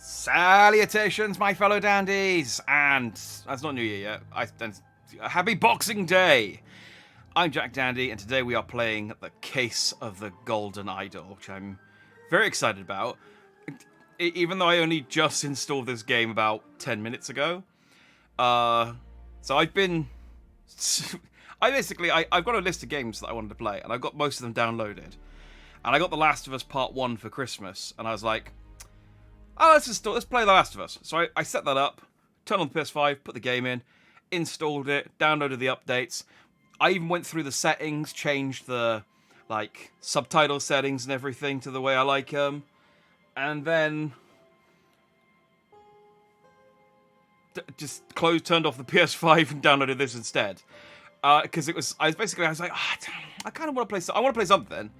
Salutations, my fellow dandies, and that's not New Year yet. Happy Boxing Day! I'm Jack Dandy, and today we are playing The Case of the Golden Idol, which I'm very excited about. Even though I only just installed this game about 10 minutes ago. So I've been... I've got a list of games that I wanted to play, and I've got most of them downloaded. And I got The Last of Us Part 1 for Christmas, and I was like, oh, let's play The Last of Us. So I set that up, turned on the PS5, put the game in, installed it, downloaded the updates. I even went through the settings, changed the subtitle settings and everything to the way I like them, and then just turned off the PS5 and downloaded this instead. Because I was like, I kind of want to play. I want to play something.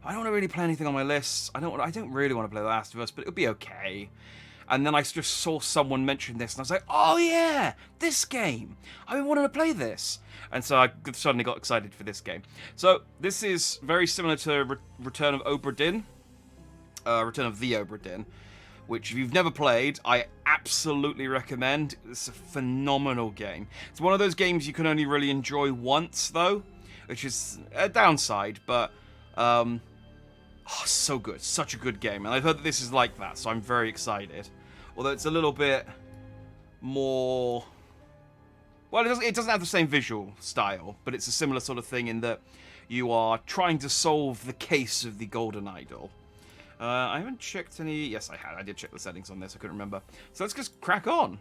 I don't want to really play anything on my list. I don't really want to play The Last of Us, but it'll be okay. And then I just saw someone mention this, and I was like, oh yeah, this game. I've been wanting to play this. And so I suddenly got excited for this game. So this is very similar to Return of Obra Dinn. Return of the Obra Dinn, which if you've never played, I absolutely recommend. It's a phenomenal game. It's one of those games you can only really enjoy once, though, which is a downside, but... so good. Such a good game. And I've heard that this is like that, so I'm very excited. Although it's a little bit more... Well, it doesn't have the same visual style, but it's a similar sort of thing in that you are trying to solve the case of the Golden Idol. I haven't checked any... Yes, I had. I did check the settings on this. I couldn't remember. So let's just crack on.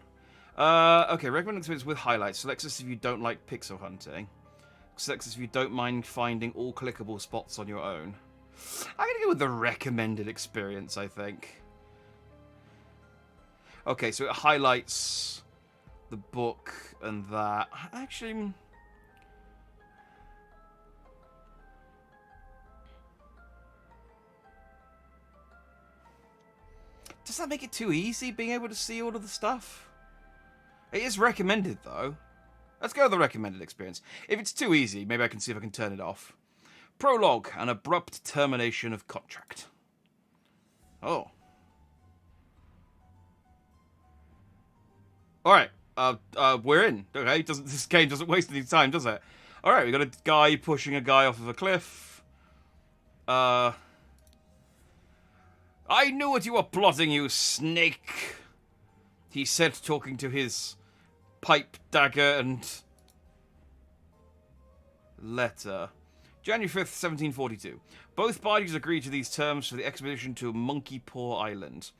Okay, recommend experience with highlights. Select this if you don't like pixel hunting. Select this if you don't mind finding all clickable spots on your own. I'm going to go with the recommended experience, I think. Okay, so it highlights the book and that. Actually... Does that make it too easy, being able to see all of the stuff? It is recommended, though. Let's go with the recommended experience. If it's too easy, maybe I can see if I can turn it off. Prologue, an abrupt termination of contract. Oh. Alright, we're in. Okay, this game doesn't waste any time, does it? Alright, we got a guy pushing a guy off of a cliff. I knew what you were plotting, you snake. He said, talking to his pipe dagger and letter. January 5th, 1742. Both parties agreed to these terms for the expedition to Monkey Paw Island.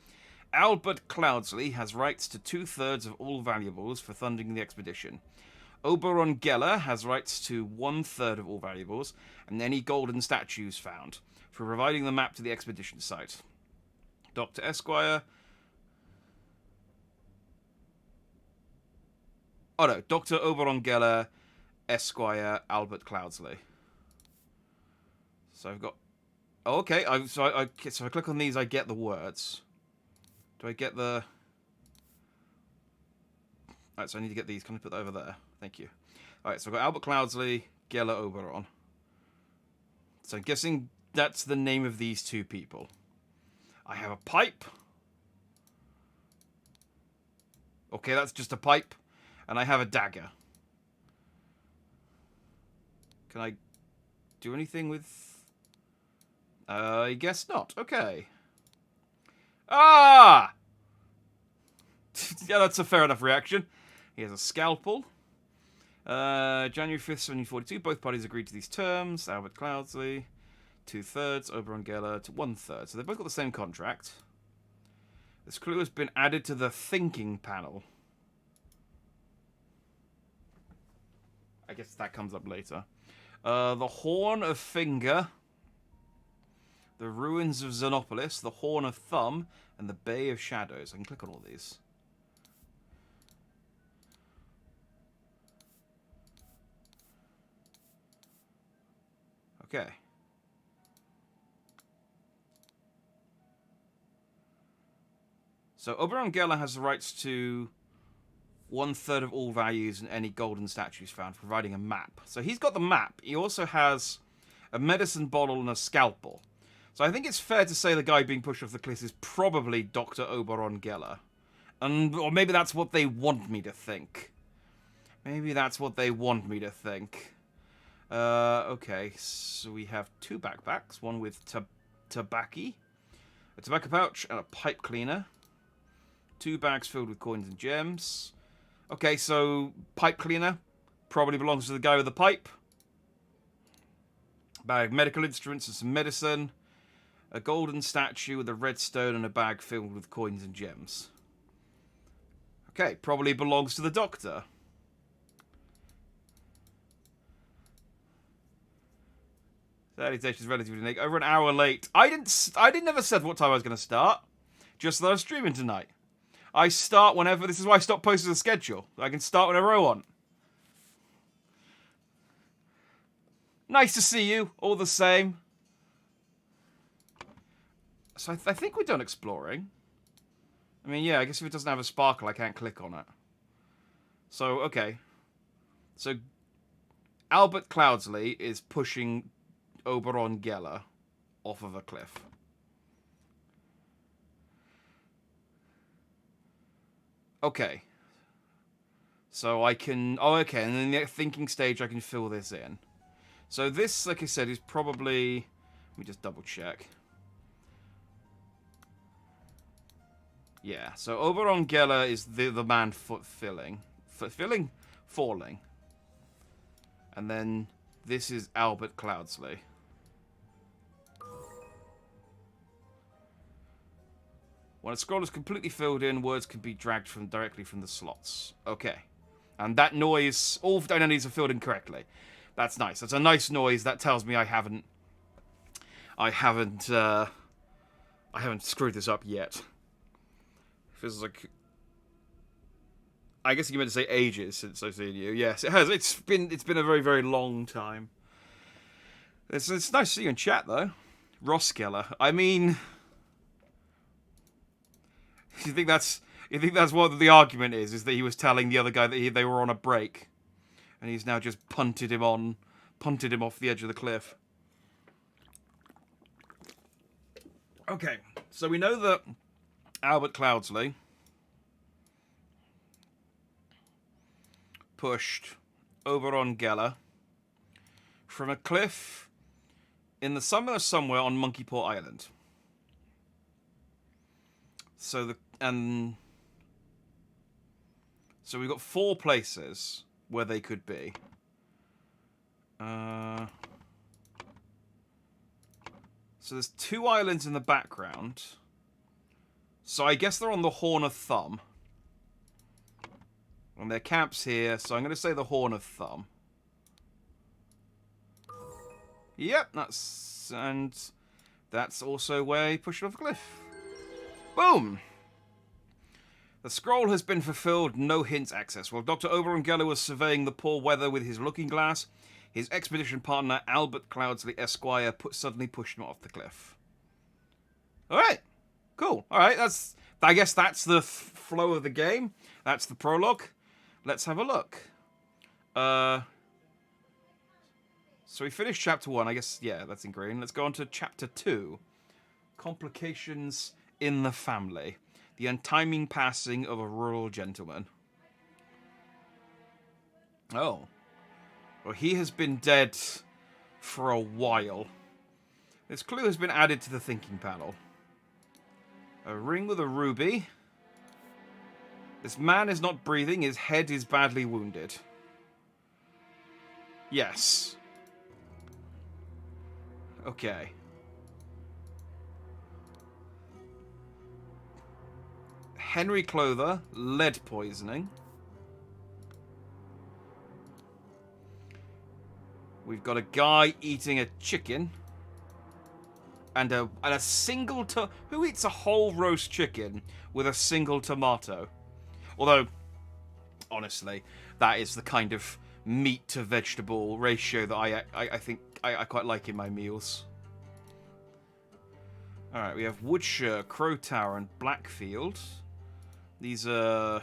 Albert Cloudsley has rights to 2/3 of all valuables for funding the expedition. Oberon Geller has rights to 1/3 of all valuables and any golden statues found for providing the map to the expedition site. Dr. Esquire... Oh no, Dr. Oberon Geller, Esquire, Albert Cloudsley. So I've got... Oh, okay, so I click on these, I get the words. Do I get the... Alright, so I need to get these. Can I put that over there? Thank you. Alright, so I've got Albert Cloudsley, Geller, Oberon. So I'm guessing that's the name of these two people. I have a pipe. Okay, that's just a pipe. And I have a dagger. Can I do anything with... I guess not. Okay. Ah! Yeah, that's a fair enough reaction. He has a scalpel. January 5th, 1742. Both parties agreed to these terms. Albert Cloudsley, 2/3. Oberon Geller to 1/3. So they've both got the same contract. This clue has been added to the thinking panel. I guess that comes up later. The Horn of Finger, the Ruins of Xenopolis, the Horn of Thumb, and the Bay of Shadows. I can click on all these. Okay. So Oberon Geller has the rights to 1/3 of all values and any golden statues found, providing a map. So he's got the map. He also has a medicine bottle and a scalpel. So I think it's fair to say the guy being pushed off the cliff is probably Dr. Oberon Geller. Or maybe that's what they want me to think. Maybe that's what they want me to think. Okay, so we have 2 backpacks. One with tobacco, a tobacco pouch, and a pipe cleaner. 2 bags filled with coins and gems. Okay, so pipe cleaner probably belongs to the guy with the pipe. Bag of medical instruments and some medicine. A golden statue with a red stone and a bag filled with coins and gems. Okay, probably belongs to the doctor. Salutations relatively late. Over an hour late. I didn't never said what time I was going to start. Just that I was streaming tonight. I start whenever. This is why I stopped posting the schedule. I can start whenever I want. Nice to see you, all the same. So I think we're done exploring. I mean, yeah, I guess if it doesn't have a sparkle, I can't click on it. So, okay. So, Albert Cloudsley is pushing Oberon Geller off of a cliff. Okay. So I can... Oh, okay, and in the thinking stage, I can fill this in. So this, like I said, is probably... Let me just double check. Yeah, so Oberon Geller is the man falling. And then this is Albert Cloudsley. When a scroll is completely filled in, words can be dragged directly from the slots. Okay. And that noise, all identities are filled in correctly. That's nice. That's a nice noise. That tells me I haven't screwed this up yet. Feels like... I guess you meant to say ages since I've seen you. Yes, it has. It's been a very, very long time. It's nice to see you in chat, though. Ross Geller. I mean... You think that's what the argument is that he was telling the other guy that they were on a break, and he's now just punted him off the edge of the cliff. Okay, so we know that Albert Cloudsley pushed Oberon Geller from a cliff in the summer somewhere on Monkey Paw Island. So we've got 4 places where they could be. So there's 2 islands in the background. So I guess they're on the Horn of Thumb. And their camp's here, so I'm going to say the Horn of Thumb. Yep, that's also where he pushed off a cliff. Boom! The scroll has been fulfilled, no hints access. While Dr. Oberon Geller was surveying the poor weather with his looking glass, his expedition partner, Albert Cloudsley Esquire, suddenly pushed him off the cliff. Alright. Cool. Alright, I guess that's the flow of the game. That's the prologue. Let's have a look. So we finished chapter 1, I guess, yeah, that's in green. Let's go on to chapter 2. Complications in the family. The untiming passing of a rural gentleman. Oh. Well, he has been dead for a while. This clue has been added to the thinking panel. A ring with a ruby. This man is not breathing. His head is badly wounded. Yes. Okay. Henry Clother, lead poisoning. We've got a guy eating a chicken. And a single... Who eats a whole roast chicken with a single tomato? Although, honestly, that is the kind of meat to vegetable ratio that I think I quite like in my meals. Alright, we have Woodshire, Crow Tower, and Blackfield. These are...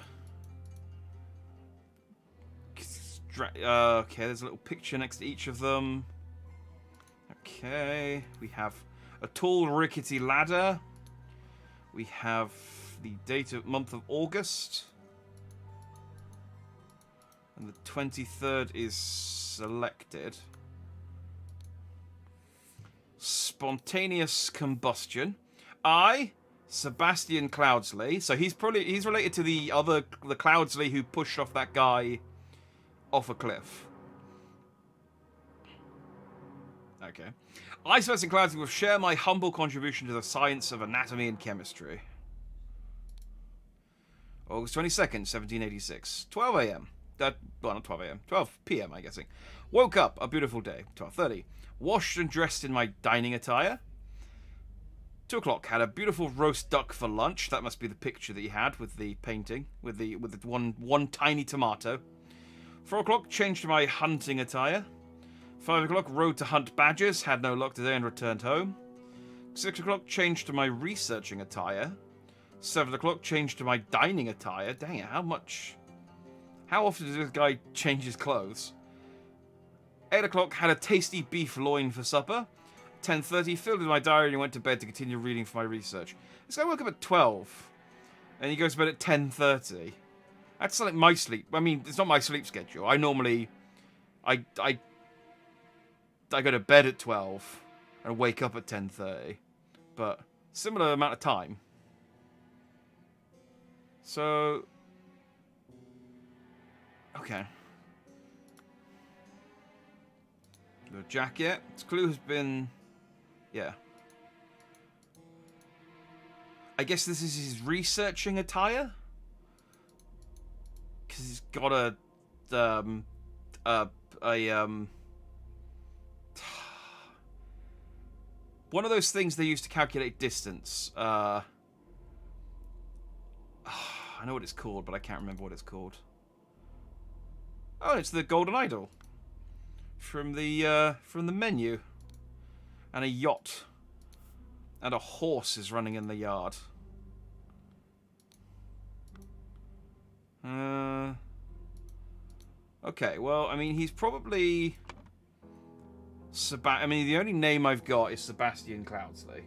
okay, there's a little picture next to each of them. Okay, we have A tall, rickety ladder. We have the month of August. And the 23rd is selected. Spontaneous combustion. I, Sebastian Cloudsley. So he's related to the Cloudsley who pushed off that guy off a cliff. Okay. I, Sebastian Cloudsley, will share my humble contribution to the science of anatomy and chemistry. August 22nd, 1786. 12 a.m. Well, not 12 a.m. 12 p.m., I'm guessing. Woke up, a beautiful day. 12:30. Washed and dressed in my dining attire. 2 o'clock. Had a beautiful roast duck for lunch. That must be the picture that he had with the painting, with the one tiny tomato. 4 o'clock. Changed to my hunting attire. 5 o'clock. Rode to hunt badgers. Had no luck today and returned home. 6 o'clock. Changed to my researching attire. 7 o'clock. Changed to my dining attire. Dang it! How often does this guy change his clothes? 8 o'clock, had a tasty beef loin for supper. 10:30, filled in my diary and went to bed to continue reading for my research. This guy woke up at 12, and he goes to bed at 10:30. That's like my sleep. I mean, it's not my sleep schedule. I normally, I go to bed at 12 and wake up at 10:30, but similar amount of time. So, okay. The jacket. Its clue has been... Yeah. I guess this is his researching attire? Because he's got one of those things they use to calculate distance. I know what it's called, but I can't remember what it's called. Oh, it's the Golden Idol. From the menu. And a yacht. And a horse is running in the yard. Okay, well, I mean, he's probably... the only name I've got is Sebastian Cloudsley.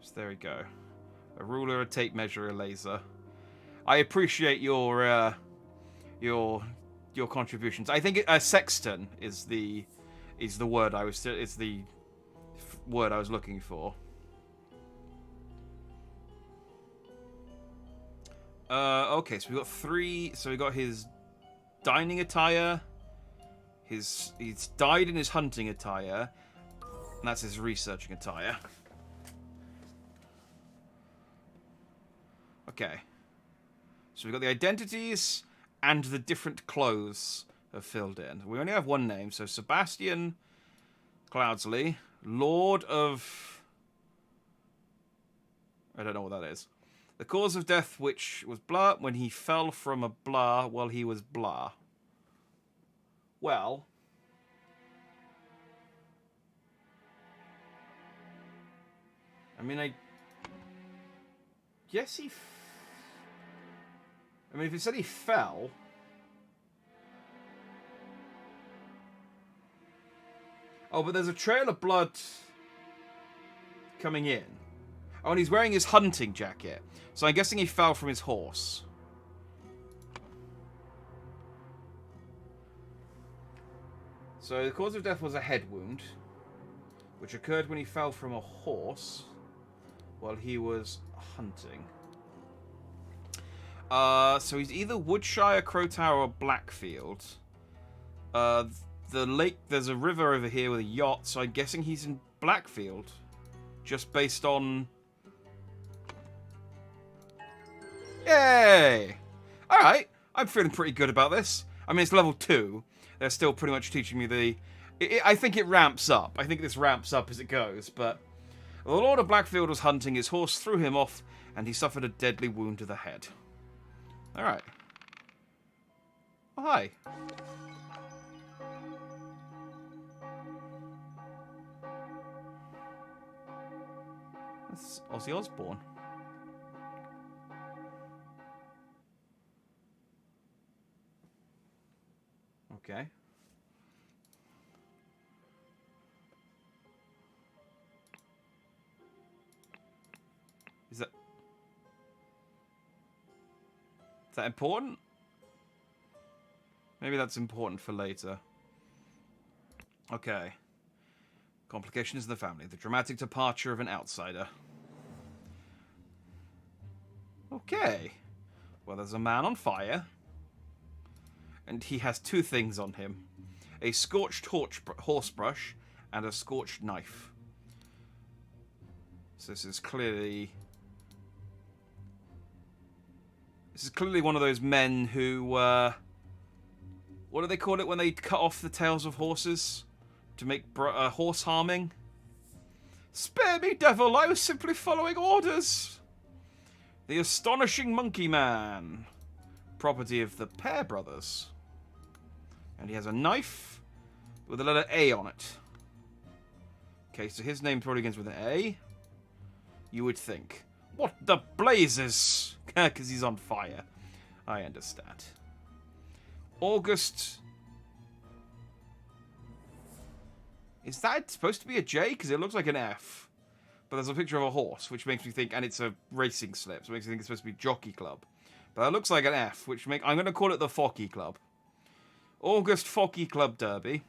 So there we go. A ruler, a tape measure, a laser. I appreciate your contributions. I think a sexton is the word I was looking for. Okay, so we got 3. So we got his dining attire. He's died in his hunting attire, and that's his researching attire. Okay. So we've got the identities and the different clothes are filled in. We only have one name, so Sebastian Cloudsley, Lord of... I don't know what that is. The cause of death, which was blah, when he fell from a blah while he was blah. Well... I mean, I guess he... I mean, if it said he fell... Oh, but there's a trail of blood coming in. Oh, and he's wearing his hunting jacket. So I'm guessing he fell from his horse. So the cause of death was a head wound, which occurred when he fell from a horse while he was hunting. So he's either Woodshire, Crowtower, or Blackfield. The lake, there's a river over here with a yacht, so I'm guessing he's in Blackfield. Just based on... Yay! Alright, I'm feeling pretty good about this. I mean, it's level 2. They're still pretty much teaching me the... I think it ramps up. I think this ramps up as it goes, but... The Lord of Blackfield was hunting, his horse threw him off, and he suffered a deadly wound to the head. Alright. Oh, hi. That's Ozzy Osbourne. Okay. Is that important? Maybe that's important for later. Okay. Complications in the family. The dramatic departure of an outsider. Okay. Well, there's a man on fire. And he has two things on him. A scorched horsebrush and a scorched knife. So this is clearly one of those men who, what do they call it when they cut off the tails of horses? To make horse harming? Spare me, devil, I was simply following orders. The Astonishing Monkey Man. Property of the Pear Brothers. And he has a knife with the letter A on it. Okay, so his name probably begins with an A. You would think. What the blazes? Because he's on fire. I understand. August. Is that supposed to be a J? Because it looks like an F. But there's a picture of a horse, which makes me think, and it's a racing slip, so it makes me think it's supposed to be Jockey Club. But it looks like an F, which I'm going to call it the Focky Club. August Focky Club Derby.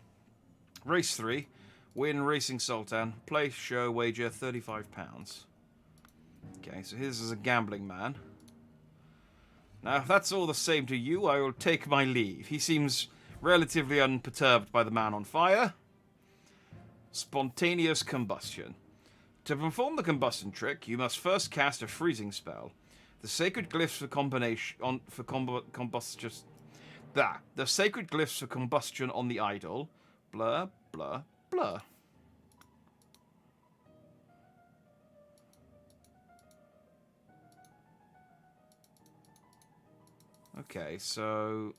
Race 3. Win Racing Sultan. Place, show, wager, £35. Okay, so here's as a gambling man. Now, if that's all the same to you, I will take my leave. He seems relatively unperturbed by the man on fire. Spontaneous combustion. To perform the combustion trick, you must first cast a freezing spell. The sacred glyphs for combustion. The sacred glyphs for combustion on the idol. Blur, blur, blur. Okay, so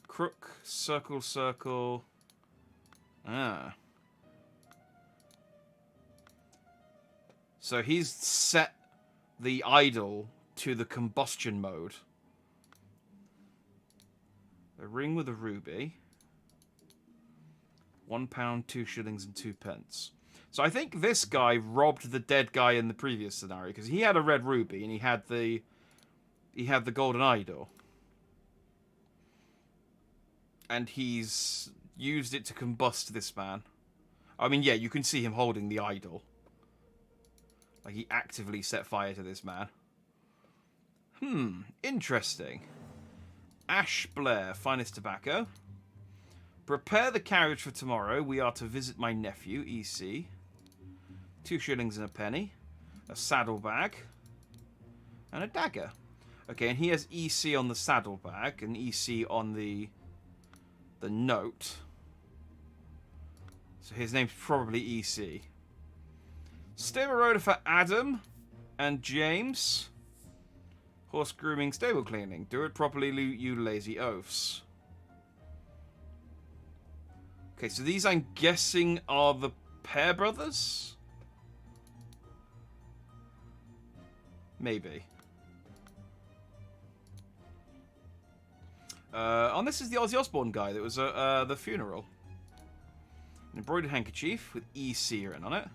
crook, circle, circle. Ah. So he's set the idol to the combustion mode. A ring with a ruby. £1, 2 shillings and 2 pence. So I think this guy robbed the dead guy in the previous scenario because he had a red ruby and he had the golden idol. And he's used it to combust this man. I mean, yeah, you can see him holding the idol. Like, he actively set fire to this man. Interesting. Ash Blair, finest tobacco. Prepare the carriage for tomorrow. We are to visit my nephew, EC. 2 shillings and a penny. A saddlebag. And a dagger. Okay, and he has EC on the saddlebag and EC on the note. So his name's probably EC. Stable rotor for Adam and James. Horse grooming, stable cleaning. Do it properly, you lazy oafs. Okay, so these, I'm guessing, are the Pear Brothers? Maybe. And this is the Ozzy Osbourne guy that was at the funeral. An embroidered handkerchief with EC written on it.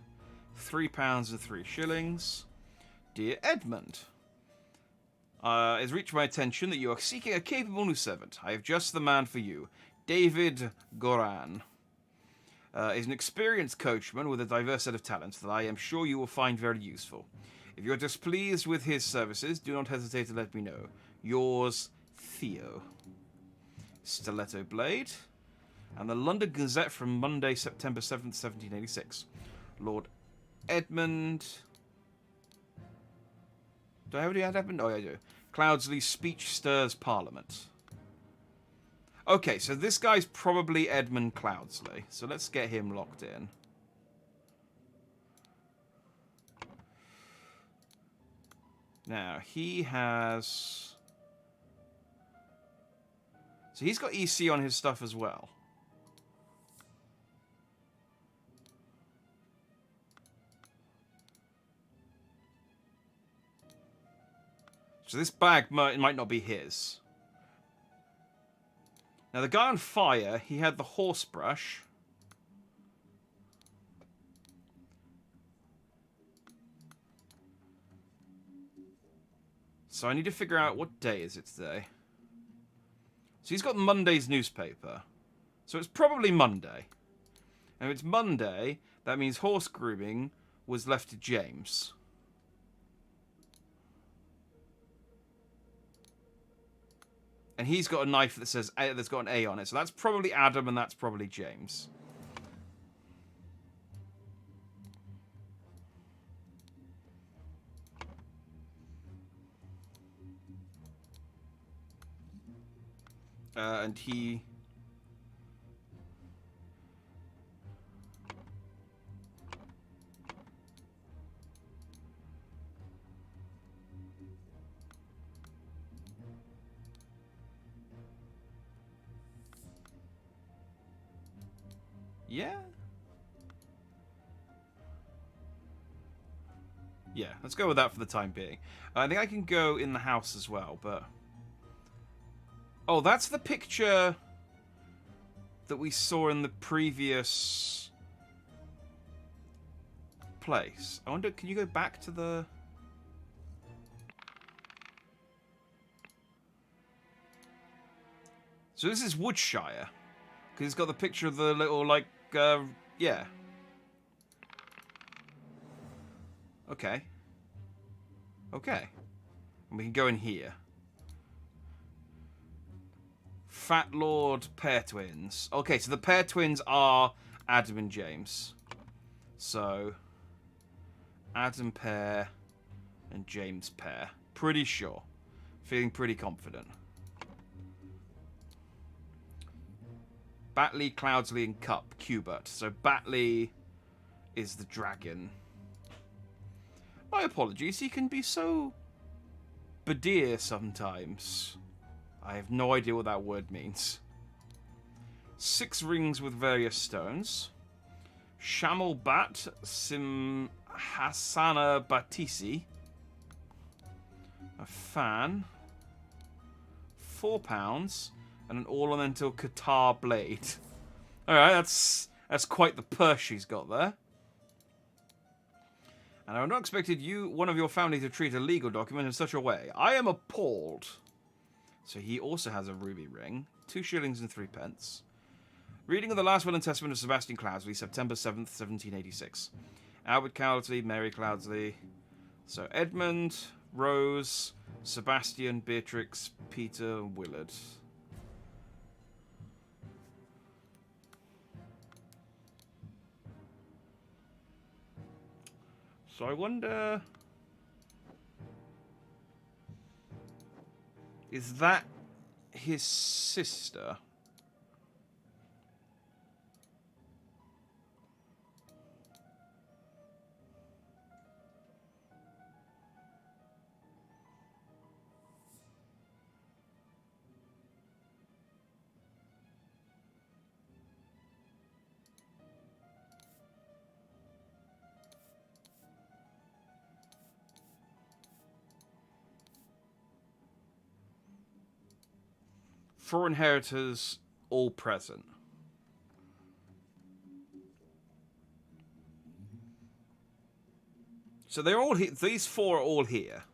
£3 and 3 shillings. Dear Edmund, it has reached my attention that you are seeking a capable new servant. I have just the man for you. David Goran is an experienced coachman with a diverse set of talents that I am sure you will find very useful. If you are displeased with his services, do not hesitate to let me know. Yours, Theo. Stiletto blade. And the London Gazette from Monday, September 7th, 1786. Lord Edmund. Do I already have Edmund? Oh, yeah, I do. Cloudsley's speech stirs Parliament. Okay, so this guy's probably Edmund Cloudsley. So let's get him locked in. Now, he has... So he's got EC on his stuff as well. So this bag might not be his. Now, the guy on fire, he had the horse brush. So I need to figure out what day is it today. So he's got Monday's newspaper. So it's probably Monday. And if it's Monday, that means horse grooming was left to James. And he's got a knife that says that's got an A on it. So that's probably Adam and that's probably James. And he... Yeah? Yeah, let's go with that for the time being. I think I can go in the house as well, but... Oh, that's the picture that we saw in the previous place. I wonder, can you go back to the... So this is Woodshire. Because it's got the picture of the little, like, yeah. Okay. Okay. And we can go in here. Fat Lord Pair Twins. Okay, so the Pair Twins are Adam and James. So, Adam Pair and James Pair. Pretty sure. Feeling pretty confident. Batley, Cloudsley, and Cup, Cubert. So Batley is the dragon. My apologies, he can be so badir sometimes. I have no idea what that word means. 6 rings with various stones. Shamal Bat, Sim Hassana Batisi. A fan. £4. And an ornamental Qatar blade. Alright, that's quite the purse she's got there. And I would not expected one of your family, to treat a legal document in such a way. I am appalled. So he also has a ruby ring. 2 shillings and 3 pence. Reading of the last will and testament of Sebastian Cloudsley, September 7th, 1786. Albert Cloudsley, Mary Cloudsley. So Edmund, Rose, Sebastian, Beatrix, Peter, Willard. So I wonder... Is that his sister? Four inheritors, all present. So they're all here. These 4 are all here.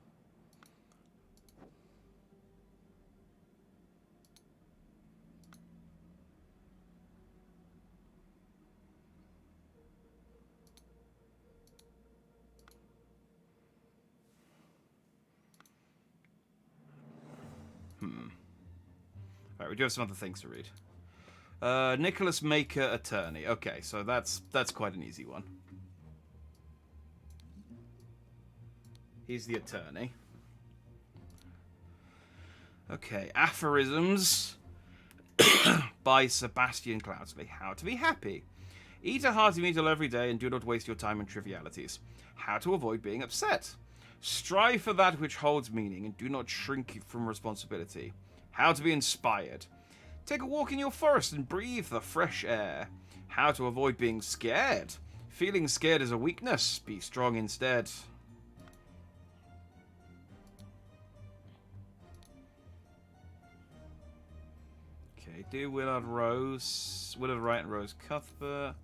Alright, we do have some other things to read. Nicholas Maker, attorney. Okay, so that's quite an easy one. He's the attorney. Okay, aphorisms by Sebastian Cloudsley. How to be happy. Eat a hearty meal every day and do not waste your time on trivialities. How to avoid being upset. Strive for that which holds meaning and do not shrink from responsibility. How to be inspired. Take a walk in your forest and breathe the fresh air. How to avoid being scared. Feeling scared is a weakness. Be strong instead. Okay, dear Willard Wright and Rose Cuthbert.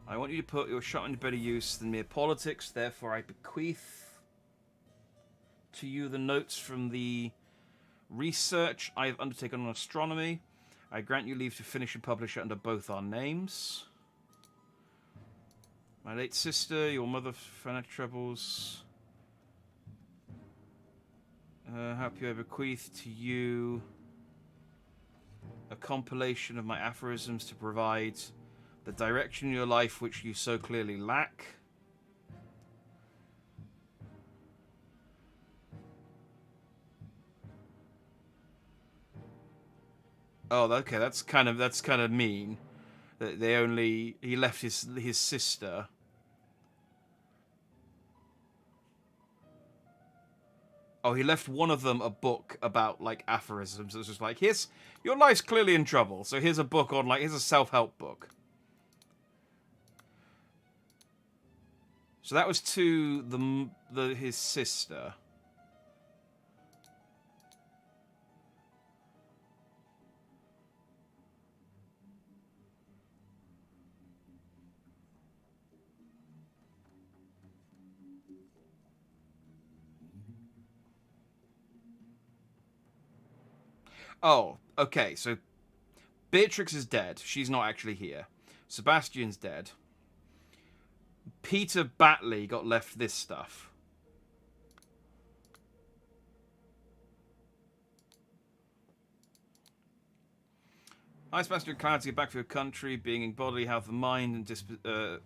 I want you to put your shot into better use than mere politics, therefore I bequeath to you the notes from the research I have undertaken on astronomy. I grant you leave to finish and publish it under both our names. My late sister, your mother, financial troubles. Help you I bequeath to you a compilation of my aphorisms to provide the direction in your life which you so clearly lack. Oh, okay, that's kind of mean. That he left his sister. Oh, he left one of them a book about like aphorisms. It was just like, here's your life's clearly in trouble, so here's a book on here's a self-help book. So that was to his sister. Oh, okay, so Beatrix is dead. She's not actually here. Sebastian's dead. Peter Batley got left this stuff. Hi, Sebastian. Glad to get back to your country, being in bodily health of mind and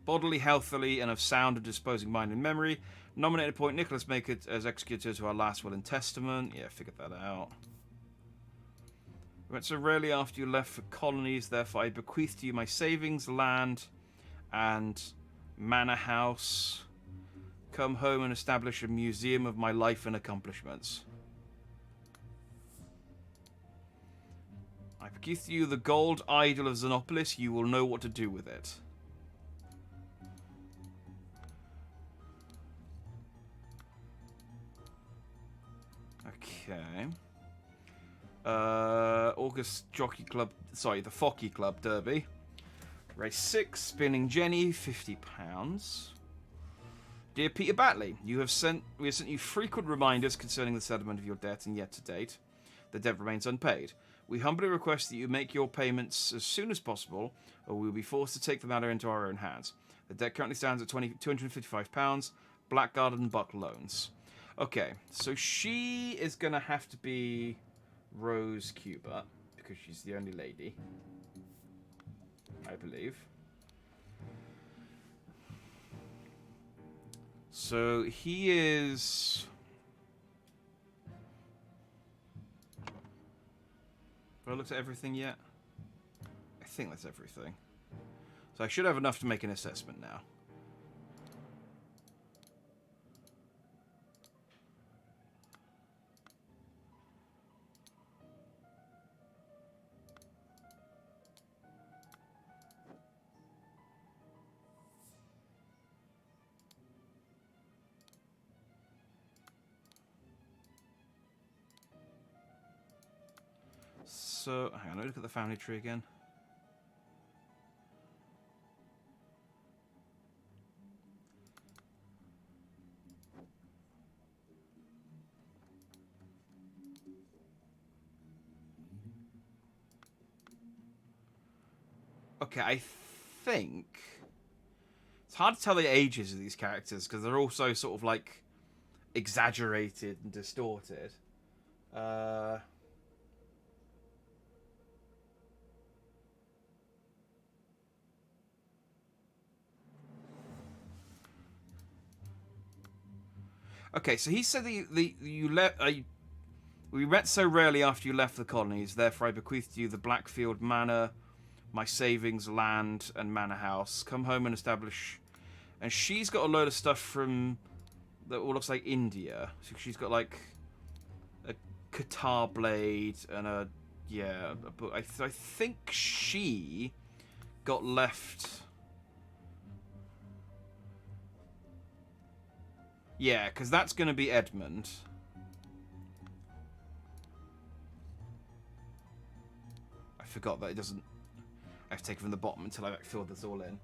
bodily healthily and of sound and disposing mind and memory. Nominate and appoint Nicholas Maker as executor to our last will and testament. Yeah, figured that out. We went so rarely after you left for colonies, therefore I bequeath to you my savings, land, and manor house. Come home and establish a museum of my life and accomplishments. I bequeath to you the gold idol of Xenopolis. You will know what to do with it. Okay. August Jockey Club, sorry, the Focky Club Derby. Race 6, spinning Jenny, £50. Dear Peter Batley, we have sent you frequent reminders concerning the settlement of your debt, and yet to date, the debt remains unpaid. We humbly request that you make your payments as soon as possible, or we will be forced to take the matter into our own hands. The debt currently stands at £255, Blackguard and Buck loans. Okay, so she is going to have to be Rose Cuba, because she's the only lady, I believe. So he is... Have I looked at everything yet? I think that's everything. So I should have enough to make an assessment now. So, hang on, let me look at the family tree again. Okay, I think... It's hard to tell the ages of these characters, because they're also sort of, like, exaggerated and distorted. Okay, so he said that you left. We met so rarely after you left the colonies, therefore I bequeath to you the Blackfield Manor, my savings, land, and manor house. Come home and establish. And she's got a load of stuff from that all looks like India. So she's got like a guitar blade and a book. I think she got left. Yeah, because that's going to be Edmund. I forgot that it doesn't... I have to take it from the bottom until I filled this all in.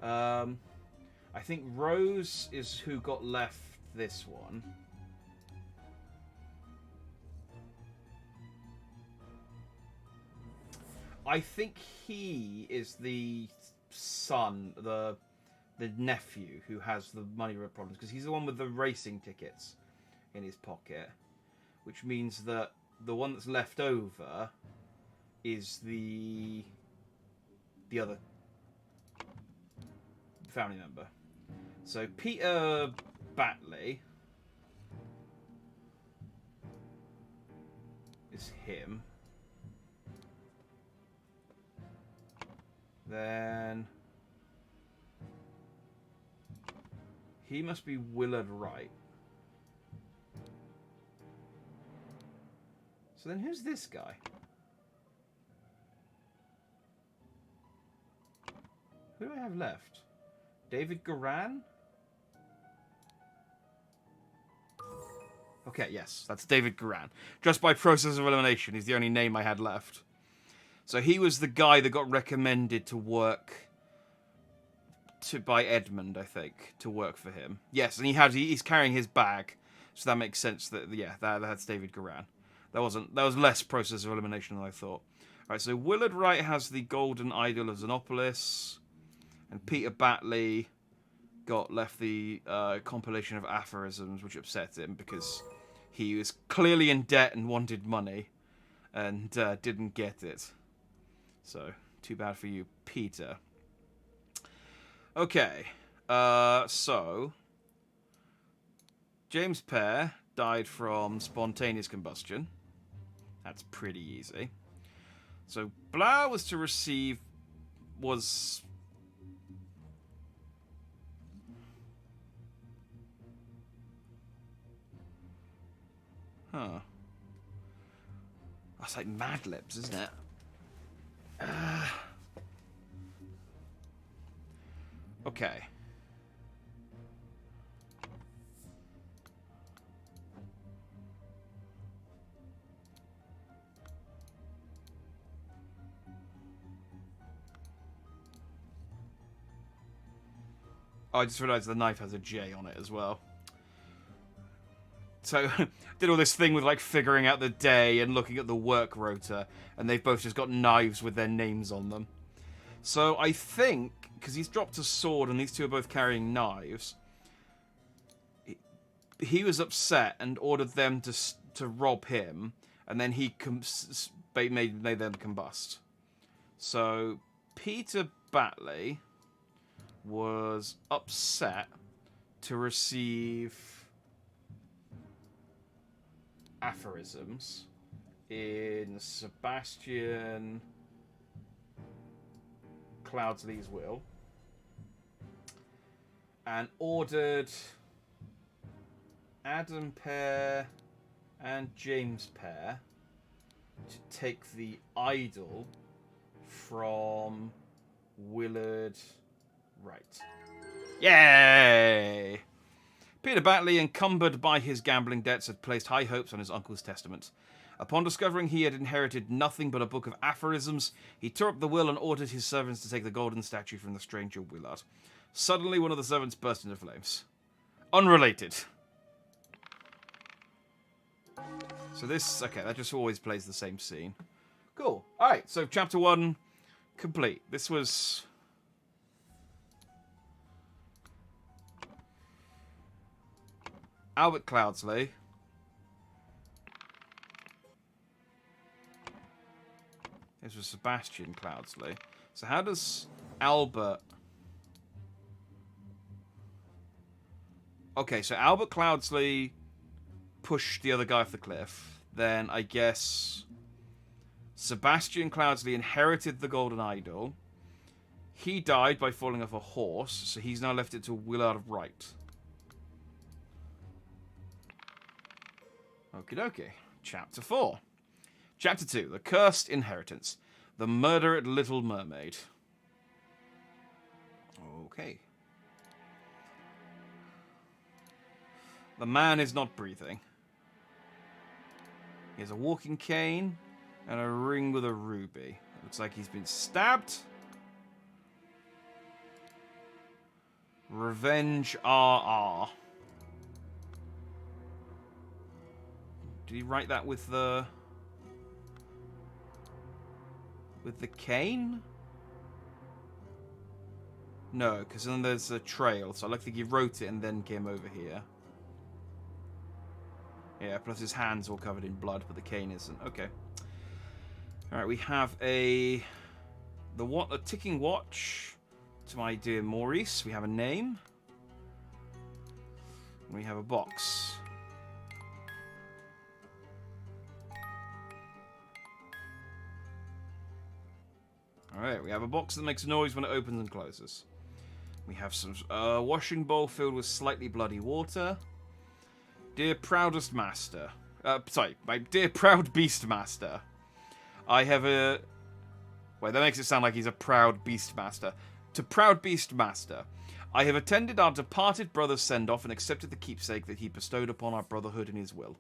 I think Rose is who got left this one. I think he is the son, the nephew who has the money problems, because he's the one with the racing tickets in his pocket, which means that the one that's left over is the other family member. So Peter Batley is him. Then he must be Willard Wright. So then who's this guy? Who do I have left? David Garan? Okay, yes, that's David Garan. Just by process of elimination, he's the only name I had left. So he was the guy that got recommended to work by Edmund, I think, to work for him. Yes, and he's carrying his bag, so that makes sense. That's David Garan. That was less process of elimination than I thought. All right, so Willard Wright has the golden idol of Xenopolis, and Peter Batley got left the compilation of aphorisms, which upset him because he was clearly in debt and wanted money, and didn't get it. So, too bad for you, Peter. Okay, so James Pear died from spontaneous combustion. That's pretty easy. So Blau was to receive... Huh. That's like Mad Libs, isn't it? Okay. Oh, I just realised the knife has a J on it as well. So, did all this thing with, like, figuring out the day and looking at the work rota, and they've both just got knives with their names on them. So, I think, because he's dropped a sword and these two are both carrying knives, he was upset and ordered them to rob him, and then he made them combust. So, Peter Batley was upset to receive aphorisms in Sebastian Cloudsley's will, and ordered Adam Pear and James Pear to take the idol from Willard Wright. Yay! Peter Batley, encumbered by his gambling debts, had placed high hopes on his uncle's testament. Upon discovering he had inherited nothing but a book of aphorisms, he tore up the will and ordered his servants to take the golden statue from the stranger Willard. Suddenly, one of the servants burst into flames. Unrelated. So this... Okay, that just always plays the same scene. Cool. Alright, so chapter 1 complete. This was... Albert Cloudsley. This was Sebastian Cloudsley. So how does Albert... Okay, so Albert Cloudsley pushed the other guy off the cliff. Then I guess Sebastian Cloudsley inherited the golden idol. He died by falling off a horse, so he's now left it to Willard Wright. Okie dokie. Chapter 4. Chapter 2. The Cursed Inheritance. The Murder at Little Mermaid. Okay. The man is not breathing. He has a walking cane and a ring with a ruby. It looks like he's been stabbed. Revenge RR. Did he write that with the cane? No, because then there's a trail. So I think he wrote it and then came over here. Yeah, plus his hands all covered in blood, but the cane isn't. Okay. Alright, we have a ticking watch to my dear Maurice. We have a name. And we have a box. Alright, we have a box that makes a noise when it opens and closes. We have some washing bowl filled with slightly bloody water. Dear proudest master. Sorry, my dear proud beast master. I have a... Wait, that makes it sound like he's a proud beast master. To proud beast master. I have attended our departed brother's send-off and accepted the keepsake that he bestowed upon our brotherhood in his will.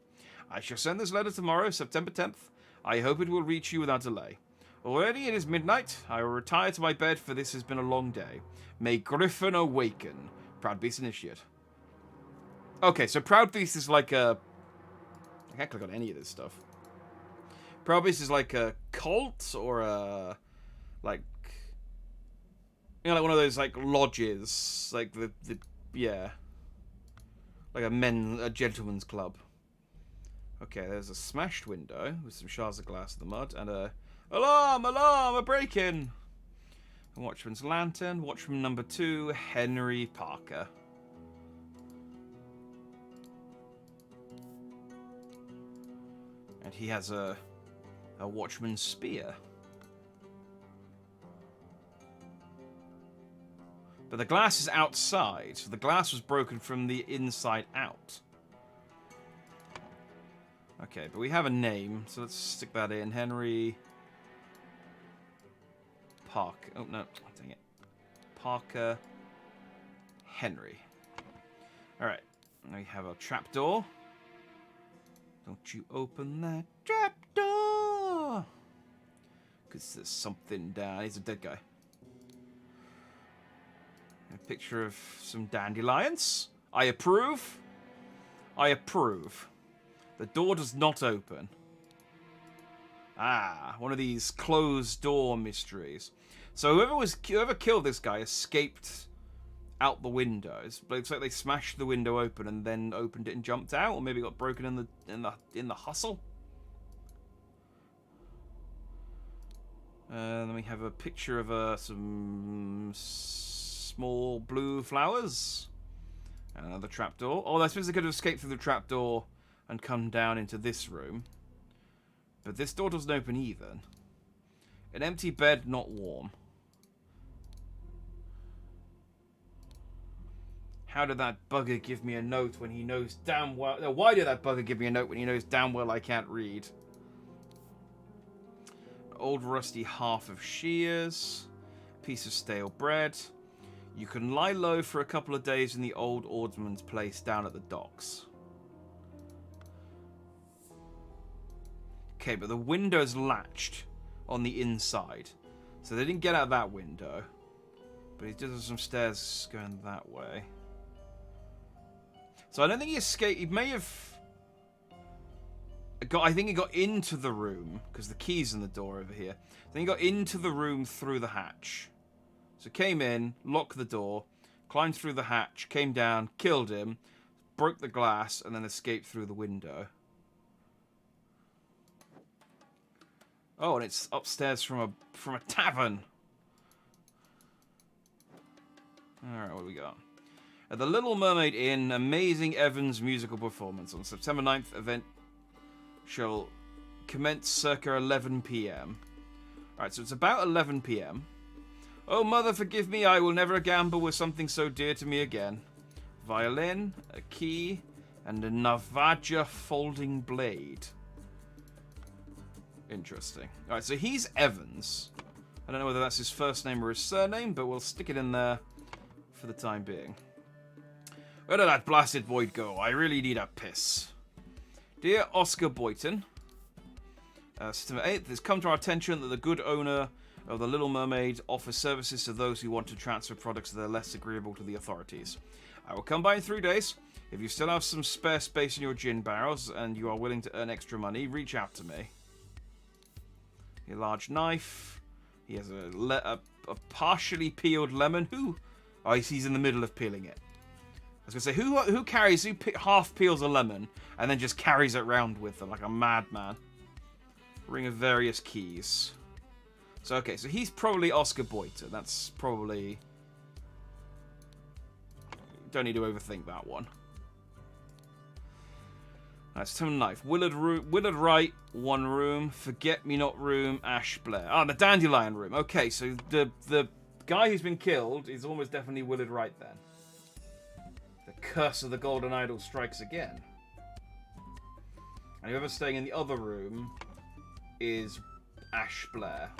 I shall send this letter tomorrow, September 10th. I hope it will reach you without delay. Already it is midnight. I will retire to my bed, for this has been a long day. May Griffin awaken. Proud Beast Initiate. Okay, so Proud Beast is like a... I can't click on any of this stuff. Proud Beast is like a cult or a... Like... You know, like one of those, like, lodges. Like the yeah. Like a gentleman's club. Okay, there's a smashed window with some shards of glass in the mud and a... Alarm! Alarm! A break-in! A watchman's lantern. Watchman number 2, Henry Parker. And he has a watchman's spear. But the glass is outside, so the glass was broken from the inside out. Okay, but we have a name, so let's stick that in. Henry... Parker. Oh, no. Dang it. Parker. Henry. Alright. Now we have a trapdoor. Don't you open that trapdoor! Because there's something down. He's a dead guy. A picture of some dandelions. I approve. I approve. The door does not open. Ah, one of these closed door mysteries. So whoever killed this guy escaped out the window. It looks like they smashed the window open and then opened it and jumped out, or maybe got broken in the hustle. Then we have a picture of some small blue flowers and another trapdoor. Oh, I suppose they could have escaped through the trapdoor and come down into this room. But this door doesn't open either. An empty bed, not warm. How did that bugger give me a note when he knows damn well... No, why did that bugger give me a note when he knows damn well I can't read? An old rusty half of shears. Piece of stale bread. You can lie low for a couple of days in the old oarsman's place down at the docks. Okay, but the window's latched on the inside. So they didn't get out that window. But he does have some stairs going that way. So I don't think he escaped. He may have... I think he got into the room. Because the key's in the door over here. Then he got into the room through the hatch. So came in, locked the door, climbed through the hatch, came down, killed him, broke the glass, and then escaped through the window. Oh, and it's upstairs from a tavern. Alright, what do we got? At the Little Mermaid Inn, Amazing Evans musical performance on September 9th. Event shall commence circa 11 p.m. Alright, so it's about 11 p.m. Oh, mother, forgive me, I will never gamble with something so dear to me again. Violin, a key, and a Navaja folding blade. Interesting. Alright, so he's Evans. I don't know whether that's his first name or his surname, but we'll stick it in there for the time being. Where did that blasted void go? I really need a piss. Dear Oscar Boyton, September 8th, it's come to our attention that the good owner of the Little Mermaid offers services to those who want to transfer products that are less agreeable to the authorities. I will come by in 3 days. If you still have some spare space in your gin barrels and you are willing to earn extra money, reach out to me. A large knife. He has a partially peeled lemon. Who? Oh, he's in the middle of peeling it. I was going to say, who half peels a lemon and then just carries it around with them like a madman? Ring of various keys. So, okay, so he's probably Oscar Boyton. That's probably... Don't need to overthink that one. That's Tim Knife. Willard Wright, 1 room. Forget Me Not room. Ash Blair. Ah, the Dandelion room. Okay, so the guy who's been killed is almost definitely Willard Wright then. The curse of the Golden Idol strikes again. And whoever's staying in the other room is Ash Blair.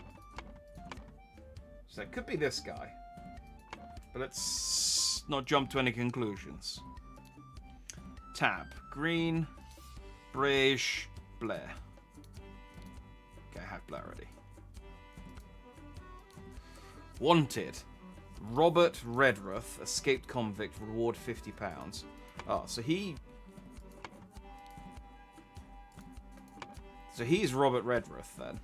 So it could be this guy. But let's not jump to any conclusions. Tab. Green. Beige. Blair. Okay, I have Blair already. Wanted. Robert Redruth, escaped convict, reward £50. Oh, so he's Robert Redruth then.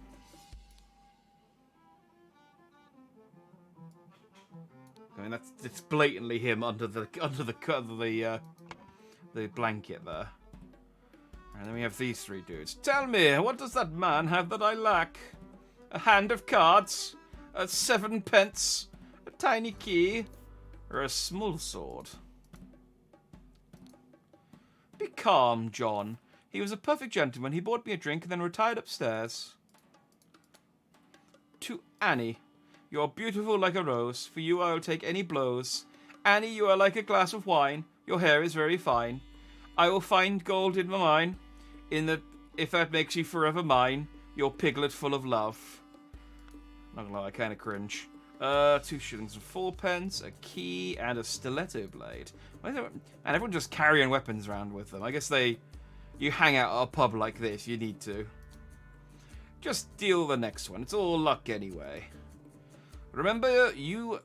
I mean, it's blatantly him under the blanket there. And then we have these 3 dudes. Tell me, what does that man have that I lack? A hand of cards, a 7 pence, a tiny key, or a small sword? Be calm, John. He was a perfect gentleman. He bought me a drink and then retired upstairs. To Annie. You are beautiful like a rose. For you I will take any blows. Annie, you are like a glass of wine. Your hair is very fine. I will find gold in my mine. If that makes you forever mine. Your piglet full of love. Not gonna lie, I kind of cringe. 2 shillings and 4 pence, a key, and a stiletto blade. And everyone just carrying weapons around with them. I guess you hang out at a pub like this, you need to. Just deal the next one. It's all luck anyway. Remember, you,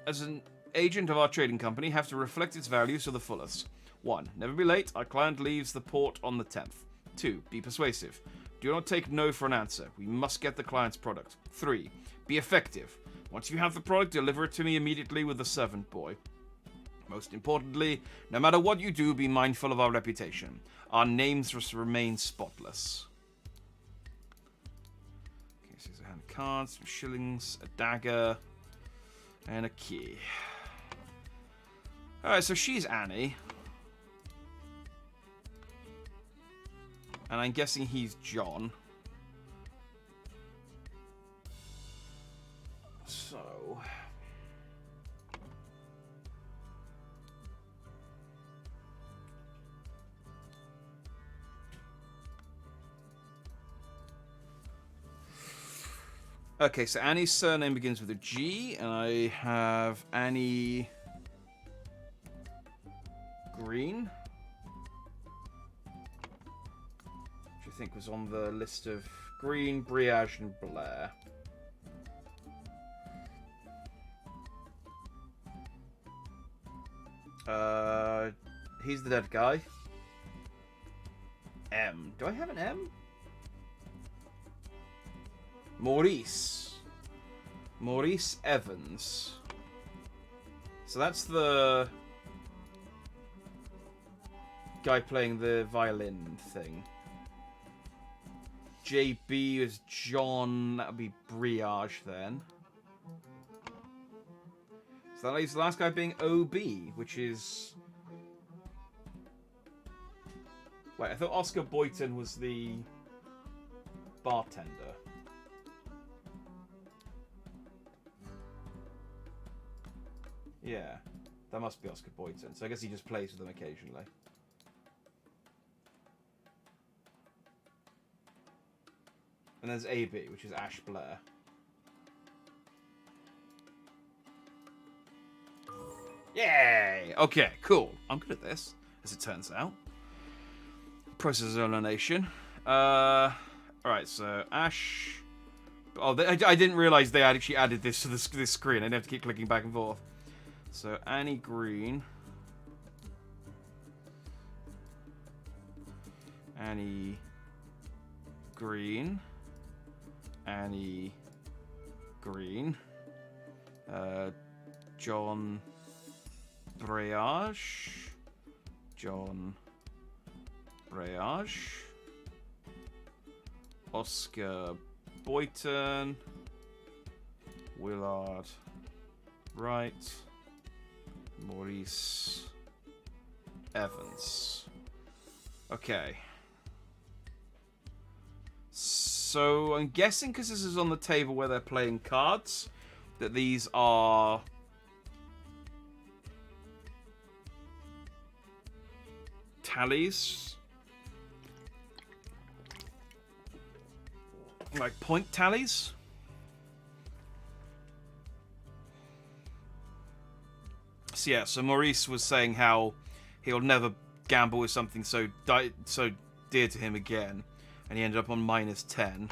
as an agent of our trading company, have to reflect its values to the fullest. 1. Never be late. Our client leaves the port on the 10th. 2. Be persuasive. Do not take no for an answer. We must get the client's product. 3. Be effective. Once you have the product, deliver it to me immediately with the servant boy. Most importantly, no matter what you do, be mindful of our reputation. Our names must remain spotless. Okay, so here's a hand of cards, some shillings, a dagger, and a key. Alright, so she's Annie. And I'm guessing he's John. So... Okay, so Annie's surname begins with a G, and I have Annie Green, which I think was on the list of Green, Briage, and Blair. He's the dead guy. M. Do I have an M? Maurice Evans. So that's the guy playing the violin thing. JB is John. That would be Briage then. So that leaves the last guy being OB, which is... Wait, I thought Oscar Boyton was the bartender. Yeah, that must be Oscar Boyton. So I guess he just plays with them occasionally. And there's AB, which is Ash Blair. Yay! Okay, cool. I'm good at this, as it turns out. Process of elimination. Alright, so Ash... Oh, I didn't realise they had actually added this to this screen. I didn't have to keep clicking back and forth. So, Annie Green. Annie Green. Annie Green. John Breage. John Breage. Oscar Boyton. Willard Wright. Maurice Evans. Okay. So I'm guessing because this is on the table where they're playing cards, that these are tallies. Like point tallies. So yeah, so Maurice was saying how he'll never gamble with something so dear to him again, and he ended up on -10.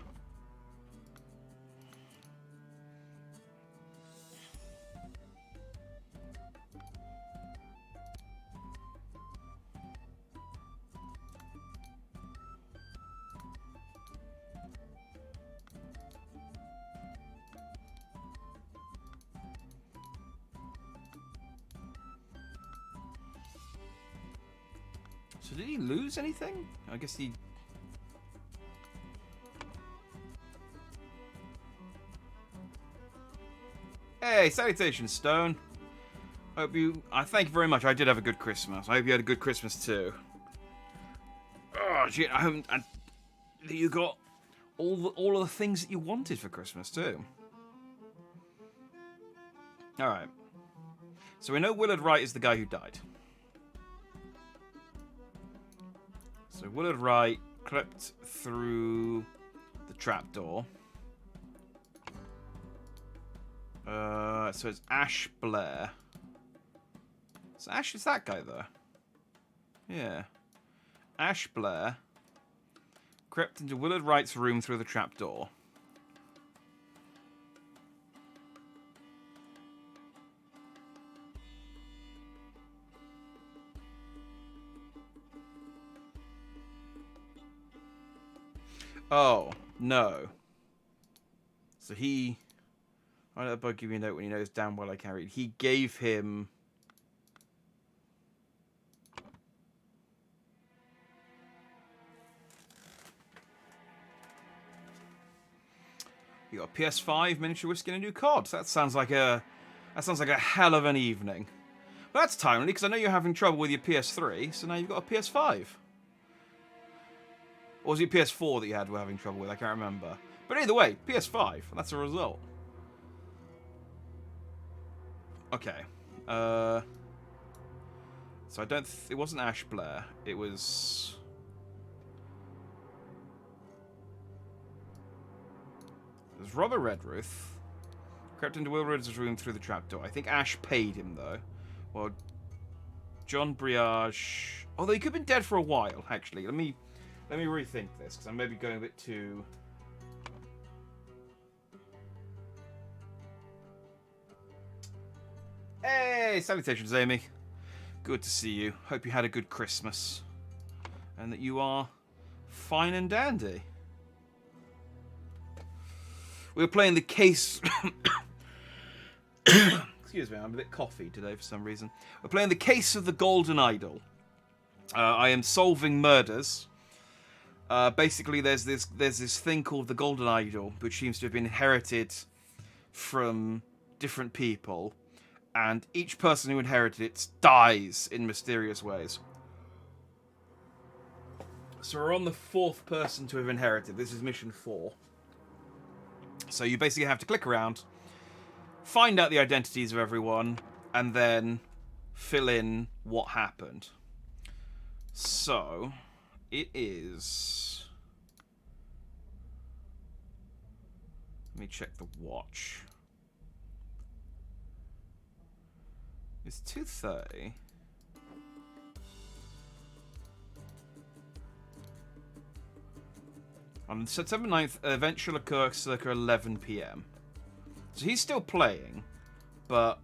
So did he lose anything? I guess he... Hey, salutations, Stone. I thank you very much. I did have a good Christmas. I hope you had a good Christmas too. Oh, shit, you got all of the things that you wanted for Christmas too. All right. So we know Willard Wright is the guy who died. So Willard Wright crept through the trapdoor. So it's Ash Blair. So Ash is that guy though. Yeah. Ash Blair crept into Willard Wright's room through the trapdoor. Oh, no. So he... I'll let the bug give me a note when he knows damn well I can't read. He gave him... You got a PS5, miniature whiskey, and a new COD. That sounds like a hell of an evening. Well, that's timely, because I know you're having trouble with your PS3, so now you've got a PS5. Or was it PS4 that you were having trouble with? I can't remember. But either way, PS5. That's a result. Okay. So I don't... it wasn't Ash Blair. It was... It was Robert Redruth. Crept into Will Redruth's room through the trapdoor. I think Ash paid him, though. Well, John Briage... Although he could have been dead for a while, actually. Let me rethink this, because I'm maybe going a bit too... Hey, salutations, Amy. Good to see you. Hope you had a good Christmas. And that you are fine and dandy. We were playing the case... Excuse me, I'm a bit coffee today for some reason. We're playing the case of the Golden Idol. I am solving murders. Basically, there's this thing called the Golden Idol, which seems to have been inherited from different people, and each person who inherited it dies in mysterious ways. So we're on the 4th person to have inherited. This is mission 4. So you basically have to click around, find out the identities of everyone, and then fill in what happened. So it is... Let me check the watch. It's 2:30. On September 9th, an event shall occur circa 11 PM. So he's still playing, but...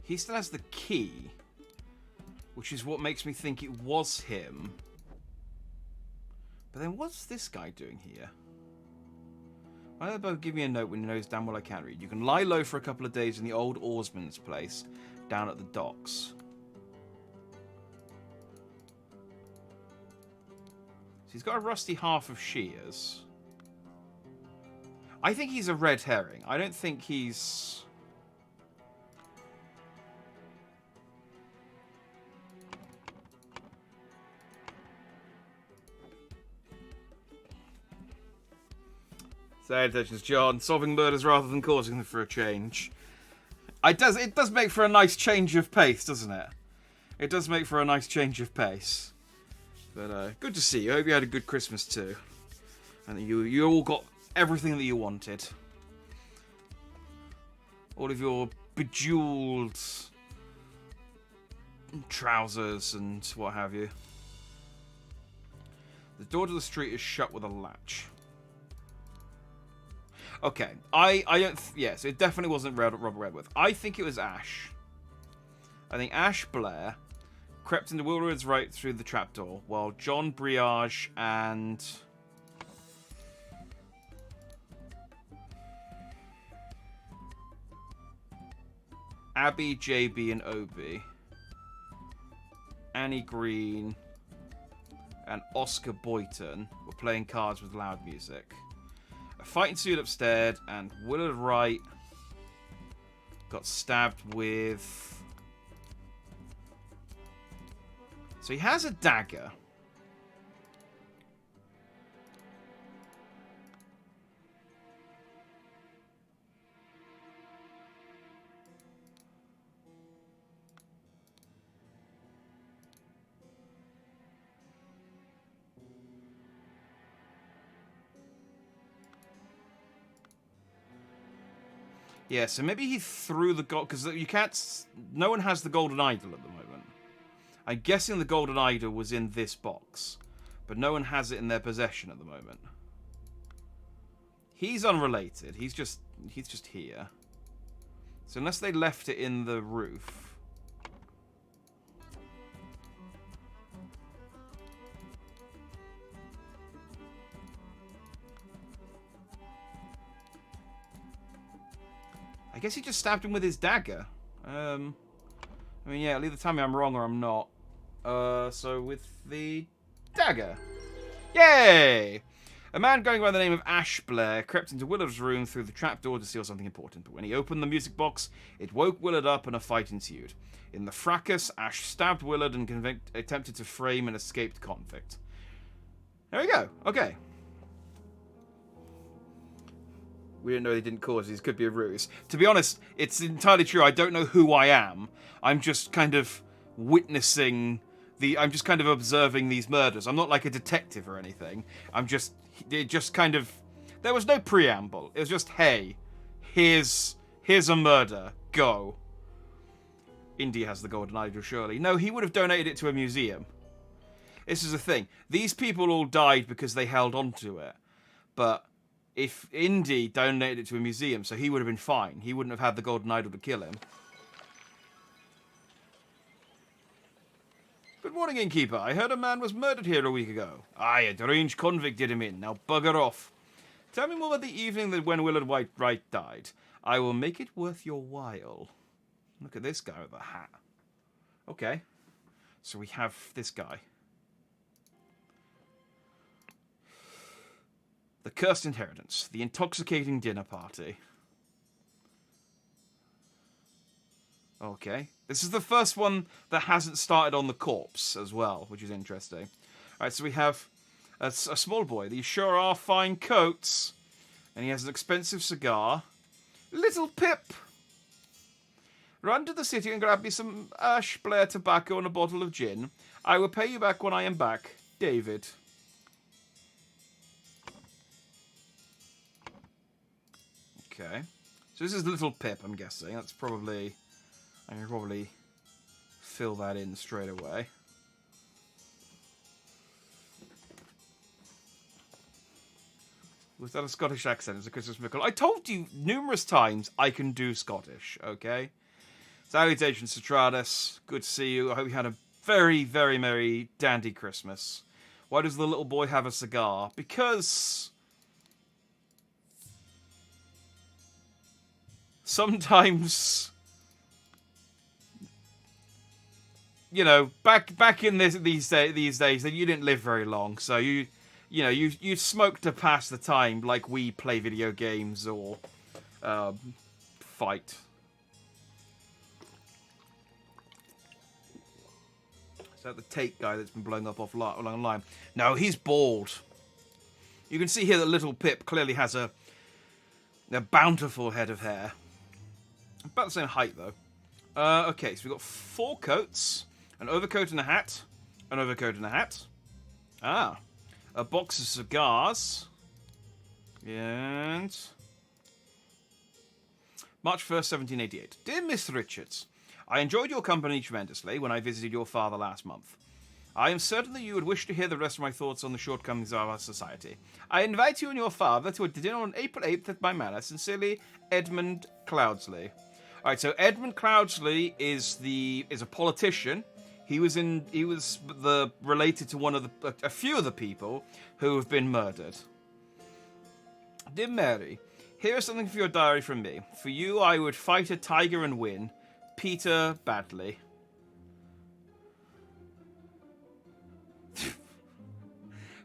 He still has the key, which is what makes me think it was him. But then what's this guy doing here? Why don't they both give me a note when he knows damn well I can't read? You can lie low for a couple of days in the old oarsman's place down at the docks. So he's got a rusty half of shears. I think he's a red herring. I don't think he's... Salutations, John. Solving murders rather than causing them for a change. It does make for a nice change of pace, doesn't it? It does make for a nice change of pace. But good to see you. I hope you had a good Christmas too. And that you all got everything that you wanted. All of your bejeweled trousers and what have you. The door to the street is shut with a latch. Okay, I don't... Yes, it definitely wasn't Robert Redworth. I think it was Ash. I think Ash Blair crept into Wilwood's right through the trapdoor, while John Briage and... Abby, JB, and Obi, Annie Green, and Oscar Boyton were playing cards with loud music. A fight ensued upstairs, and Willard Wright got stabbed with... So he has a dagger. Yeah, so maybe he threw the gold... Because you can't... No one has the golden idol at the moment. I'm guessing the golden idol was in this box. But no one has it in their possession at the moment. He's unrelated. He's just here. So unless they left it in the roof... I guess he just stabbed him with his dagger. I mean, yeah, either tell me I'm wrong or I'm not. So with the dagger. Yay! A man going by the name of Ash Blair crept into Willard's room through the trapdoor to steal something important. But when he opened the music box, it woke Willard up and a fight ensued. In the fracas, Ash stabbed Willard and attempted to frame an escaped convict. There we go. Okay. We didn't know they didn't cause these. Could be a ruse. To be honest, it's entirely true. I don't know who I am. I'm just kind of witnessing I'm just kind of observing these murders. I'm not like a detective or anything. It just kind of... There was no preamble. It was just, hey, here's a murder. Go. Indy has the golden idol, surely. No, he would have donated it to a museum. This is the thing. These people all died because they held on to it. But... if Indy donated it to a museum, so he would have been fine. He wouldn't have had the golden idol to kill him. Good morning, innkeeper. I heard a man was murdered here a week ago. Aye, a deranged convict did him in. Now bugger off. Tell me more about the evening that when Willard Wright died. I will make it worth your while. Look at this guy with a hat. Okay. So we have this guy. The Cursed Inheritance. The Intoxicating Dinner Party. Okay. This is the first one that hasn't started on the corpse as well, which is interesting. Alright, so we have a small boy. These sure are fine coats. And he has an expensive cigar. Little Pip! Run to the city and grab me some Ash Blair tobacco and a bottle of gin. I will pay you back when I am back. David. Okay. So this is Little Pip, I'm guessing. That's probably... I can probably fill that in straight away. Was that a Scottish accent? It's a Christmas miracle. I told you numerous times I can do Scottish, okay? Salutations, Citratus. Good to see you. I hope you had a very, very merry, dandy Christmas. Why does the little boy have a cigar? Because sometimes, you know, back in these days, that you didn't live very long, so you smoked to pass the time, like we play video games or fight. Is that the Tate guy that's been blowing up online? No, he's bald. You can see here that little Pip clearly has a bountiful head of hair. About the same height, though. Okay, so we've got 4 coats. An overcoat and a hat. An overcoat and a hat. Ah. A box of cigars. And March 1st, 1788. Dear Miss Richards, I enjoyed your company tremendously when I visited your father last month. I am certain that you would wish to hear the rest of my thoughts on the shortcomings of our society. I invite you and your father to a dinner on April 8th at my manor. Sincerely, Edmund Cloudsley. Alright, so Edmund Cloudsley is a politician. He was related to a few of the people who have been murdered. Dear Mary, here is something for your diary from me. For you, I would fight a tiger and win. Peter Badley.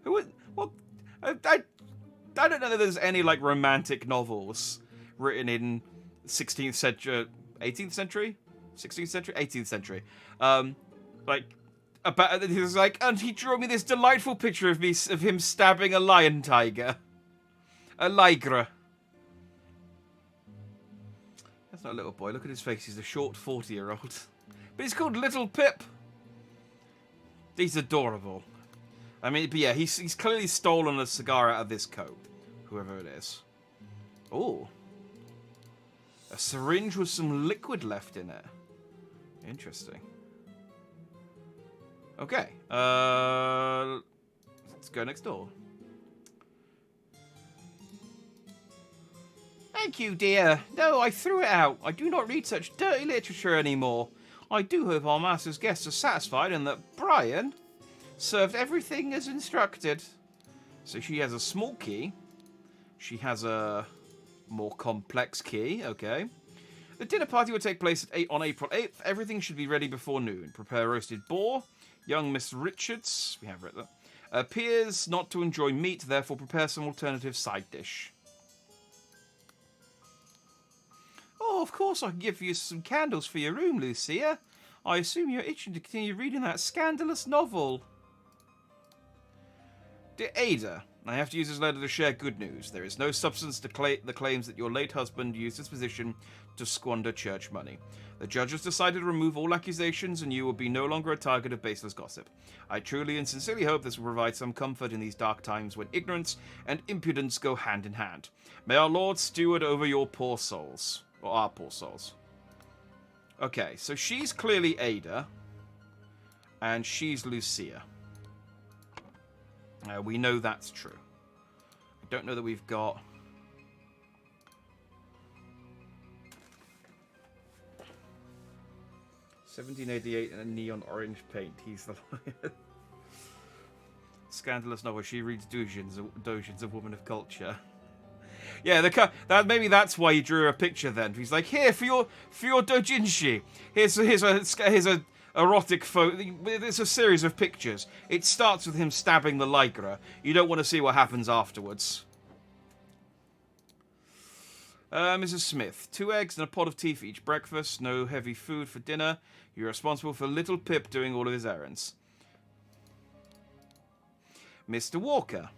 What? I don't know that there's any like romantic novels written in 16th century, 18th century, 16th century, 18th century. Like about he was like, and he drew me this delightful picture of him stabbing a lion tiger, a ligra. That's not a little boy. Look at his face. He's a short 40-year-old. But he's called Little Pip. He's adorable. I mean, but yeah, he's clearly stolen a cigar out of this coat. Whoever it is. Oh. A syringe with some liquid left in it. Interesting. Okay. Let's go next door. Thank you, dear. No, I threw it out. I do not read such dirty literature anymore. I do hope our master's guests are satisfied and that Brian served everything as instructed. So she has a small key. She has a more complex key. Okay. The dinner party will take place on April 8th. Everything should be ready before noon. Prepare roasted boar. Young Miss Richards, we have written, appears not to enjoy meat, therefore prepare some alternative side dish. Oh, of course I can give you some candles for your room, Lucia. I assume you're itching to continue reading that scandalous novel. Dear Ada, I have to use this letter to share good news. There is no substance to the claims that your late husband used his position to squander church money. The judge has decided to remove all accusations and you will be no longer a target of baseless gossip. I truly and sincerely hope this will provide some comfort in these dark times when ignorance and impudence go hand in hand. May our Lord steward over your poor souls. Or our poor souls. Okay, so she's clearly Ada. And she's Lucia. We know that's true. I don't know that we've got... $1788 and a neon orange paint. He's the lion. Scandalous novel. She reads Dojins, a woman of culture. Yeah, maybe that's why he drew a picture. Then he's like, here for your dojinshi. Here's a erotic photo. It's a series of pictures. It starts with him stabbing the Lygra. You don't want to see what happens afterwards. Mrs. Smith, 2 eggs and a pot of tea for each breakfast. No heavy food for dinner. You're responsible for little Pip doing all of his errands. Mr. Walker,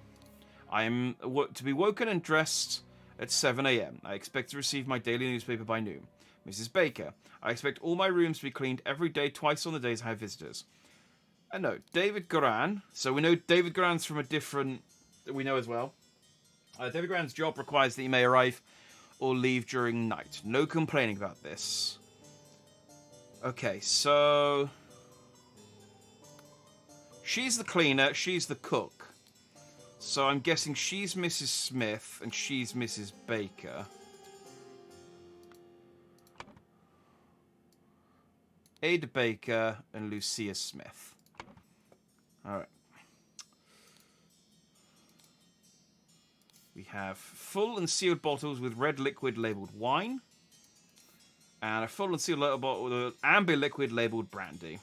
I am to be woken and dressed at 7 a.m. I expect to receive my daily newspaper by noon. Mrs. Baker, I expect all my rooms to be cleaned every day, twice on the days I have visitors. And no, David Goran. So we know David Goran's from a different... We know as well. David Goran's job requires that he may arrive or leave during night. No complaining about this. Okay, so... She's the cleaner, she's the cook. So I'm guessing she's Mrs. Smith and she's Mrs. Baker. Ada Baker, and Lucia Smith. All right. We have full and sealed bottles with red liquid labeled wine. And a full and sealed bottle with amber liquid labeled brandy.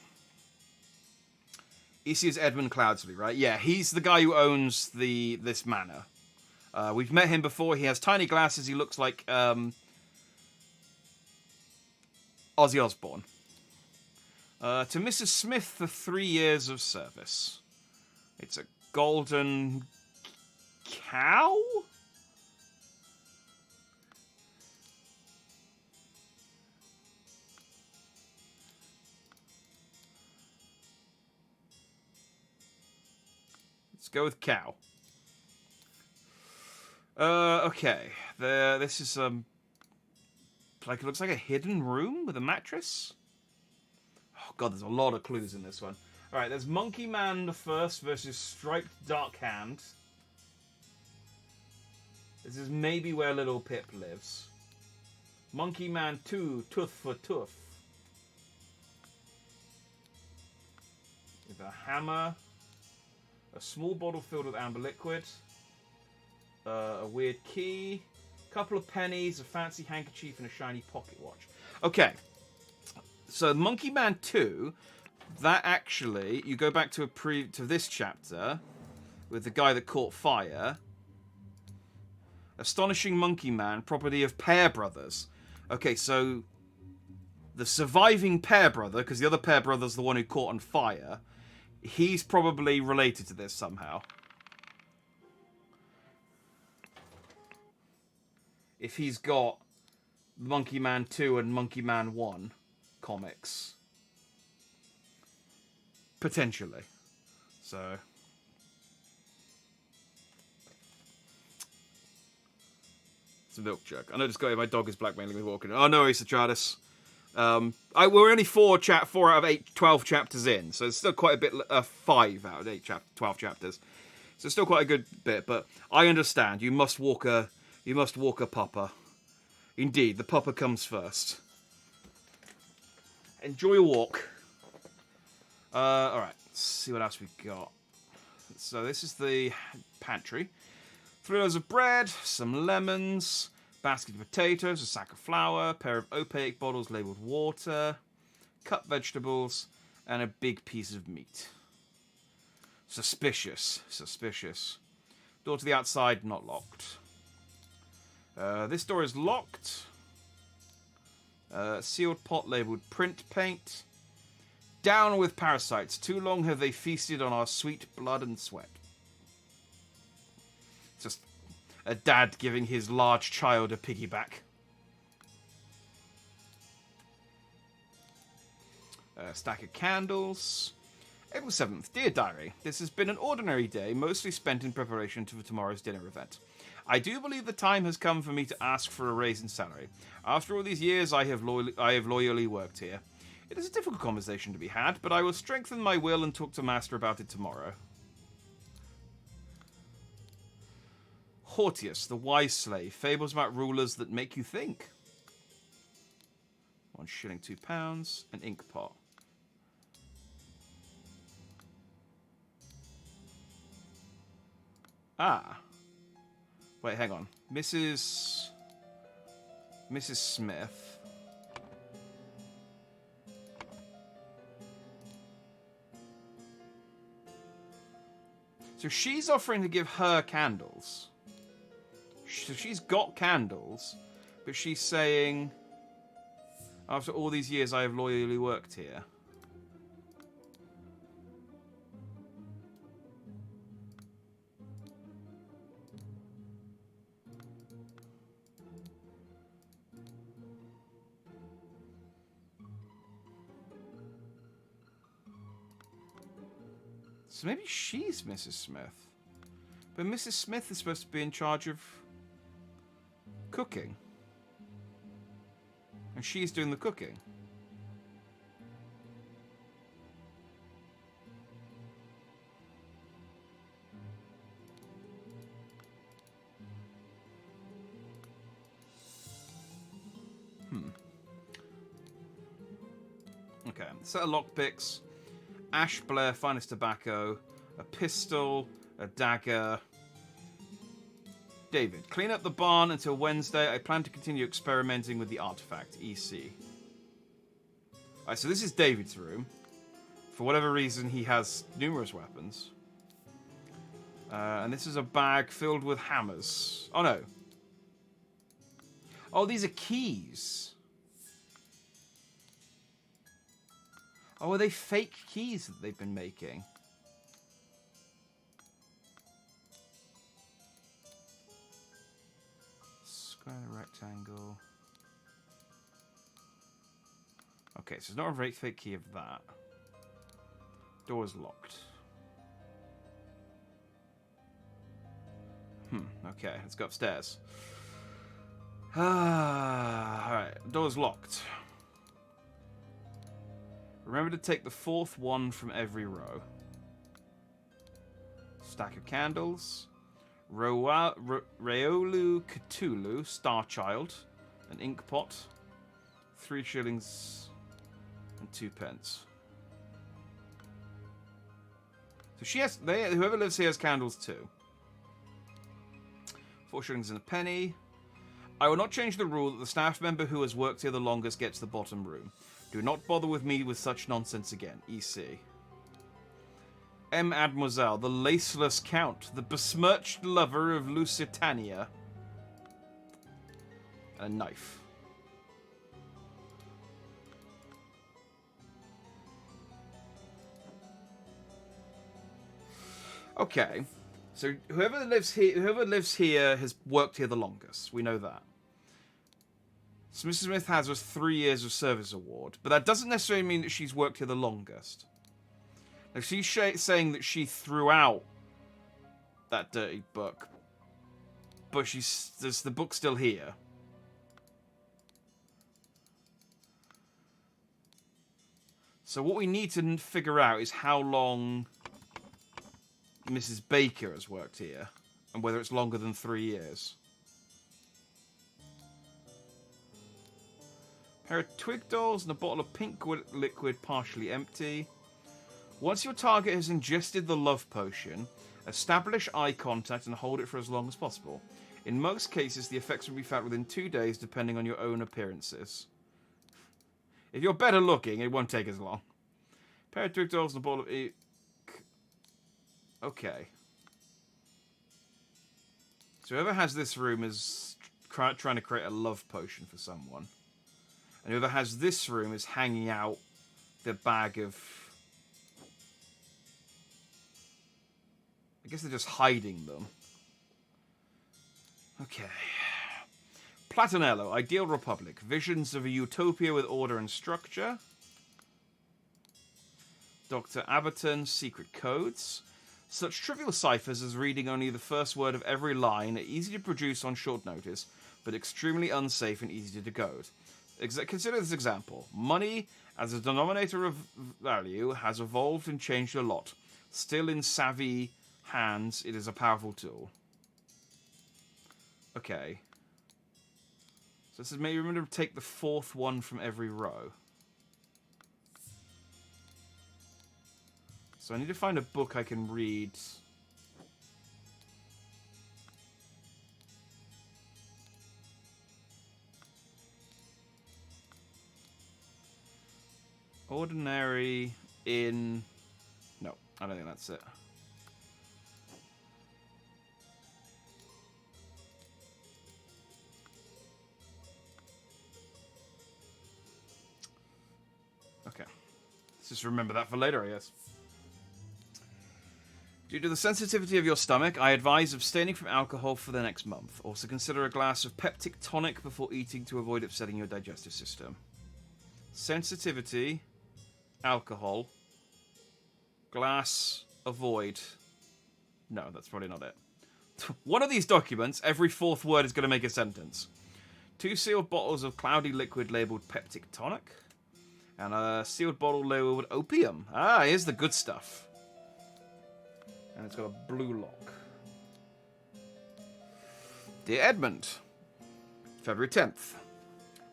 This is Edmund Cloudsley, right? Yeah, he's the guy who owns this manor. We've met him before. He has tiny glasses. He looks like Ozzy Osbourne. To Mrs. Smith for 3 years of service. It's a golden cow? Let's go with cow. Okay. This is like it looks like a hidden room with a mattress. Oh god, there's a lot of clues in this one. All right, there's Monkey Man the First versus Striped Dark Hand. This is maybe where Little Pip lives. Monkey Man 2, Tooth for Tooth. With a hammer, a small bottle filled with amber liquid, a weird key, a couple of pennies, a fancy handkerchief, and a shiny pocket watch. Okay, so Monkey Man 2, that actually, you go back to this chapter with the guy that caught fire. Astonishing Monkey Man, property of Pear Brothers. Okay, so the surviving Pear Brother, because the other Pear Brother's the one who caught on fire, he's probably related to this somehow. If he's got Monkey Man 2 and Monkey Man 1 comics. Potentially. So... It's a milk jug. I know this guy, my dog is blackmailing me walking. Oh no, Ace Atreides. We're only 4 out of 12 chapters in, so it's still quite a bit. 5 out of 12 chapters, so it's still quite a good bit. But I understand. You must walk a pupper. Indeed, the pupper comes first. Enjoy your walk. All right. Let's see what else we got. So this is the pantry. 3 loaves of bread, some lemons, basket of potatoes, a sack of flour, a pair of opaque bottles labelled water, cut vegetables, and a big piece of meat. Suspicious. Door to the outside, not locked. This door is locked. Sealed pot labelled print paint. Down with parasites. Too long have they feasted on our sweet blood and sweat. Just a dad giving his large child a piggyback. A stack of candles. April 7th. Dear Diary, this has been an ordinary day, mostly spent in preparation for tomorrow's dinner event. I do believe the time has come for me to ask for a raise in salary. After all these years, I have loyally worked here. It is a difficult conversation to be had, but I will strengthen my will and talk to Master about it tomorrow. Hortius, the wise slave, fables about rulers that make you think. 1 shilling, £2, an ink pot. Ah. Wait, hang on. Mrs. Smith. So she's offering to give her candles. So she's got candles, but she's saying, after all these years I have loyally worked here. So maybe she's Mrs. Smith. But Mrs. Smith is supposed to be in charge of cooking. And she's doing the cooking. Okay. set of lockpicks, Ash Blair, finest tobacco, a pistol, a dagger. David, clean up the barn until Wednesday. I plan to continue experimenting with the artifact, EC. Alright, so this is David's room. For whatever reason, he has numerous weapons. And this is a bag filled with hammers. Oh, no. Oh, these are keys. Oh, are they fake keys that they've been making? Square, rectangle. Okay, so it's not a fake key of that. Door is locked. Okay, let's go upstairs. Alright, door's locked. Remember to take the fourth one from every row. Stack of candles. Raolu Cthulhu, Starchild. An ink pot. 3 shillings and 2 pence. So she has... whoever lives here has candles too. 4 shillings and a penny. I will not change the rule that the staff member who has worked here the longest gets the bottom room. Do not bother with me with such nonsense again. EC. M. Mademoiselle, the laceless count, the besmirched lover of Lusitania. And a knife. Okay. So whoever lives here has worked here the longest. We know that. So Mrs. Smith has a 3 years of service award, but that doesn't necessarily mean that she's worked here the longest. Now, she's saying that she threw out that dirty book, but there's the book still here. So what we need to figure out is how long Mrs. Baker has worked here, and whether it's longer than 3 years. A pair of twig dolls and a bottle of pink liquid partially empty. Once your target has ingested the love potion, establish eye contact and hold it for as long as possible. In most cases, the effects will be felt within 2 days, depending on your own appearances. If you're better looking, it won't take as long. A pair of twig dolls and a bottle of... Okay. So whoever has this room is trying to create a love potion for someone. And whoever has this room is hanging out the bag of... I guess they're just hiding them. Okay. Platinello, Ideal Republic. Visions of a utopia with order and structure. Dr. Aberton, Secret Codes. Such trivial ciphers as reading only the first word of every line are easy to produce on short notice, but extremely unsafe and easy to decode. Consider this example. Money, as a denominator of value, has evolved and changed a lot. Still in savvy hands, it is a powerful tool. Okay. So this is maybe remember to take the fourth one from every row. So I need to find a book I can read. Ordinary in... No, I don't think that's it. Okay. Let's just remember that for later, I guess. Due to the sensitivity of your stomach, I advise abstaining from alcohol for the next month. Also consider a glass of peptic tonic before eating to avoid upsetting your digestive system. Sensitivity, alcohol, glass, avoid. No, that's probably not it. One of these documents, every fourth word is going to make a sentence. 2 sealed bottles of cloudy liquid labelled peptic tonic. And a sealed bottle labelled opium. Ah, here's the good stuff. And it's got a blue lock. Dear Edmund, February 10th.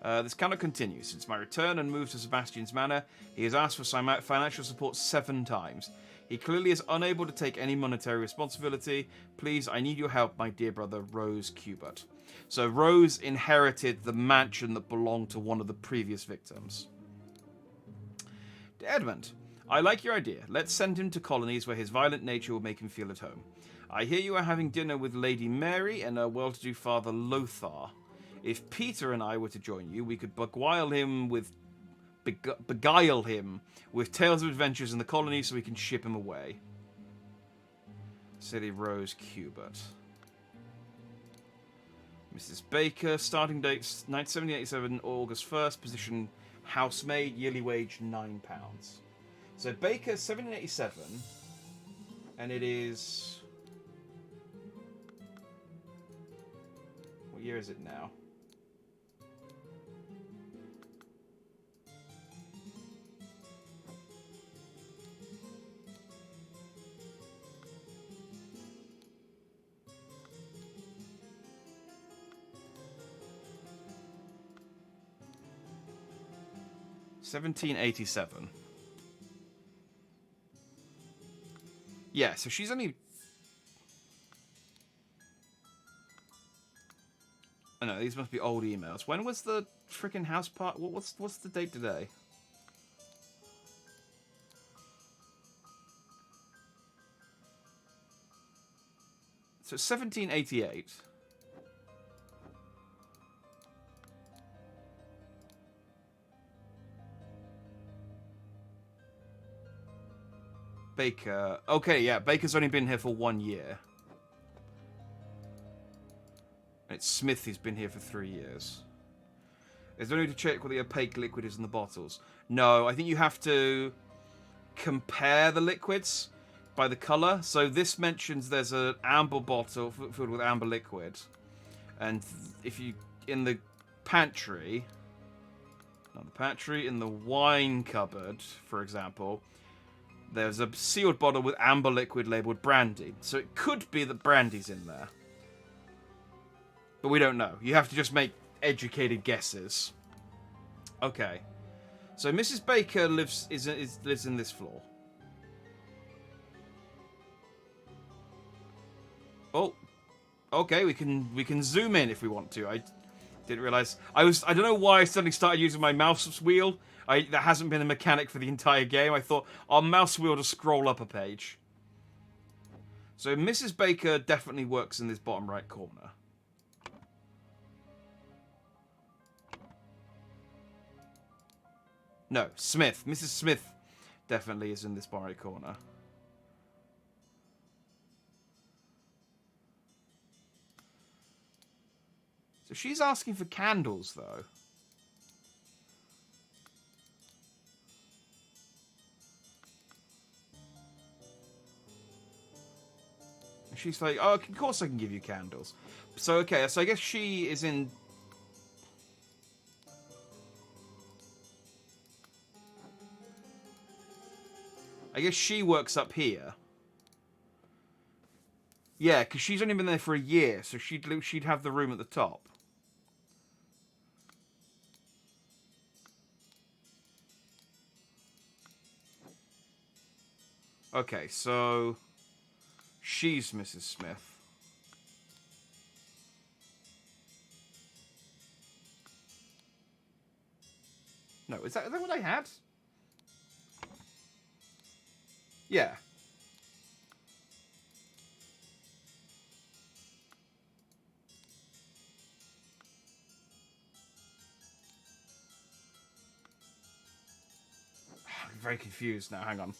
This cannot continue. Since my return and move to Sebastian's Manor, he has asked for financial support 7 times. He clearly is unable to take any monetary responsibility. Please, I need your help, my dear brother, Rose Cubert. So Rose inherited the mansion that belonged to one of the previous victims. Edmund, I like your idea. Let's send him to colonies where his violent nature will make him feel at home. I hear you are having dinner with Lady Mary and her well-to-do father Lothar. If Peter and I were to join you, we could beguile him with tales of adventures in the colony so we can ship him away. City Rose Cubert. Mrs. Baker, starting date 1787, August 1st, position housemaid, yearly wage £9. So Baker, 1787, and it is... What year is it now? $1787. Yeah, so she's only... Oh no, these must be old emails. When was the freaking house part? What's the date today? So 1788. Baker. Okay, yeah, Baker's only been here for 1 year. And it's Smith who's been here for 3 years. Is there no need to check what the opaque liquid is in the bottles? No, I think you have to compare the liquids by the colour. So this mentions there's an amber bottle filled with amber liquid. And if you... in the pantry... Not the pantry, in the wine cupboard, for example... There's a sealed bottle with amber liquid labelled brandy. So it could be that brandy's in there. But we don't know. You have to just make educated guesses. Okay. So Mrs. Baker lives in this floor. Oh. Okay, we can zoom in if we want to. I didn't realise. I don't know why I suddenly started using my mouse wheel. That hasn't been a mechanic for the entire game. I thought our mouse wheel to scroll up a page. So Mrs. Baker definitely works in this bottom right corner. No, Smith. Mrs. Smith definitely is in this bottom right corner. So she's asking for candles, though. She's like, oh, of course I can give you candles. So, okay, so I guess she is in... I guess she works up here. Yeah, because she's only been there for a year, so she'd have the room at the top. Okay, so... She's Mrs. Smith. No, is that what I had? Yeah. I'm very confused now. Hang on.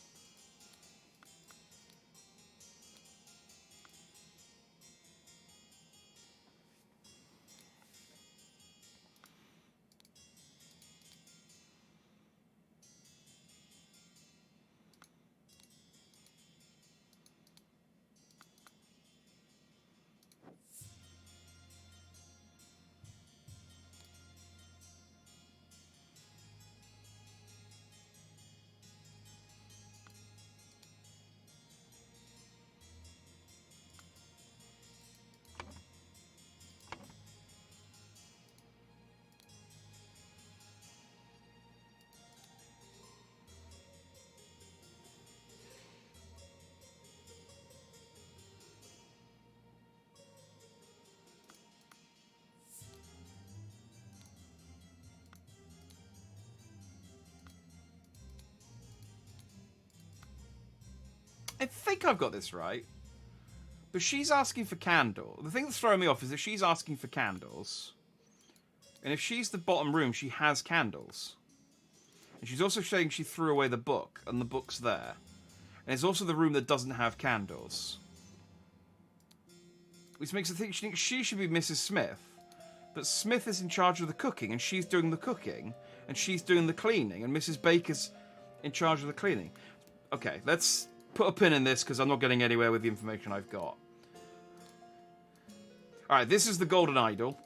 I think I've got this right. But she's asking for candles. The thing that's throwing me off is that she's asking for candles. And if she's the bottom room, she has candles. And she's also saying she threw away the book, and the book's there. And it's also the room that doesn't have candles. Which makes her think she should be Mrs. Smith. But Smith is in charge of the cooking, and she's doing the cooking, and she's doing the cleaning, and Mrs. Baker's in charge of the cleaning. Okay, let's put a pin in this, because I'm not getting anywhere with the information I've got. Alright, this is the golden idol.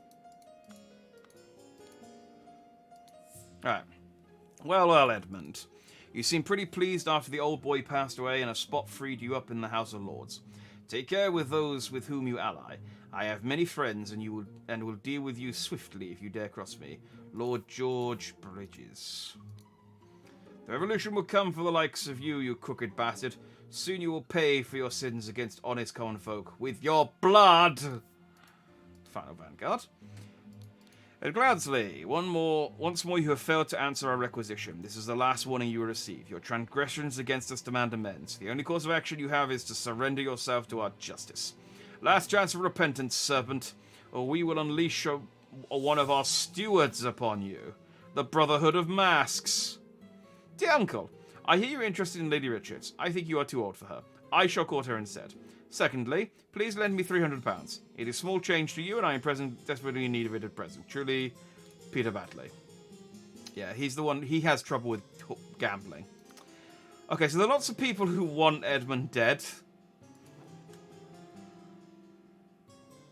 Alright. Well, Edmund. You seem pretty pleased after the old boy passed away and a spot freed you up in the House of Lords. Take care with those with whom you ally. I have many friends and will deal with you swiftly if you dare cross me. Lord George Bridges. The revolution will come for the likes of you, you crooked bastard. Soon you will pay for your sins against honest common folk with your blood. Final Vanguard. And Gladsley, once more you have failed to answer our requisition. This is the last warning you will receive. Your transgressions against us demand amends. The only course of action you have is to surrender yourself to our justice. Last chance of repentance, serpent, or we will unleash one of our stewards upon you. The Brotherhood of Masks. Dear uncle, I hear you're interested in Lady Richards. I think you are too old for her. I shall court her instead. Secondly, please lend me £300. It is small change to you, and I am desperately in need of it at present. Truly, Peter Batley. Yeah, he's the one. He has trouble with gambling. Okay, so there are lots of people who want Edmund dead.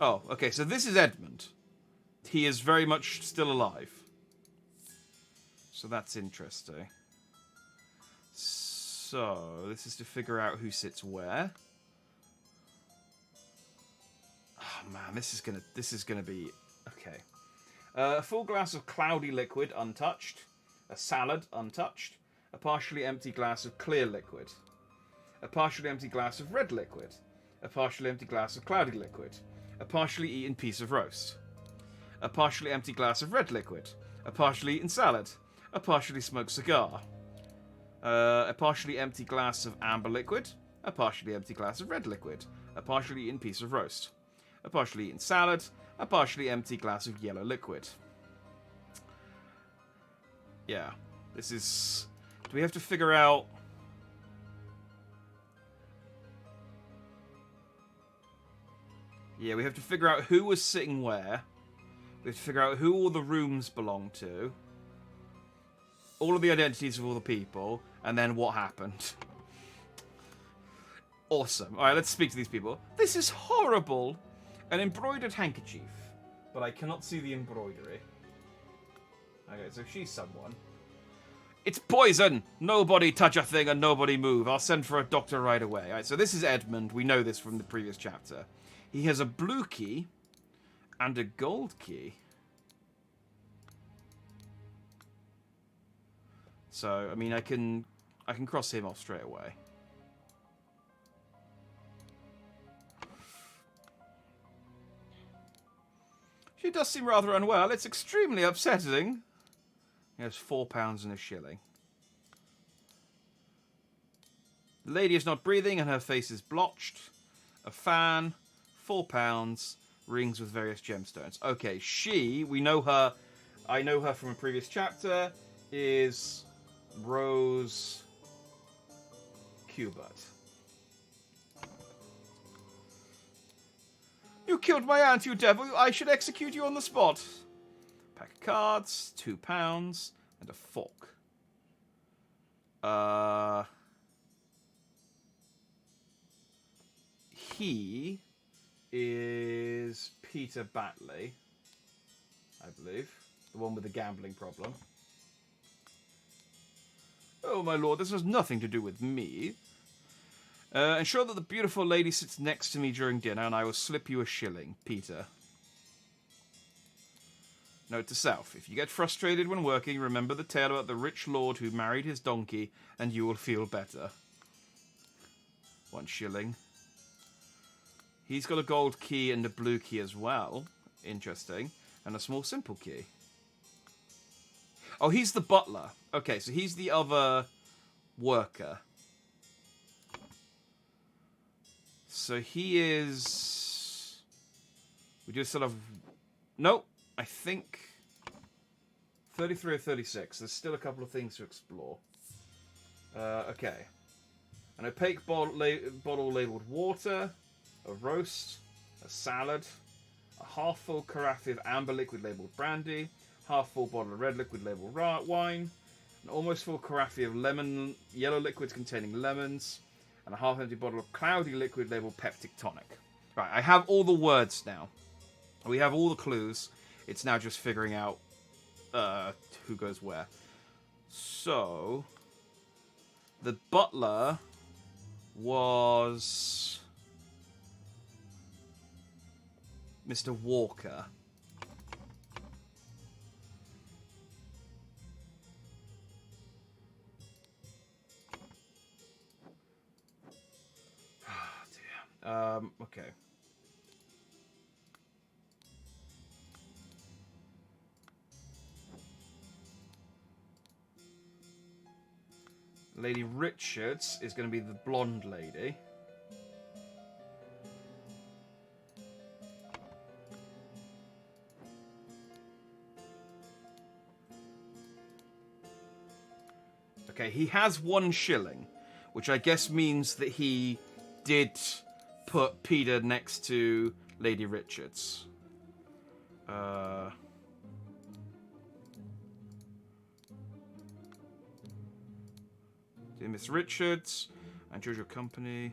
Oh, okay, so this is Edmund. He is very much still alive. So that's interesting. So, this is to figure out who sits where. Oh man, this is gonna be okay. A full glass of cloudy liquid, untouched. A salad, untouched. A partially empty glass of clear liquid. A partially empty glass of red liquid. A partially empty glass of cloudy liquid. A partially eaten piece of roast. A partially empty glass of red liquid. A partially eaten salad. A partially smoked cigar. A partially empty glass of amber liquid. A partially empty glass of red liquid. A partially eaten piece of roast. A partially eaten salad, a partially empty glass of yellow liquid. Yeah, this is... Do we have to figure out... Yeah, we have to figure out who was sitting where. We have to figure out who all the rooms belong to. All of the identities of all the people, and then what happened. Awesome. Alright, let's speak to these people. This is horrible! An embroidered handkerchief, but I cannot see the embroidery. Okay, so she's someone. It's poison! Nobody touch a thing and nobody move. I'll send for a doctor right away. Alright, so this is Edmund. We know this from the previous chapter. He has a blue key and a gold key. So, I mean, I can cross him off straight away. She does seem rather unwell. It's extremely upsetting. He has £4 and a shilling. The lady is not breathing and her face is blotched. A fan, £4, rings with various gemstones. Okay, we know her, I know her from a previous chapter, is Rose Cubert. You killed my aunt, you devil! I should execute you on the spot! Pack of cards, £2, and a fork. He is Peter Batley, I believe. The one with the gambling problem. Oh, my lord, this has nothing to do with me. Ensure that the beautiful lady sits next to me during dinner, and I will slip you a shilling, Peter. Note to self, if you get frustrated when working, remember the tale about the rich lord who married his donkey, and you will feel better. 1 shilling. He's got a gold key and a blue key as well. Interesting. And a small simple key. Oh, he's the butler. Okay, so he's the other worker. So he is... We do still have... Nope. I think... 33 or 36. There's still a couple of things to explore. Okay. An opaque bottle labelled water. A roast. A salad. A half-full carafe of amber liquid labelled brandy. Half-full bottle of red liquid labelled wine. An almost full carafe of yellow liquids containing lemons. And a half-empty bottle of cloudy liquid labelled peptic tonic. Right, I have all the words now. We have all the clues. It's now just figuring out who goes where. So, the butler was Mr. Walker. Oh, dear. Okay. Lady Richards is going to be the blonde lady. Okay, he has 1 shilling, which I guess means that he did put Peter next to Lady Richards. Dear Miss Richards, I enjoyed your company.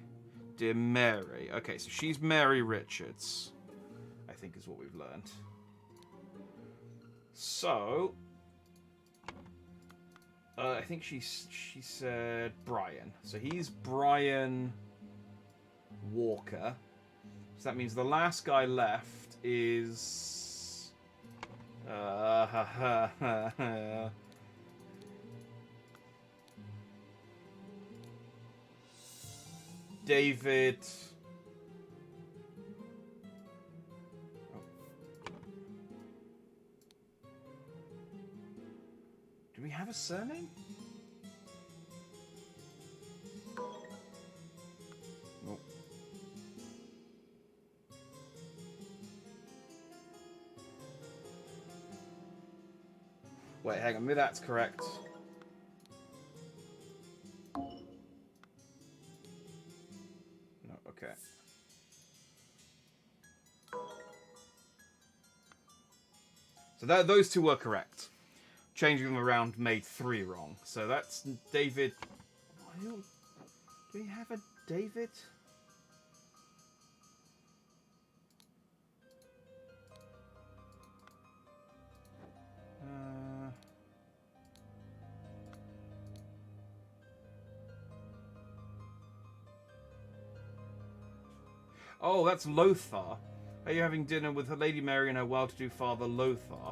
Dear Mary. Okay, so she's Mary Richards, I think is what we've learned. So, I think she said Brian. So he's Brian Walker. So that means the last guy left is... David... Do we have a surname? Nope. Wait, hang on. Maybe that's correct. No, okay. So those two were correct. Changing them around made 3 wrong. So that's David... Do we have a David? Oh, that's Lothar. Are you having dinner with her Lady Mary and her well-to-do father, Lothar?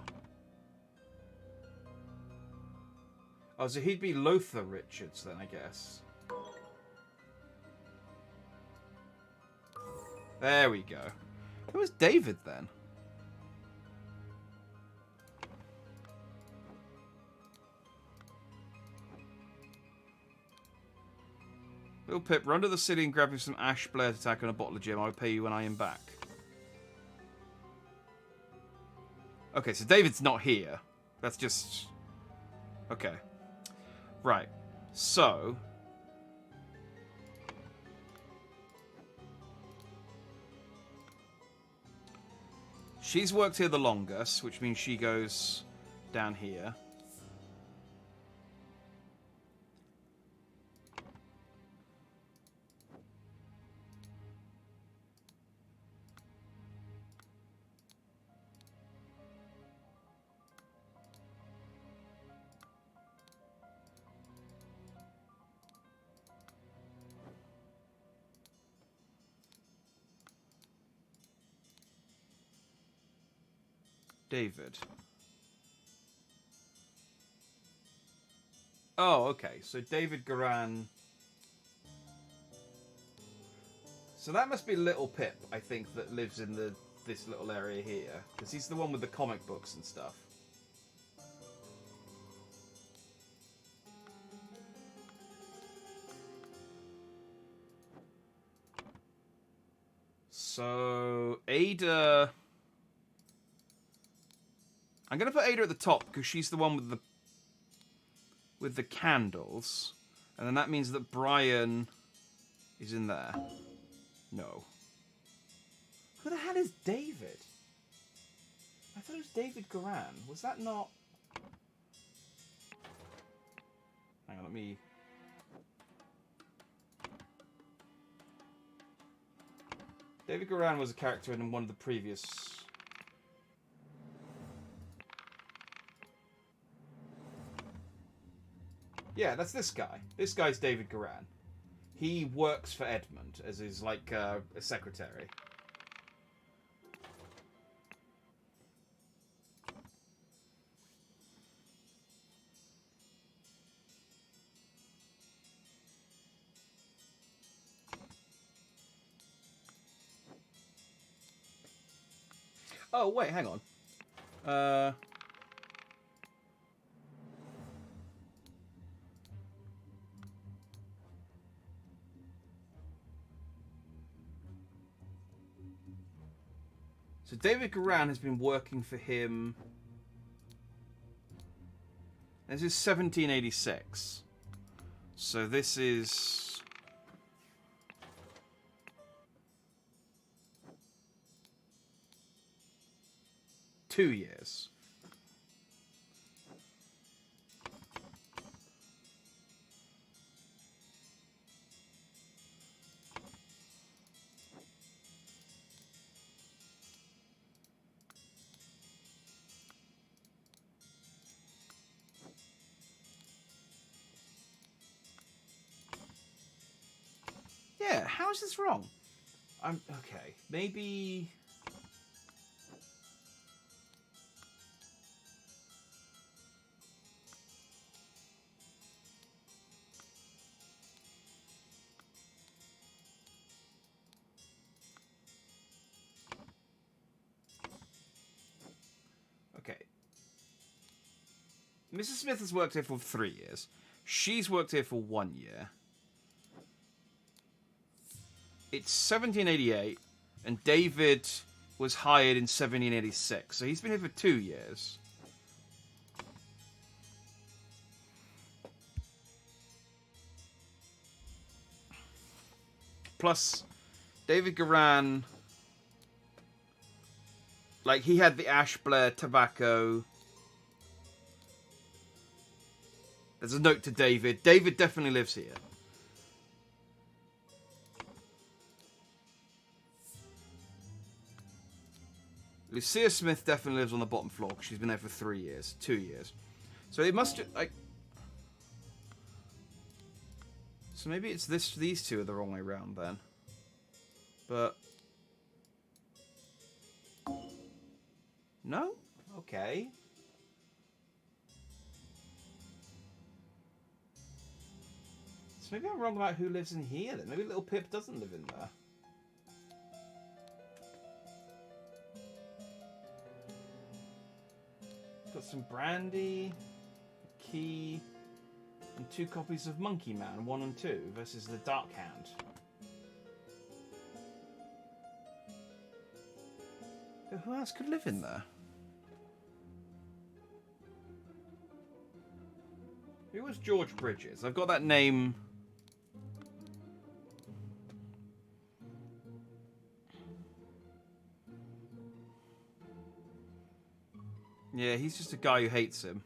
Oh, so he'd be Lothar Richards then, I guess. There we go. Who was David then? Little Pip, run to the city and grab me some Ash Blair to tack on a bottle of gin. I'll pay you when I am back. Okay, so David's not here. That's just... Okay. Right. So... She's worked here the longest, which means she goes down here. David. Oh, okay. So David Garan. So that must be Little Pip, I think, that lives in this little area here. Because he's the one with the comic books and stuff. So Ada, I'm gonna put Ada at the top because she's the one with the candles, and then that means that Brian is in there. No. Who the hell is David? I thought it was David Garan. Was that not? Hang on, let me. David Garan was a character in one of the previous. Yeah, that's this guy. This guy's David Garan. He works for Edmund as his, like, a secretary. Oh, wait, hang on. So David Garan has been working for him. This is 1786. So this is 2 years. Yeah, how is this wrong? I'm okay. Maybe. Okay. Mrs. Smith has worked here for 3 years. She's worked here for 1 year. It's 1788, and David was hired in 1786, so he's been here for 2 years. Plus, David Garan, like, he had the Ash Blair tobacco. There's a note to David. David definitely lives here. Lucia Smith definitely lives on the bottom floor because she's been there for 3 years, 2 years. So it must like. So maybe it's these two are the wrong way around then. But no, okay. So maybe I'm wrong about who lives in here then. Maybe Little Pip doesn't live in there. Got some brandy, a key, and 2 copies of Monkey Man 1 and 2 versus the Dark Hand. Who else could live in there? Who was George Bridges? I've got that name. Yeah, he's just a guy who hates him.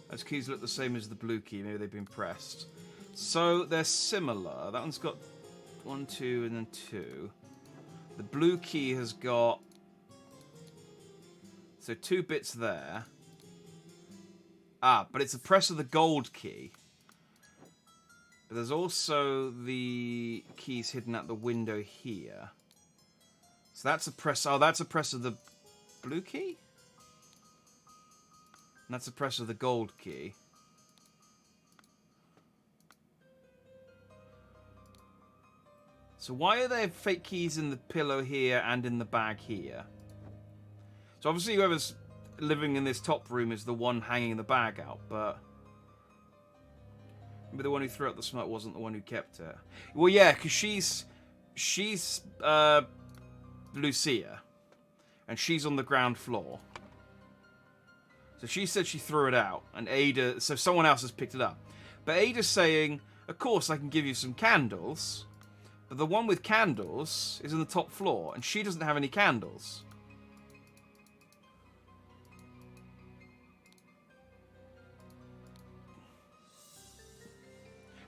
Those keys look the same as the blue key. Maybe they've been pressed. So they're similar. That one's got 1, 2, and then 2. The blue key has got... So 2 bits there. Ah, but it's a press of the gold key. But there's also the keys hidden at the window here. So that's a press... Oh, that's a press of the blue key? And that's a press of the gold key. So why are there fake keys in the pillow here and in the bag here? So obviously whoever's living in this top room is the one hanging the bag out, but... Maybe the one who threw out the smoke wasn't the one who kept it. Well, yeah, because she's Lucia. And she's on the ground floor. So she said she threw it out, and Ada... So someone else has picked it up. But Ada's saying, of course I can give you some candles... But the one with candles is on the top floor, and she doesn't have any candles.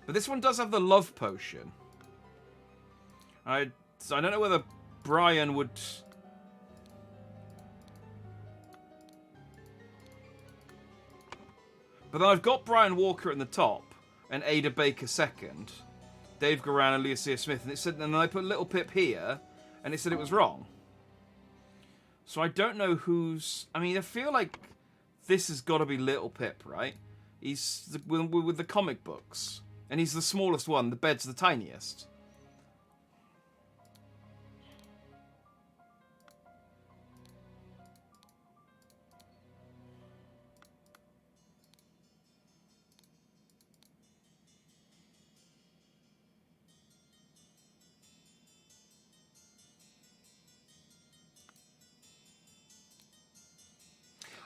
But this one does have the love potion. So I don't know whether Brian would... But then I've got Brian Walker in the top, and Ada Baker second. Dave Goran and Lucia Smith, and it said, and then I put Little Pip here, and it said it was wrong. So I don't know who's... I mean, I feel like this has got to be Little Pip, right? He's with the comic books, and he's the smallest one. The bed's the tiniest.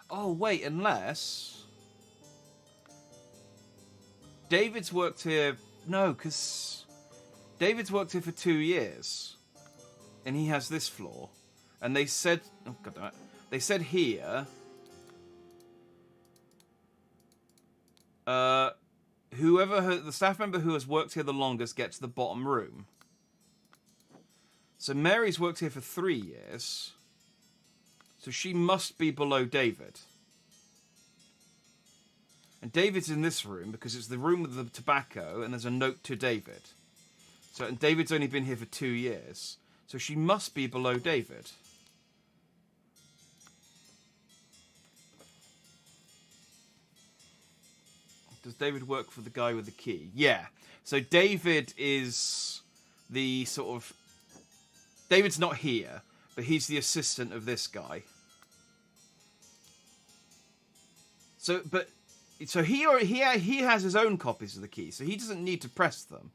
Oh, wait, unless... David's worked here... No, because... David's worked here for 2 years. And he has this floor. And they said... Oh, God damn it. They said here... the staff member who has worked here the longest gets the bottom room. So Mary's worked here for 3 years... So she must be below David. And David's in this room because it's the room with the tobacco and there's a note to David. So and David's only been here for 2 years. So she must be below David. Does David work for the guy with the key? Yeah. So David is the sort of... David's not here, but he's the assistant of this guy. So he has his own copies of the key, so he doesn't need to press them.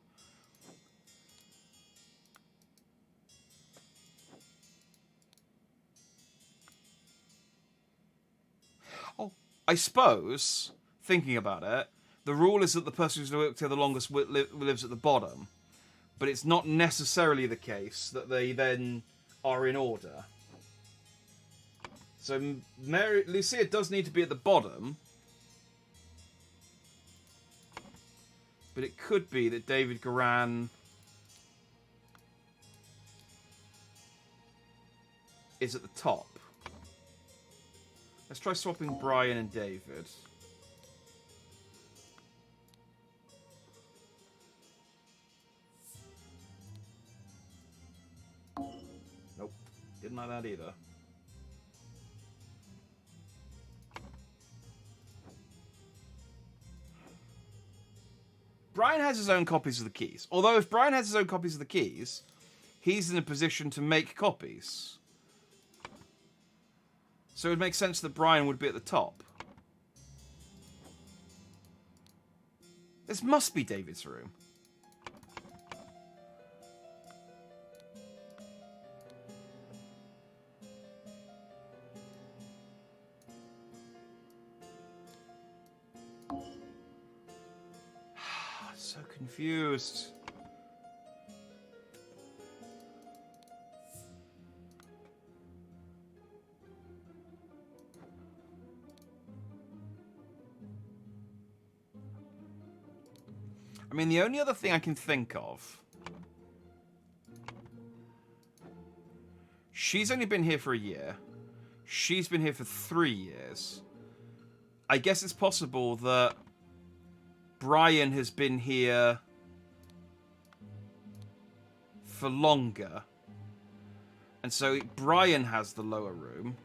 Oh, I suppose, thinking about it, the rule is that the person who's worked here the longest lives at the bottom, but it's not necessarily the case that they then are in order. So Lucia does need to be at the bottom. But it could be that David Goran is at the top. Let's try swapping Brian and David. Nope. Didn't like that either. Brian has his own copies of the keys. Although if Brian has his own copies of the keys, he's in a position to make copies. So it would make sense that Brian would be at the top. This must be David's room. So confused. I mean, the only other thing I can think of... She's only been here for a year. She's been here for 3 years. I guess it's possible that Brian has been here for longer. And so Brian has the lower room.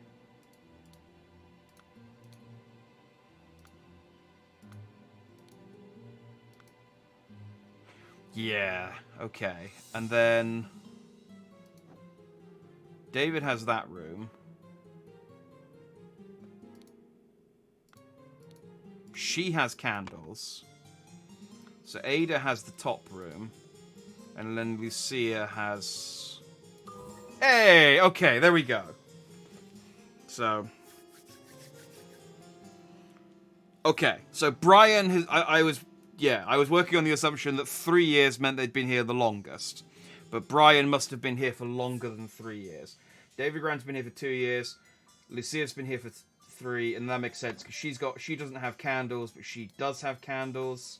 Yeah, okay. And then David has that room. She has candles. So Ada has the top room. And then Lucia has... Hey! Okay, there we go. So... Okay, so Brian has... I was working on the assumption that 3 years meant they'd been here the longest. But Brian must have been here for longer than 3 years. David Grant's been here for 2 years. Lucia's been here for 3, and that makes sense because she doesn't have candles, but she does have candles.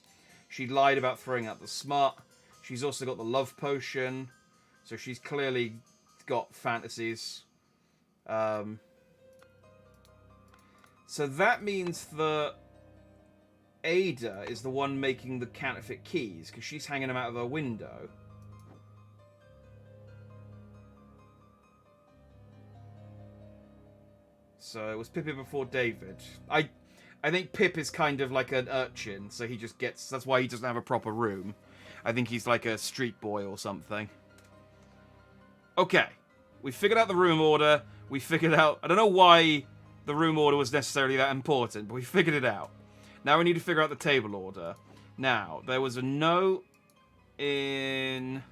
She lied about throwing out the smut. She's also got the love potion, so she's clearly got fantasies. So that means that Ada is the one making the counterfeit keys because she's hanging them out of her window. So it was Pip before David. I think Pip is kind of like an urchin, so he just gets... That's why he doesn't have a proper room. I think he's like a street boy or something. Okay. We figured out the room order. We figured out... I don't know why the room order was necessarily that important, but we figured it out. Now we need to figure out the table order. Now, there was a note in...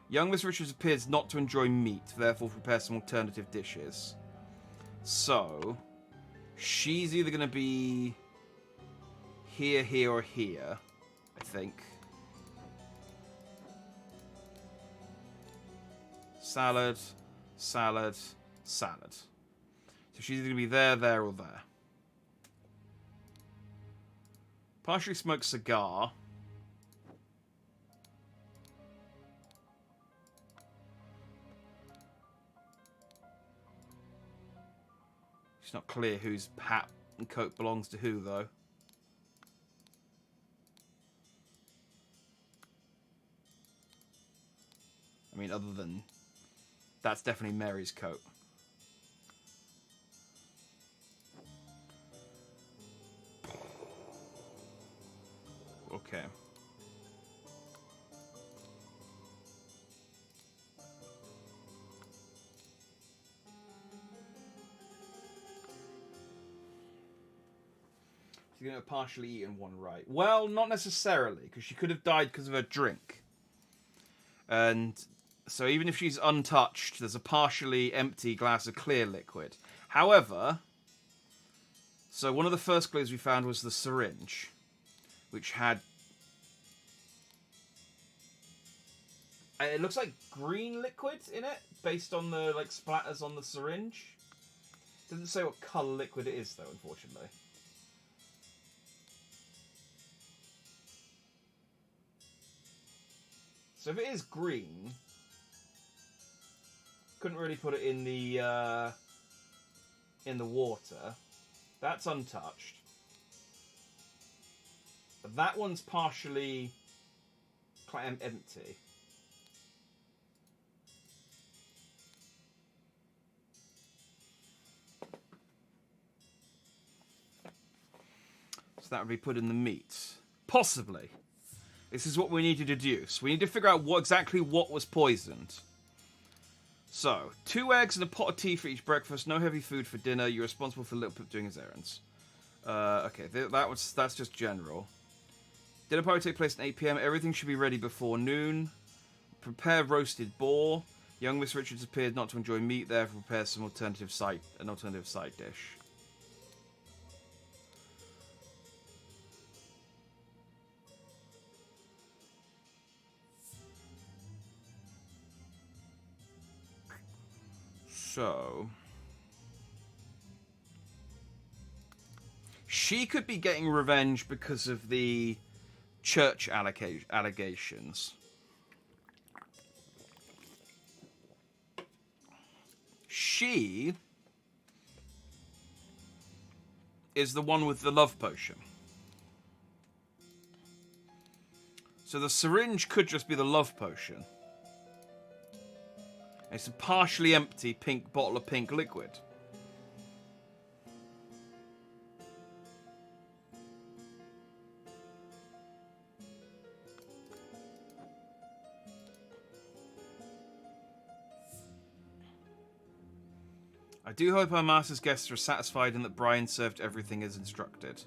Young Miss Richards appears not to enjoy meat, therefore prepare some alternative dishes. So, she's either going to be here, here, or here, I think. Salad, salad, salad. So she's either going to be there, there, or there. Partially smoked cigar. It's not clear whose hat and coat belongs to who, though. I mean, other than... That's definitely Mary's coat. Okay. She's going to have partially eaten one right. Well, not necessarily, because she could have died because of her drink. And so even if she's untouched, there's a partially empty glass of clear liquid. However, so one of the first clues we found was the syringe, which had... It looks like green liquid in it, based on the like splatters on the syringe. Doesn't say what colour liquid it is, though, unfortunately. So if it is green, couldn't really put it in the water. That's untouched. But that one's partially quite empty. So that would be put in the meat. Possibly. This is what we need to deduce. We need to figure out exactly what was poisoned. So, 2 eggs and a pot of tea for each breakfast. No heavy food for dinner. You're responsible for Little Pip doing his errands. Okay, that's just general. Dinner party take place at 8 p.m. Everything should be ready before noon. Prepare roasted boar. Young Miss Richards appeared not to enjoy meat. Therefore, prepare some alternative side dish. So, she could be getting revenge because of the church allegations. She is the one with the love potion. So the syringe could just be the love potion. It's a partially empty pink bottle of pink liquid. I do hope our master's guests are satisfied and that Brian served everything as instructed.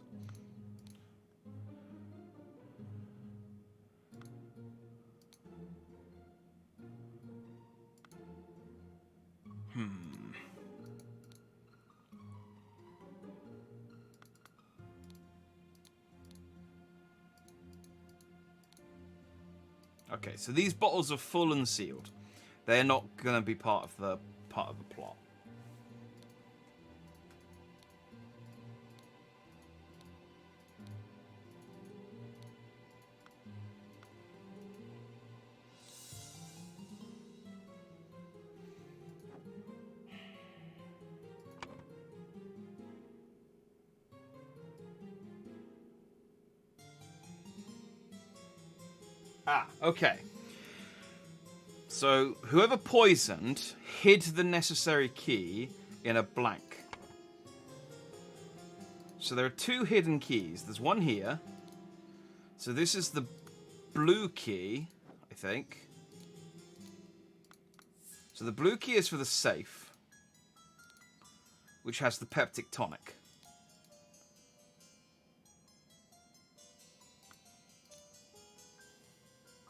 Okay, so these bottles are full and sealed. They're not going to be part of the plot. Ah, okay. So, whoever poisoned hid the necessary key in a blank. So there are two hidden keys. There's one here. So this is the blue key, I think. So the blue key is for the safe, which has the peptic tonic.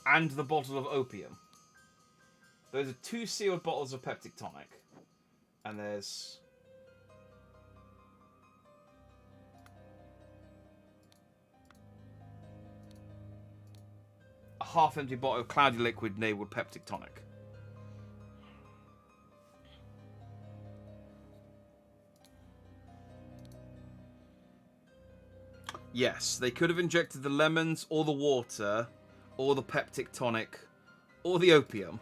And the bottle of opium. Those are two sealed bottles of peptic tonic. And there's... a half-empty bottle of cloudy liquid labeled peptic tonic. Yes, they could have injected the lemons, or the water, or the peptic tonic, or the opium.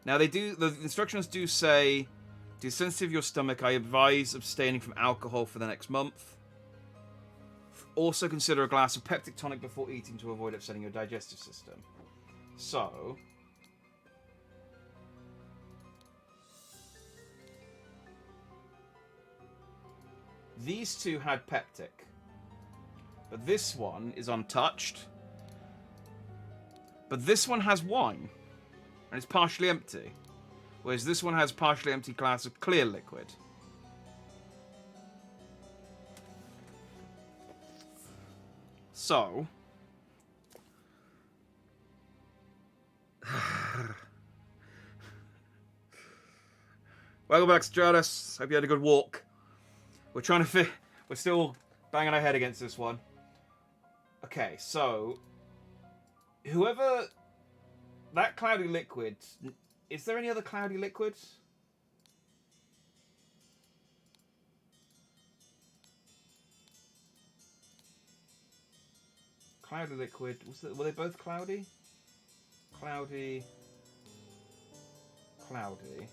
Now they do. The instructions do say, "To the sensitive of your stomach, I advise abstaining from alcohol for the next month. Also consider a glass of peptic tonic before eating to avoid upsetting your digestive system." So, these two had peptic, but this one is untouched. But this one has wine, and it's partially empty. Whereas this one has partially empty glass of clear liquid. So... Welcome back, Stratus. Hope you had a good walk. We're trying to we're still banging our head against this one. Okay, so... whoever... that cloudy liquid... is there any other cloudy liquid? Cloudy liquid... were they both cloudy? Cloudy... cloudy...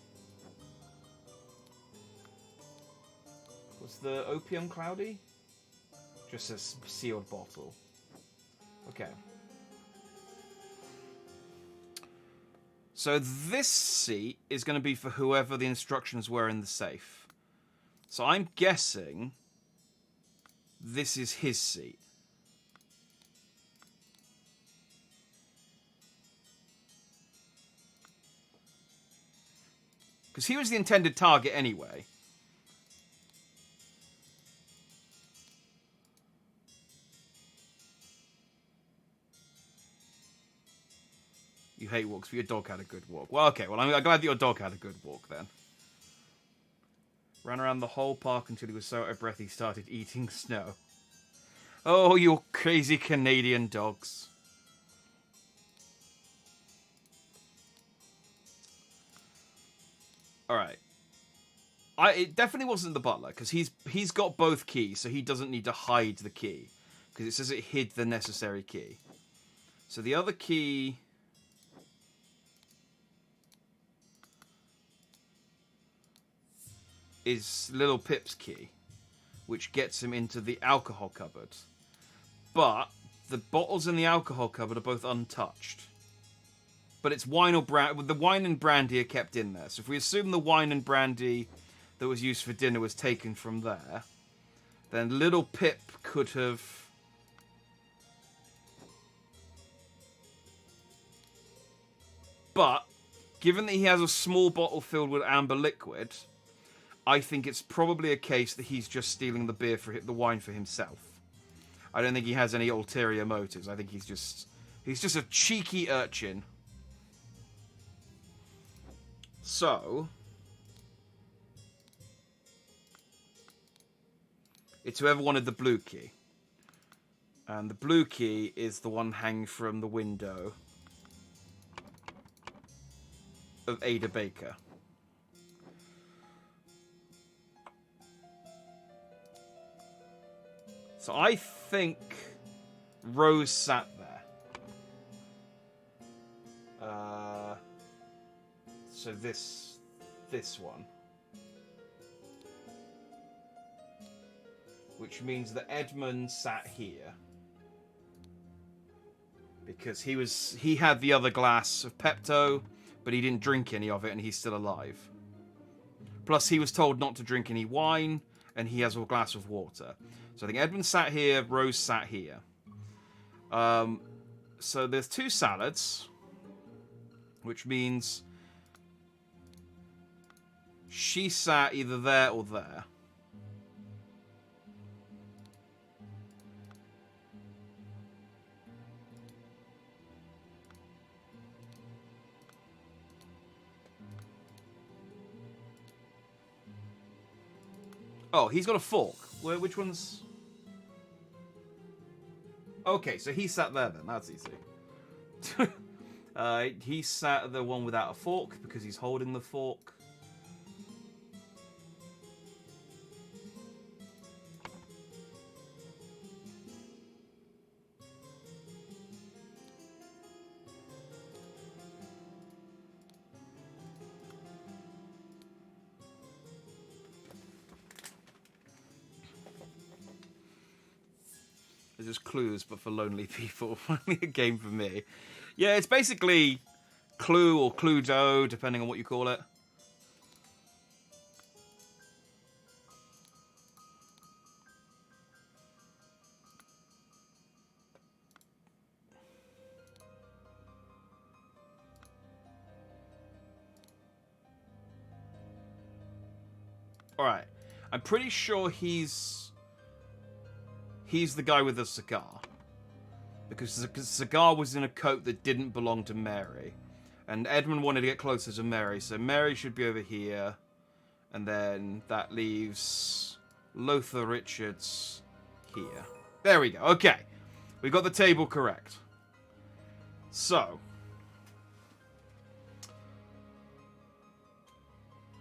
was the opium cloudy? Just a sealed bottle. Okay. So this seat is going to be for whoever the instructions were in the safe. So I'm guessing this is his seat. Because he was the intended target anyway. You hate walks, but your dog had a good walk. Well, okay. Well, I'm glad that your dog had a good walk, then. Ran around the whole park until he was so out of breath he started eating snow. Oh, you crazy Canadian dogs. Alright. It definitely wasn't the butler, because he's got both keys, so he doesn't need to hide the key. because it says it hid the necessary key. So the other key is Little Pip's key, which gets him into the alcohol cupboard. But the bottles in the alcohol cupboard are both untouched. But it's wine or brandy. The wine and brandy are kept in there. So if we assume the wine and brandy that was used for dinner was taken from there, then Little Pip could have... But, given that he has a small bottle filled with amber liquid, I think it's probably a case that he's just stealing the wine for himself. I don't think he has any ulterior motives. I think he's just a cheeky urchin. So, it's whoever wanted the blue key. And the blue key is the one hanging from the window of Ada Baker. So I think Rose sat there. So this one. Which means that Edmund sat here. Because he had the other glass of Pepto, but he didn't drink any of it and he's still alive. Plus he was told not to drink any wine and he has a glass of water. So I think Edmund sat here, Rose sat here. So there's 2 salads, which means she sat either there or there. Oh, he's got a fork. Which one's... Okay, so he sat there then. That's easy. He sat at the one without a fork because he's holding the fork. It's just clues, but for lonely people. Finally a game for me. Yeah, it's basically Clue or Cluedo, depending on what you call it. Alright. I'm pretty sure he's the guy with the cigar. Because the cigar was in a coat that didn't belong to Mary. And Edmund wanted to get closer to Mary, so Mary should be over here. And then that leaves Lothar Richards here. There we go. Okay. We got the table correct. So.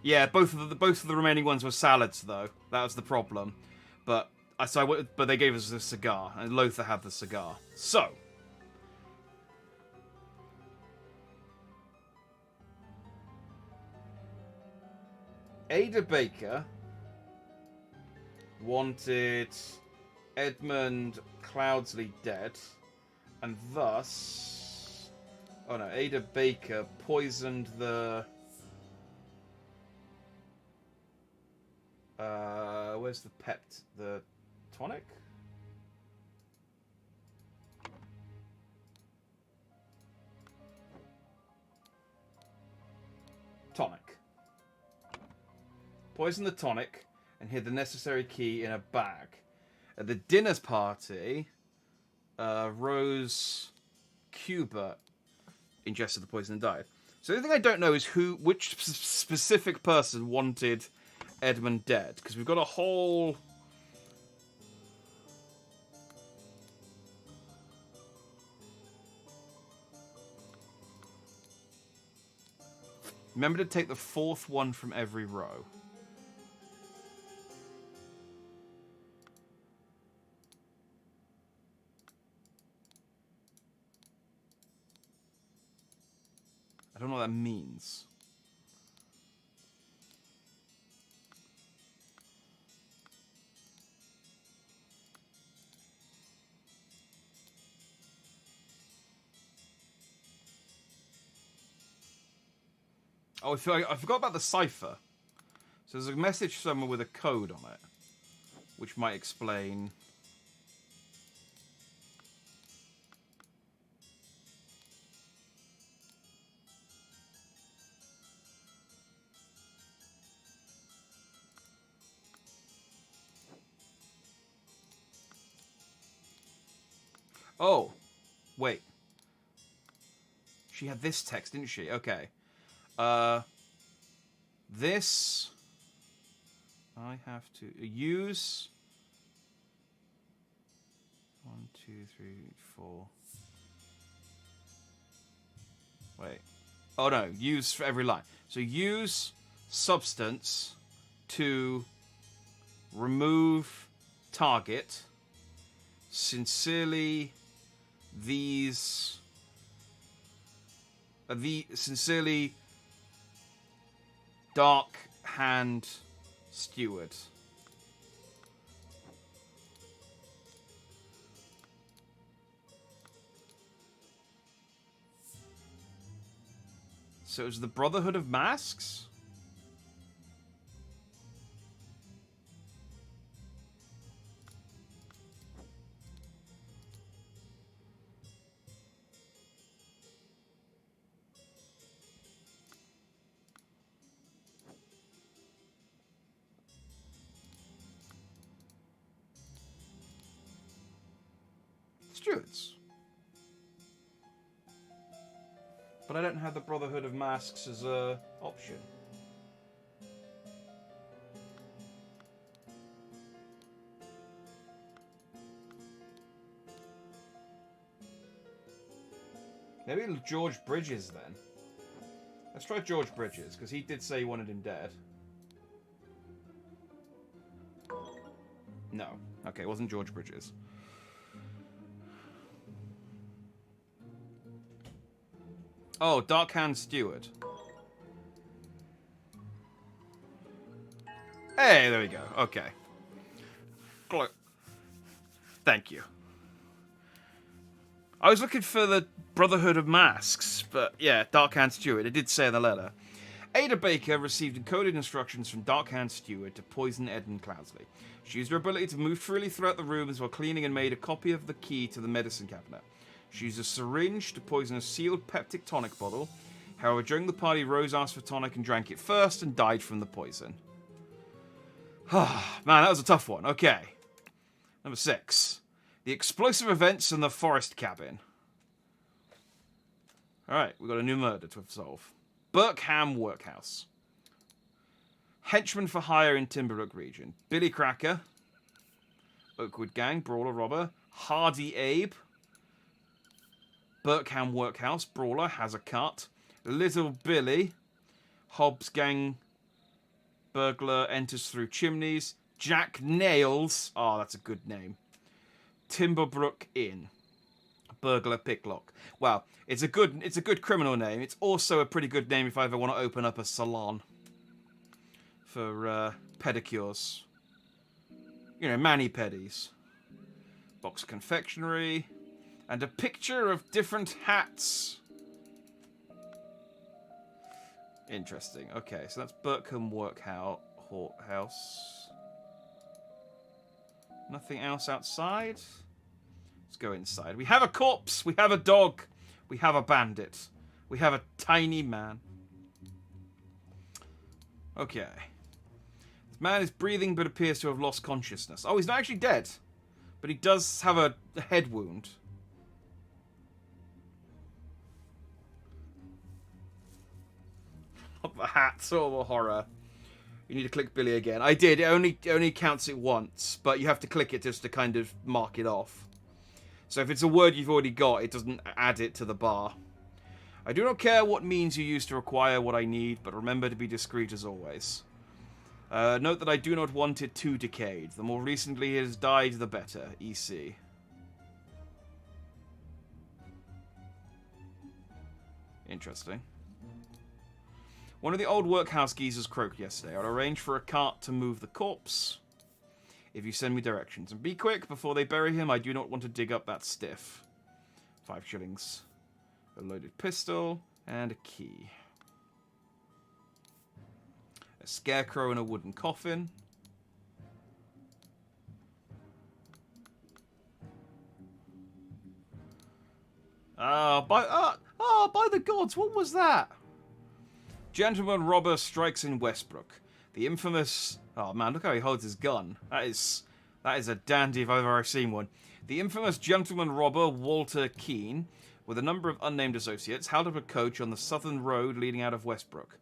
Yeah, both of the remaining ones were salads, though. That was the problem. But they gave us a cigar, and Lothar had the cigar. So. Ada Baker wanted Edmund Cloudsley dead, and thus... Oh no, Ada Baker poisoned the... where's the the tonic? Tonic. Poisoned the tonic and hid the necessary key in a bag. At the dinner's party, Rose Cuba ingested the poison and died. So the thing I don't know is which specific person wanted Edmund dead, because we've got a whole... Remember to take the 4th one from every row. I don't know what that means. Oh, I forgot about the cipher. So there's a message somewhere with a code on it, which might explain. Oh, wait. She had this text, didn't she? Okay. This... I have to use... 1, 2, 3, 4... Wait. Oh, no. Use for every line. So use substance to remove target. Sincerely, these... sincerely, Dark Hand Steward. So it was the Brotherhood of Masks? Stewards. But I don't have the Brotherhood of Masks as a option. Maybe George Bridges then. Let's try George Bridges, because he did say he wanted him dead. No. Okay, it wasn't George Bridges. Oh, Dark Hand Steward. Hey, there we go. Okay. Thank you. I was looking for the Brotherhood of Masks, but yeah, Dark Hand Steward. It did say in the letter. Ada Baker received encoded instructions from Dark Hand Steward to poison Edmund Cloudsley. She used her ability to move freely throughout the rooms while cleaning and made a copy of the key to the medicine cabinet. She used a syringe to poison a sealed peptic tonic bottle. However, during the party, Rose asked for tonic and drank it first and died from the poison. Man, that was a tough one. Okay. Number 6. The explosive events in the forest cabin. Alright, we've got a new murder to solve. Burkham Workhouse. Henchman for hire in Timberrook region. Billy Cracker. Oakwood Gang, Brawler Robber. Hardy Abe. Burkham Workhouse, Brawler, has a cut. Little Billy. Hobbs Gang, Burglar, enters through chimneys. Jack Nails. Oh, that's a good name. Timberbrook Inn. Burglar Picklock. Wow, it's a good criminal name. It's also a pretty good name if I ever want to open up a salon for pedicures. You know, mani-pedis. Box confectionery. And a picture of different hats. Interesting. Okay, so that's Burkham Workhouse. Nothing else outside? Let's go inside. We have a corpse. We have a dog. We have a bandit. We have a tiny man. Okay. This man is breathing but appears to have lost consciousness. Oh, he's not actually dead. But he does have a head wound. The hat, sort of a horror. You need to click Billy again. I did. It only counts it once, but you have to click it just to kind of mark it off. So if it's a word you've already got, it doesn't add it to the bar. I do not care what means you use to acquire what I need, but remember to be discreet as always. Note that I do not want it too decayed. The more recently it has died, the better. EC. Interesting. One of the old workhouse geezers croaked yesterday. I'll arrange for a cart to move the corpse if you send me directions. And be quick, before they bury him, I do not want to dig up that stiff. 5 shillings. A loaded pistol, and a key. A scarecrow in a wooden coffin. By the gods, what was that? Gentleman robber strikes in Westbrook. The infamous... Oh man, look how he holds his gun. That is a dandy if I've ever seen one. The infamous gentleman robber Walter Keane, with a number of unnamed associates, held up a coach on the southern road leading out of Westbrook.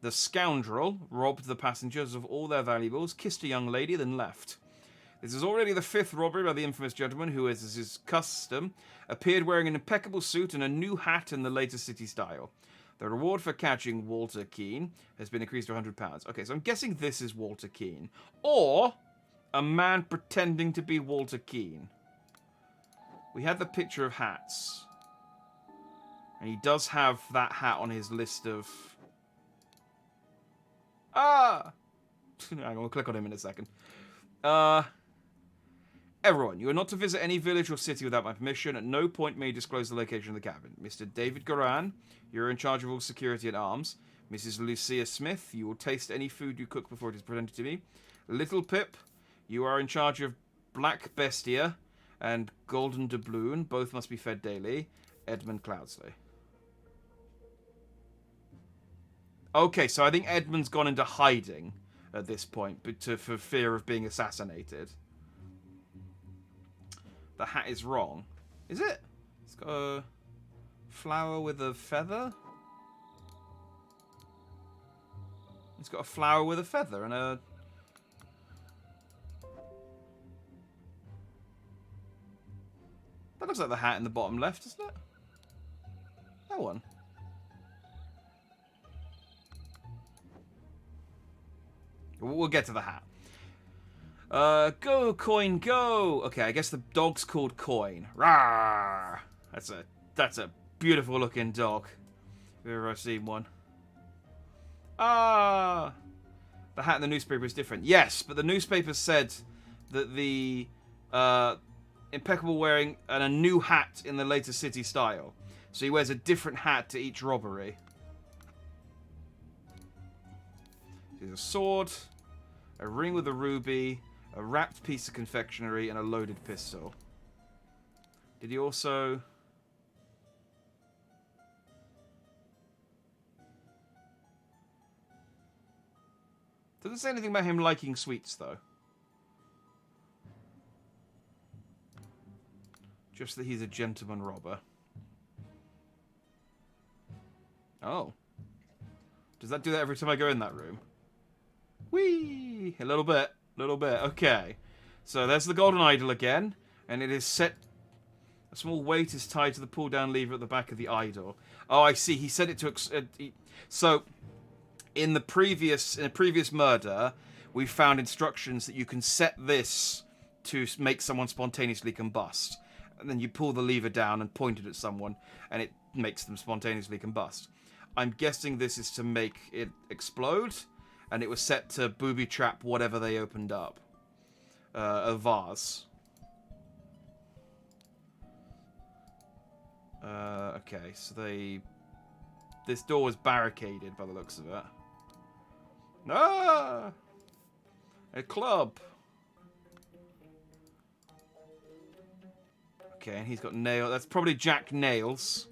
The scoundrel robbed the passengers of all their valuables, kissed a young lady, then left. This is already the 5th robbery by the infamous gentleman who, as is his custom, appeared wearing an impeccable suit and a new hat in the latest city style. The reward for catching Walter Keane has been increased to £100. Okay, so I'm guessing this is Walter Keane. Or a man pretending to be Walter Keane. We had the picture of hats. And he does have that hat on his list of... Ah! I'm going to click on him in a second. Everyone, you are not to visit any village or city without my permission. At no point may you disclose the location of the cabin. Mr. David Goran, you're in charge of all security and arms. Mrs. Lucia Smith, you will taste any food you cook before it is presented to me. Little Pip, you are in charge of Black Bestia and Golden Doubloon. Both must be fed daily. Edmund Cloudsley. Okay, so I think Edmund's gone into hiding at this point for fear of being assassinated. The hat is wrong. Is it? It's got a flower with a feather. It's got a flower with a feather and a... That looks like the hat in the bottom left, doesn't it? That one. We'll get to the hat. Go, Coin, go! Okay, I guess the dog's called Coin. Rawr! That's a beautiful looking dog. If you've ever seen one. Ah! The hat in the newspaper is different. Yes, but the newspaper said that the impeccable wearing and a new hat in the later city style. So he wears a different hat to each robbery. There's a sword, a ring with a ruby, a wrapped piece of confectionery, and a loaded pistol. Did he also... Doesn't say anything about him liking sweets, though. Just that he's a gentleman robber. Oh. Does that do that every time I go in that room? Whee! A little bit. Okay. So there's the golden idol again. And it is set... A small weight is tied to the pull-down lever at the back of the idol. Oh, I see. He set it to... So, in a previous murder, we found instructions that you can set this to make someone spontaneously combust. And then you pull the lever down and point it at someone, and it makes them spontaneously combust. I'm guessing this is to make it explode, and it was set to booby trap whatever they opened up. A vase. Okay, so this door was barricaded by the looks of it. Ah! A club. Okay, and he's got nail. That's probably Jack Nails.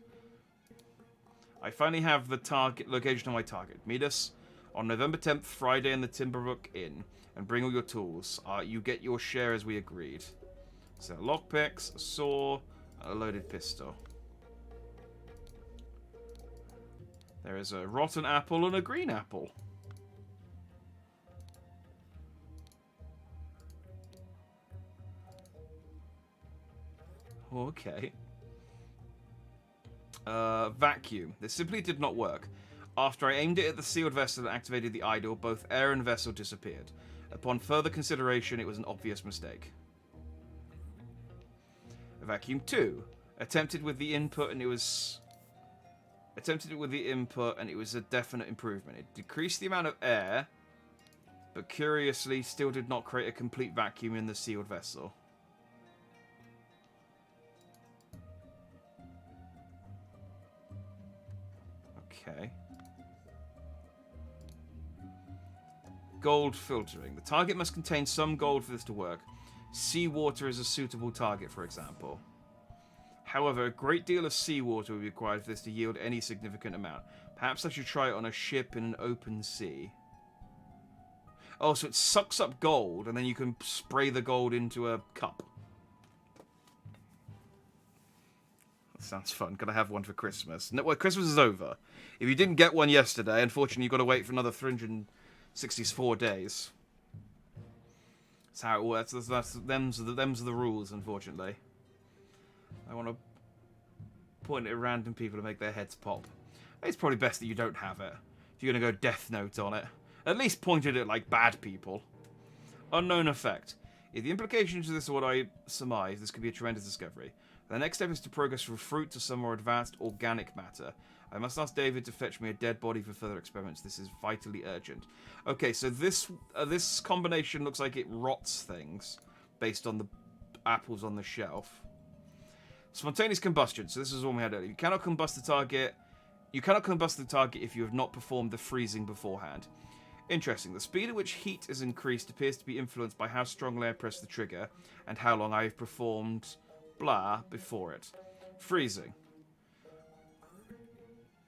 I finally have the target location of my target. Meet us on November 10th, Friday, in the Timberbrook Inn, and bring all your tools. You get your share as we agreed. So lockpicks, a saw, and a loaded pistol. There is a rotten apple and a green apple. Okay. Vacuum. This simply did not work. After I aimed it at the sealed vessel and activated the idol, both air and vessel disappeared. Upon further consideration, it was an obvious mistake. Vacuum 2. Attempted with the input and it was... Attempted it with the input, and it was a definite improvement. It decreased the amount of air, but curiously still did not create a complete vacuum in the sealed vessel. Okay. Gold filtering. The target must contain some gold for this to work. Seawater is a suitable target, for example. However, a great deal of seawater will be required for this to yield any significant amount. Perhaps I should try it on a ship in an open sea. Oh, so it sucks up gold, and then you can spray the gold into a cup. That sounds fun. Gotta have one for Christmas. No, well, Christmas is over. If you didn't get one yesterday, unfortunately, you've got to wait for another 364 days. That's how it works. Them's are the rules, unfortunately. I want to point it at random people to make their heads pop. It's probably best that you don't have it. If you're going to go Death Note on it. At least point it at, like, bad people. Unknown effect. If the implications of this are what I surmise, this could be a tremendous discovery. The next step is to progress from fruit to some more advanced organic matter. I must ask David to fetch me a dead body for further experiments. This is vitally urgent. Okay, so this combination looks like it rots things based on the apples on the shelf. Spontaneous combustion. So this is one we had earlier. You cannot combust the target. You cannot combust the target if you have not performed the freezing beforehand. Interesting. The speed at which heat is increased appears to be influenced by how strongly I press the trigger and how long I have performed blah before it. Freezing.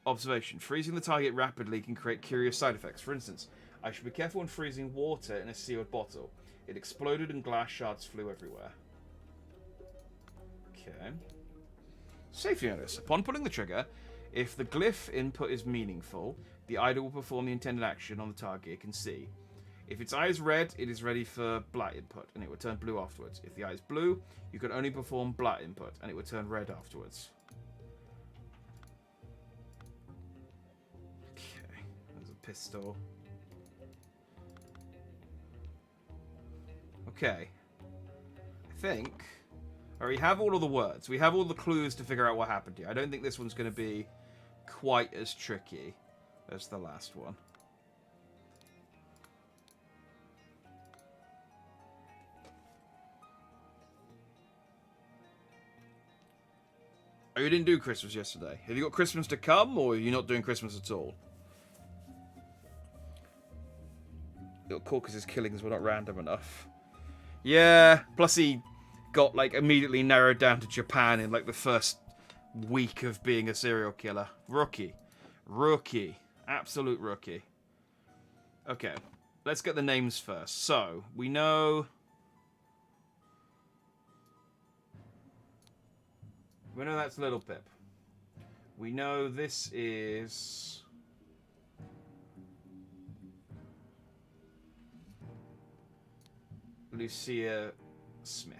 Observation. Freezing the target rapidly can create curious side effects. For instance, I should be careful when freezing water in a sealed bottle. It exploded and glass shards flew everywhere. Okay. Safety notice. Upon pulling the trigger, if the glyph input is meaningful, the idol will perform the intended action on the target it can see. If its eye is red, it is ready for blah input, and it will turn blue afterwards. If the eye is blue, you can only perform blah input, and it will turn red afterwards. Okay, there's a pistol. Okay. I think... we have all of the words. We have all the clues to figure out what happened here. I don't think this one's going to be quite as tricky as the last one. Oh, you didn't do Christmas yesterday. Have you got Christmas to come, or are you not doing Christmas at all? Little Caucasus killings were not random enough. Yeah, plus he got, like, immediately narrowed down to Japan in, like, the first week of being a serial killer. Rookie. Rookie. Absolute rookie. Okay. Let's get the names first. So, we know... We know that's Little Pip. We know this is... Lucia Smith.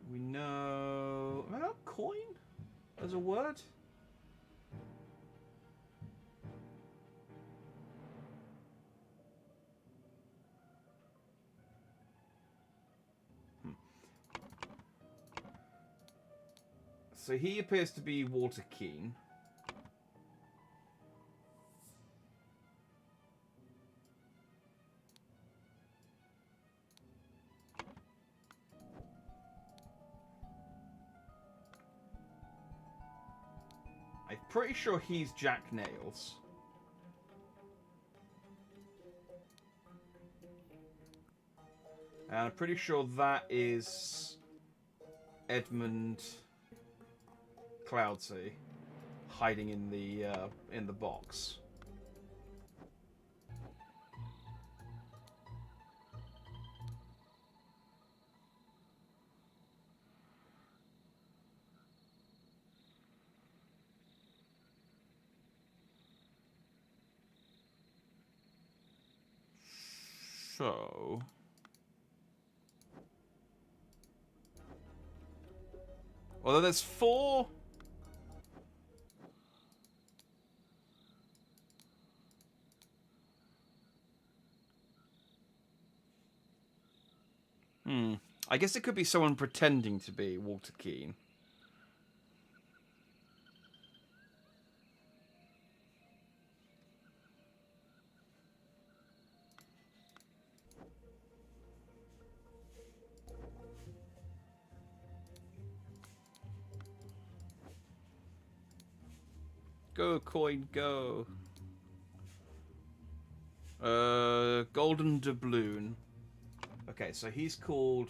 We know... Have I got coin as a word? So he appears to be Walter Keane. I'm pretty sure he's Jack Nails. And I'm pretty sure that is Edmund Cloudsea hiding in the box. So... Although there's 4... I guess it could be someone pretending to be Walter Keane. Go, coin, go. Golden doubloon. Okay, so he's called...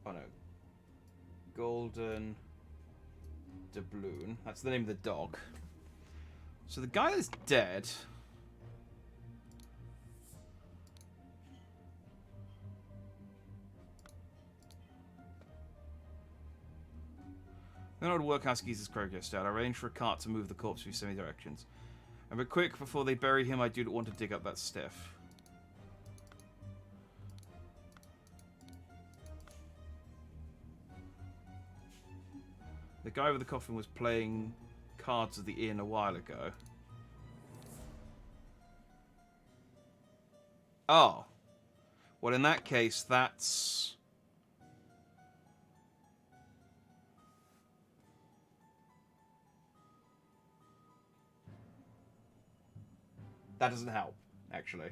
Oh no. Golden doubloon. That's the name of the dog. So the guy that's dead... Then I would work out Geezer's progress stat. I arrange for a cart to move the corpse through semi-directions. And be quick before they bury him. I do not want to dig up that stiff. The guy with the coffin was playing cards at the inn a while ago. Oh. Well, in that case, that's... That doesn't help, actually.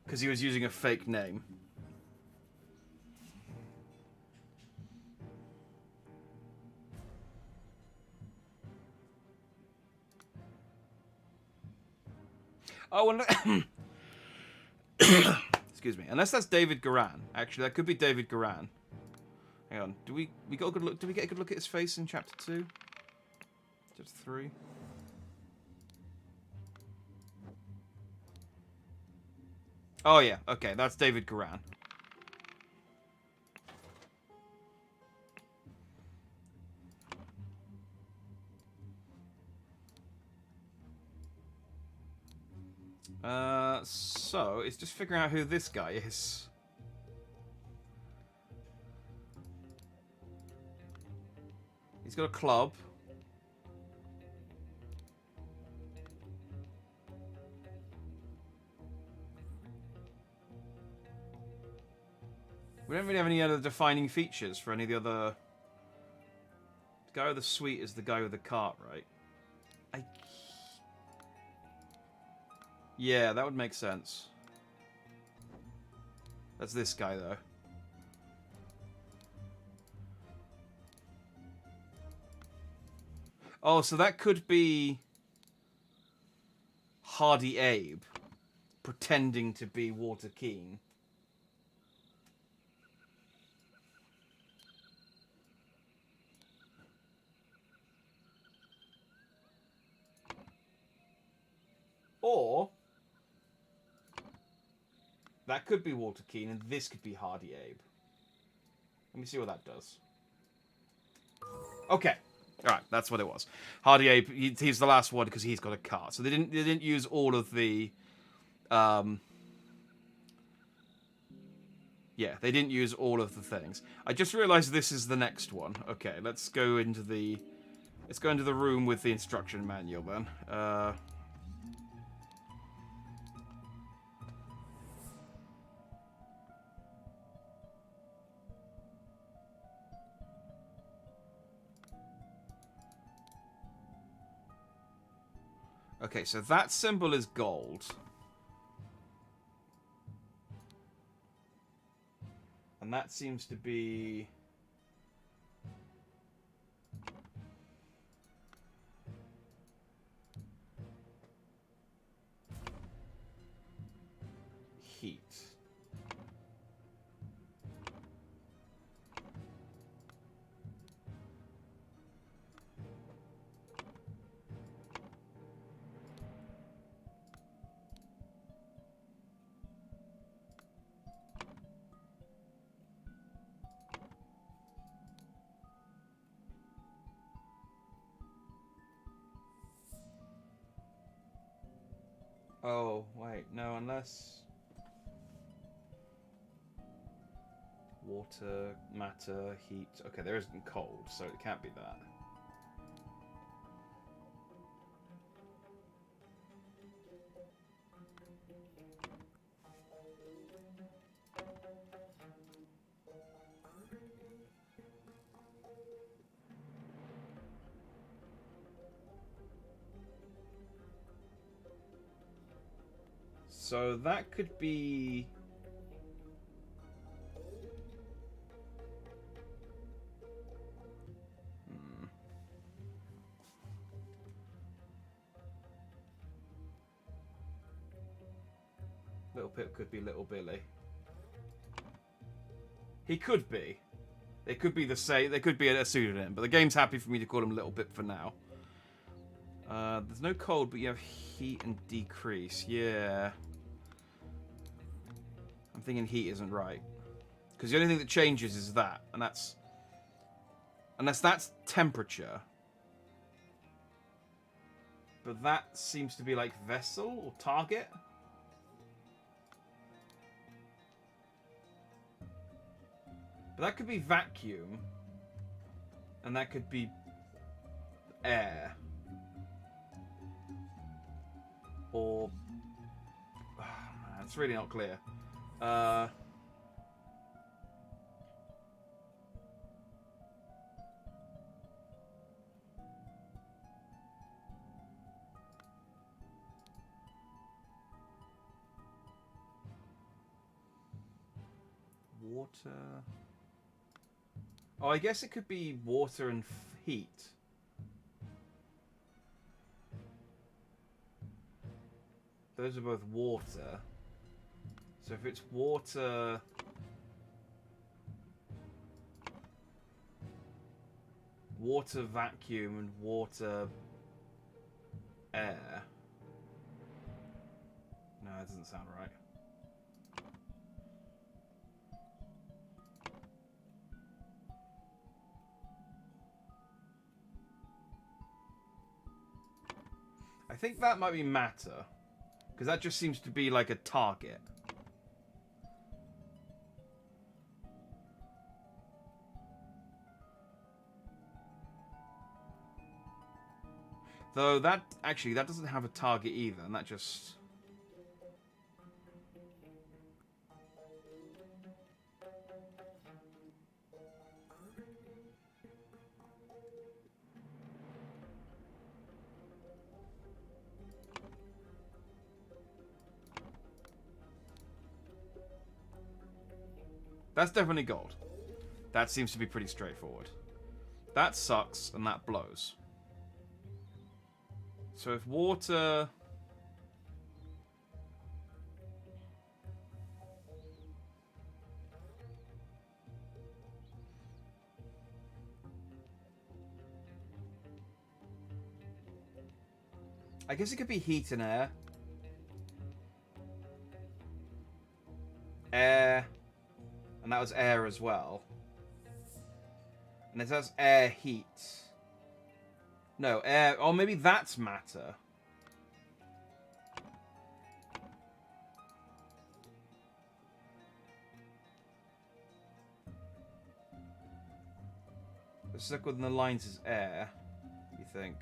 Because he was using a fake name. Oh, and... Excuse me. Unless that's David Garan. Actually, that could be David Garan. Hang on. We got a good look? Did we get a good look at his face in Chapter 2? Chapter 3? Oh, yeah. Okay, that's David Garan. So, it's just figuring out who this guy is. He's got a club. We don't really have any other defining features for any of the other... The guy with the suite is the guy with the cart, right? Yeah, that would make sense. That's this guy, though. Oh, so that could be... Hardy Abe pretending to be Walter Keane. Or... That could be Walter Keane, and this could be Hardy Abe. Let me see what that does. Okay. Alright, that's what it was. Hardy Abe, he's the last one because he's got a cart. So they didn't use all of the... Yeah, they didn't use all of the things. I just realized this is the next one. Okay, let's go into the... Let's go into the room with the instruction manual, then. Okay, so that symbol is gold. And that seems to be... heat. Oh, wait, no, unless... Water, matter, heat... Okay, there isn't cold, so it can't be that. So that could be... Little Pip could be Little Billy. He could be. They could be the same. They could be a pseudonym, but the game's happy for me to call him Little Pip for now. There's no cold, but you have heat and decrease. Yeah. I'm thinking heat isn't right. Because the only thing that changes is that, and that's... Unless that's temperature. But that seems to be like vessel or target. But that could be vacuum. And that could be air. Or... Oh, man, it's really not clear. Water... Oh, I guess it could be water and heat. Those are both water. So if it's water... Water vacuum and water air. No, that doesn't sound right. I think that might be matter. Because that just seems to be like a target. Though that, actually, that doesn't have a target either. And that just... That's definitely gold. That seems to be pretty straightforward. That sucks, and that blows. So if water... I guess it could be heat and air. Air... And that was air as well. And it says air heat. No, air... Oh, maybe that's matter. The circle within the lines is air, you think?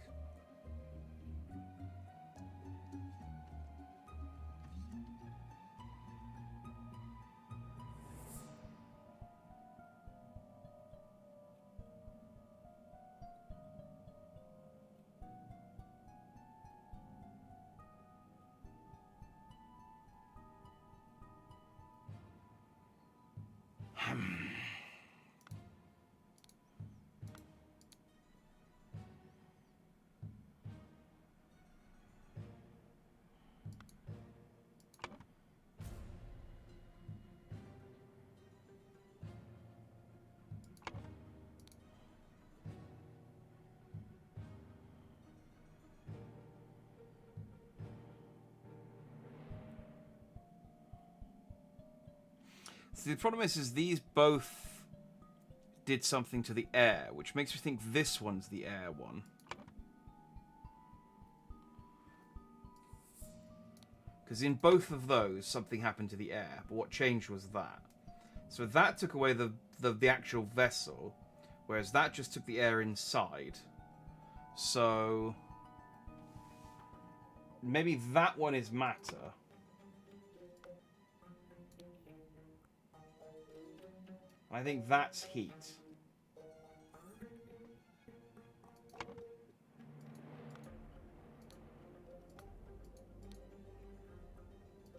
So the problem is these both did something to the air, which makes me think this one's the air one. Because in both of those, something happened to the air, but what changed was that. So that took away the actual vessel, whereas that just took the air inside. So maybe that one is matter. I think that's heat.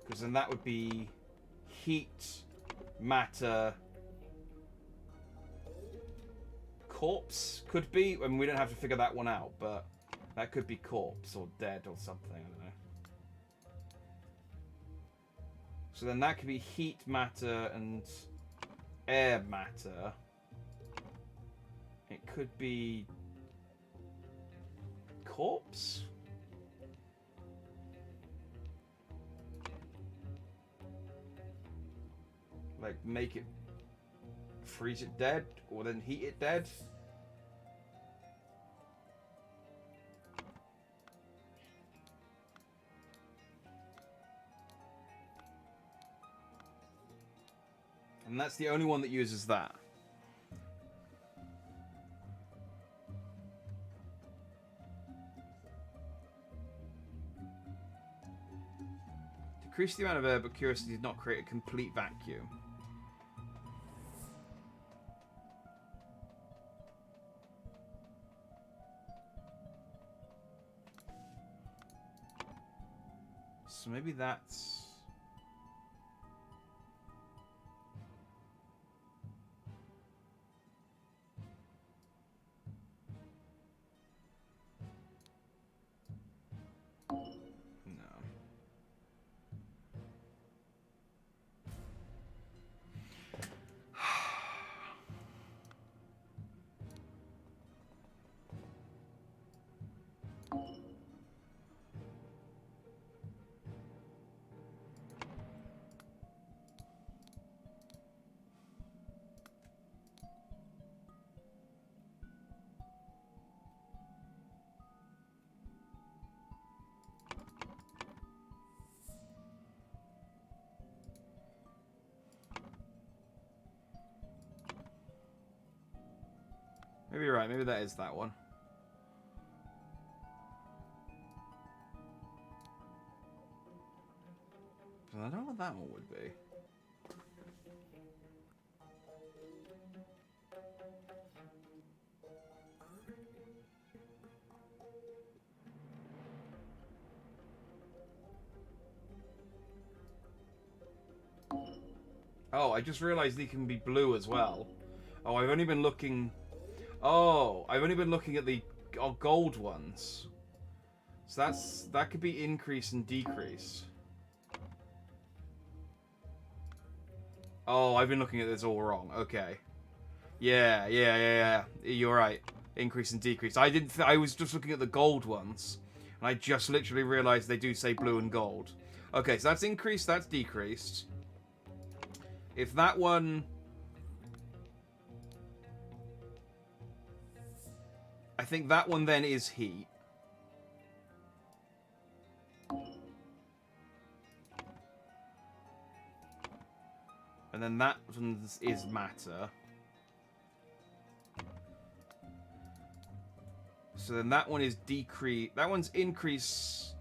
Because then that would be heat, matter, corpse, could be. I mean, we don't have to figure that one out, but that could be corpse or dead or something, I don't know. So then that could be heat, matter, and air matter. It could be corpse? Like, make it freeze it dead, or then heat it dead. And that's the only one that uses that. Decrease the amount of air, but curiosity did not create a complete vacuum. So maybe that's... No. Maybe you're right. Maybe that is that one. I don't know what that one would be. Oh, I just realized they can be blue as well. Oh, I've only been looking... Oh, I've only been looking at the gold ones. So that could be increase and decrease. Oh, I've been looking at this all wrong. Okay. Yeah. You're right. Increase and decrease. I was just looking at the gold ones. And I just literally realized they do say blue and gold. Okay, so that's increased, that's decreased. If that one... I think that one then is heat. And then that one is matter. So then that one is decrease. That one's increase.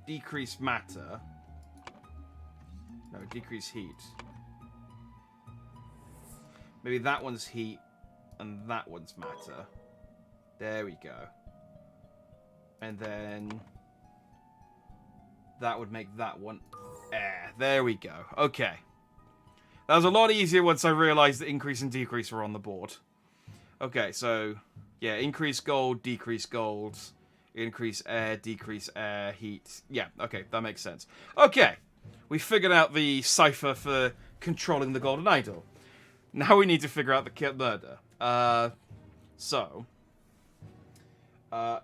Decrease matter. No, decrease heat. Maybe that one's heat. And that one's matter. There we go. And then... that would make that one air. There we go. Okay. That was a lot easier once I realized that increase and decrease were on the board. Okay, so... yeah, increase gold, decrease gold. Increase air, decrease air, heat. Yeah, okay, that makes sense. Okay. We figured out the cipher for controlling the golden idol. Now we need to figure out the murder.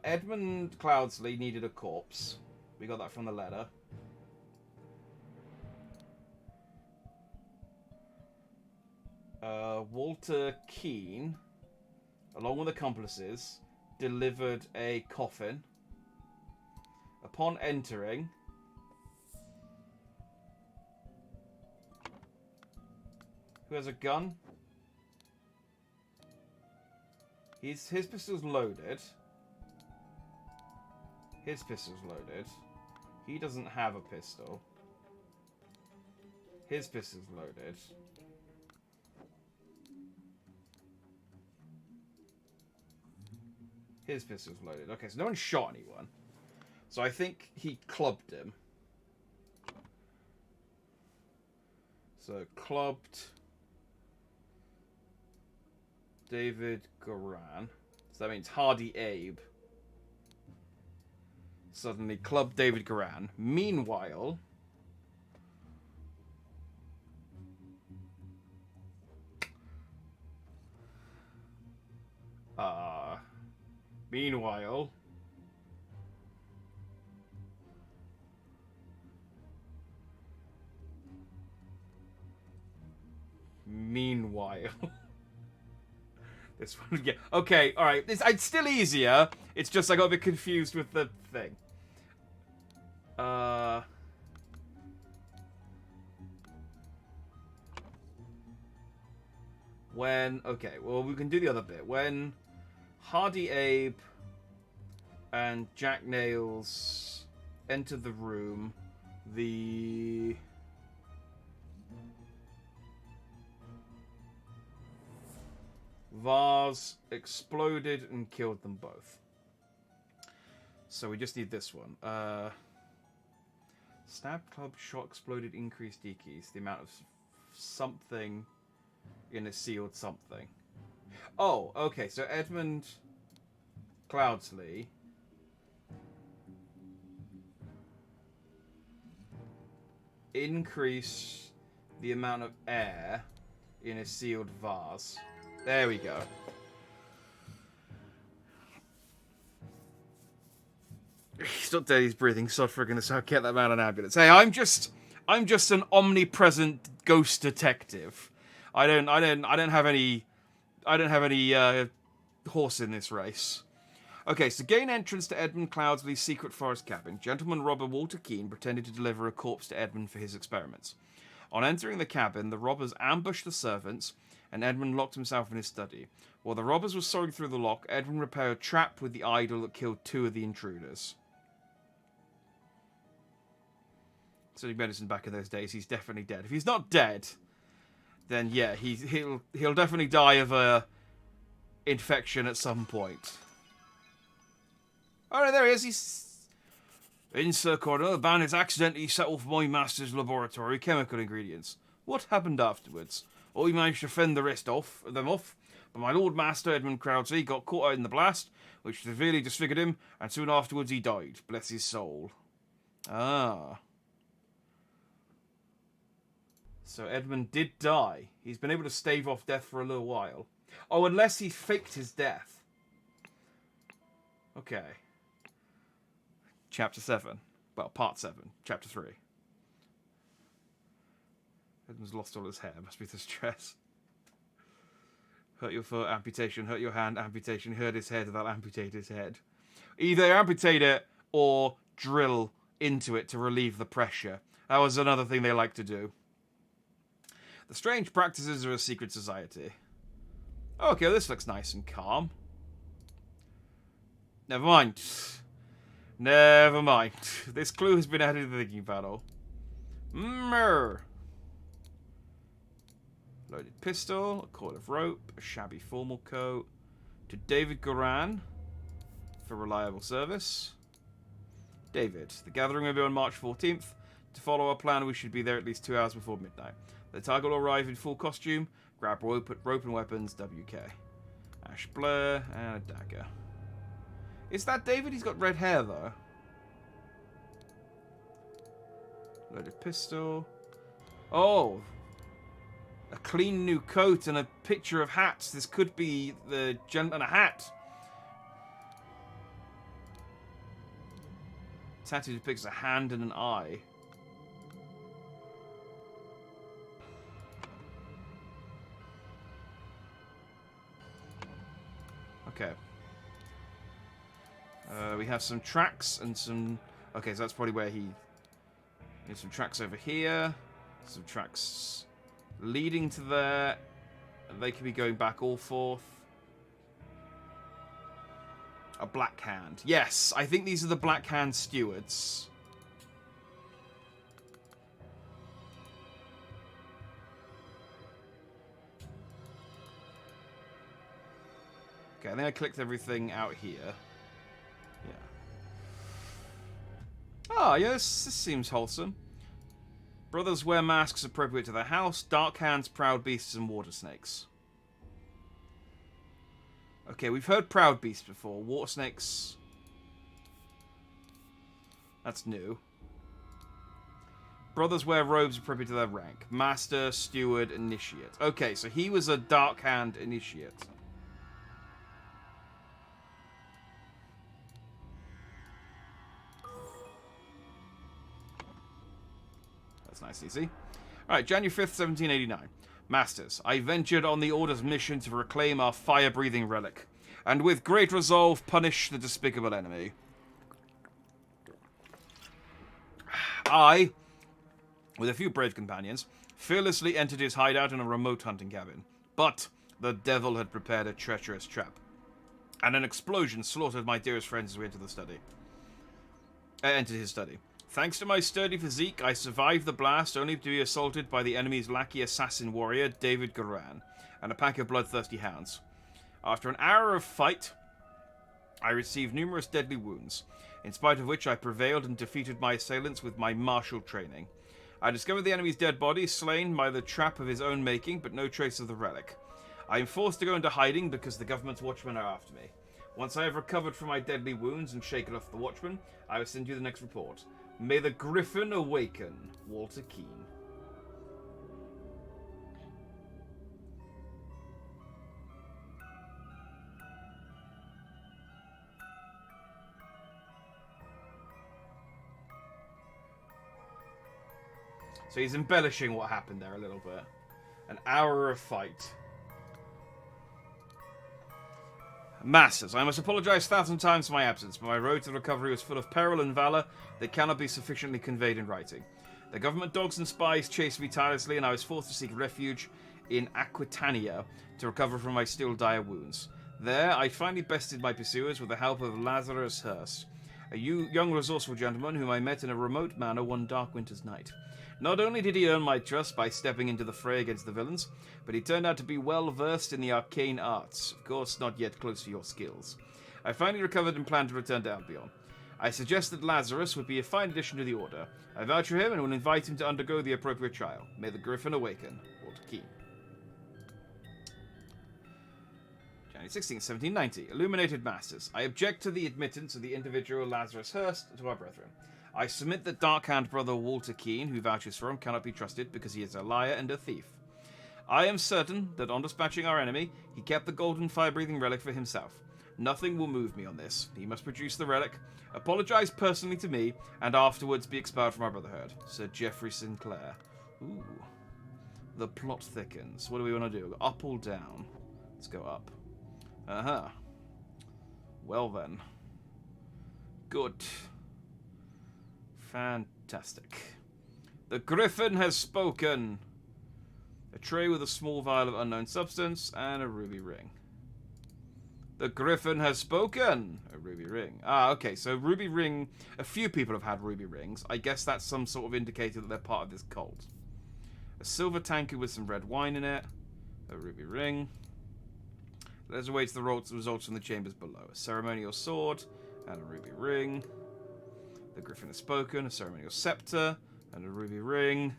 Edmund Cloudsley needed a corpse. We got that from the letter. Walter Keane, along with accomplices, delivered a coffin. Upon entering, who has a gun? His pistol's loaded. His pistol's loaded. He doesn't have a pistol. His pistol's loaded. His pistol's loaded. Okay, so no one shot anyone. So I think he clubbed him. So, clubbed David Goran. So that means Hardy Abe. Suddenly clubbed David Goran. Meanwhile... Meanwhile... This one, yeah. Okay, alright. It's still easier. It's just I got a bit confused with the thing. Okay, well, we can do the other bit. When Hardy Abe and Jack Nails enter the room, the... vase exploded and killed them both. So we just need this one. Stab, club, shot, exploded, increased, decrease. The amount of something in a sealed something. Oh, okay. So Edmund Cloudsley increase the amount of air in a sealed vase. There we go. He's not dead, he's breathing. Sod for goodness sake, get that man an ambulance. Hey, I'm just an omnipresent ghost detective. I don't have any horse in this race. Okay, so gain entrance to Edmund Cloudsley's secret forest cabin. Gentleman robber Walter Keane pretended to deliver a corpse to Edmund for his experiments. On entering the cabin, the robbers ambushed the servants, and Edmund locked himself in his study. While the robbers were sawing through the lock, Edmund repaired a trap with the idol that killed 2 of the intruders. Studying medicine back in those days, he's definitely dead. If he's not dead, then yeah, he'll definitely die of a infection at some point. Oh no, there he is. He's in Sir Corner. The bandits accidentally set off my master's laboratory chemical ingredients. What happened afterwards? Oh, he managed to fend the rest off, but my Lord Master Edmund Cloudsley got caught out in the blast, which severely disfigured him, and soon afterwards he died. Bless his soul. Ah. So Edmund did die. He's been able to stave off death for a little while. Oh, unless he faked his death. Okay. Chapter 7. Well, part 7. Chapter 3. Edmund's lost all his hair. Must be the stress. Hurt your foot, amputation. Hurt your hand, amputation. Hurt his head, that'll amputate his head. Either amputate it or drill into it to relieve the pressure. That was another thing they like to do. The strange practices of a secret society. Okay, this looks nice and calm. Never mind. Never mind. This clue has been added to the thinking panel. Loaded pistol, a coil of rope, a shabby formal coat. To David Goran for reliable service. David, the gathering will be on March 14th. To follow our plan, we should be there at least 2 hours before midnight. The target will arrive in full costume. Grab rope and weapons, WK. Ash Blair, and a dagger. Is that David? He's got red hair, though. Loaded pistol. Oh! A clean new coat and a picture of hats. This could be the gent and a hat. Tattoo depicts a hand and an eye. Okay. We have some tracks and some... Okay, so that's probably where he... There's some tracks over here. Some tracks leading to there. They could be going back all forth. A Black Hand. Yes, I think these are the Black Hand stewards. Okay, I think I clicked everything out here. Yeah. Ah, yeah, this seems wholesome. Brothers wear masks appropriate to their house. Dark hands, proud beasts, and water snakes. Okay, we've heard proud beasts before. Water snakes. That's new. Brothers wear robes appropriate to their rank. Master, steward, initiate. Okay, so he was a dark hand initiate. That's nice and easy. Alright, January 5th, 1789. Masters, I ventured on the Order's mission to reclaim our fire-breathing relic, and with great resolve punish the despicable enemy. I, with a few brave companions, fearlessly entered his hideout in a remote hunting cabin. But the devil had prepared a treacherous trap, and an explosion slaughtered my dearest friends as we entered his study. Thanks to my sturdy physique, I survived the blast, only to be assaulted by the enemy's lackey assassin warrior, David Garan, and a pack of bloodthirsty hounds. After an hour of fight, I received numerous deadly wounds, in spite of which I prevailed and defeated my assailants with my martial training. I discovered the enemy's dead body, slain by the trap of his own making, but no trace of the relic. I am forced to go into hiding because the government's watchmen are after me. Once I have recovered from my deadly wounds and shaken off the watchmen, I will send you the next report. May the Griffin awaken, Walter Keane. So he's embellishing what happened there a little bit. An hour of fight. Masters, I must apologize 1,000 times for my absence, but my road to recovery was full of peril and valor that cannot be sufficiently conveyed in writing. The government dogs and spies chased me tirelessly, and I was forced to seek refuge in Aquitania to recover from my still dire wounds. There, I finally bested my pursuers with the help of Lazarus Hurst, a young resourceful gentleman whom I met in a remote manor one dark winter's night. Not only did he earn my trust by stepping into the fray against the villains, but he turned out to be well versed in the arcane arts, of course not yet close to your skills. I finally recovered and plan to return to Albion. I suggest that Lazarus would be a fine addition to the Order. I vouch for him and will invite him to undergo the appropriate trial. May the Griffin awaken. Walter Keane. January 16th, 1790. Illuminated Masters. I object to the admittance of the individual Lazarus Hurst to our brethren. I submit that Darkhand brother Walter Keane, who vouches for him, cannot be trusted because he is a liar and a thief. I am certain that on dispatching our enemy, he kept the golden fire-breathing relic for himself. Nothing will move me on this. He must produce the relic, apologize personally to me, and afterwards be expelled from our brotherhood. Sir Geoffrey Sinclair. Ooh. The plot thickens. What do we want to do? Up or down? Let's go up. Uh-huh. Well then. Good. Fantastic. The Griffin has spoken. A tray with a small vial of unknown substance and a ruby ring. The Griffin has spoken. A ruby ring. Ah, okay. So ruby ring. A few people have had ruby rings. I guess that's some sort of indicator that they're part of this cult. A silver tankard with some red wine in it. A ruby ring. Let's await the results from the chambers below. A ceremonial sword and a ruby ring. The Griffin has spoken. A ceremonial scepter and a ruby ring.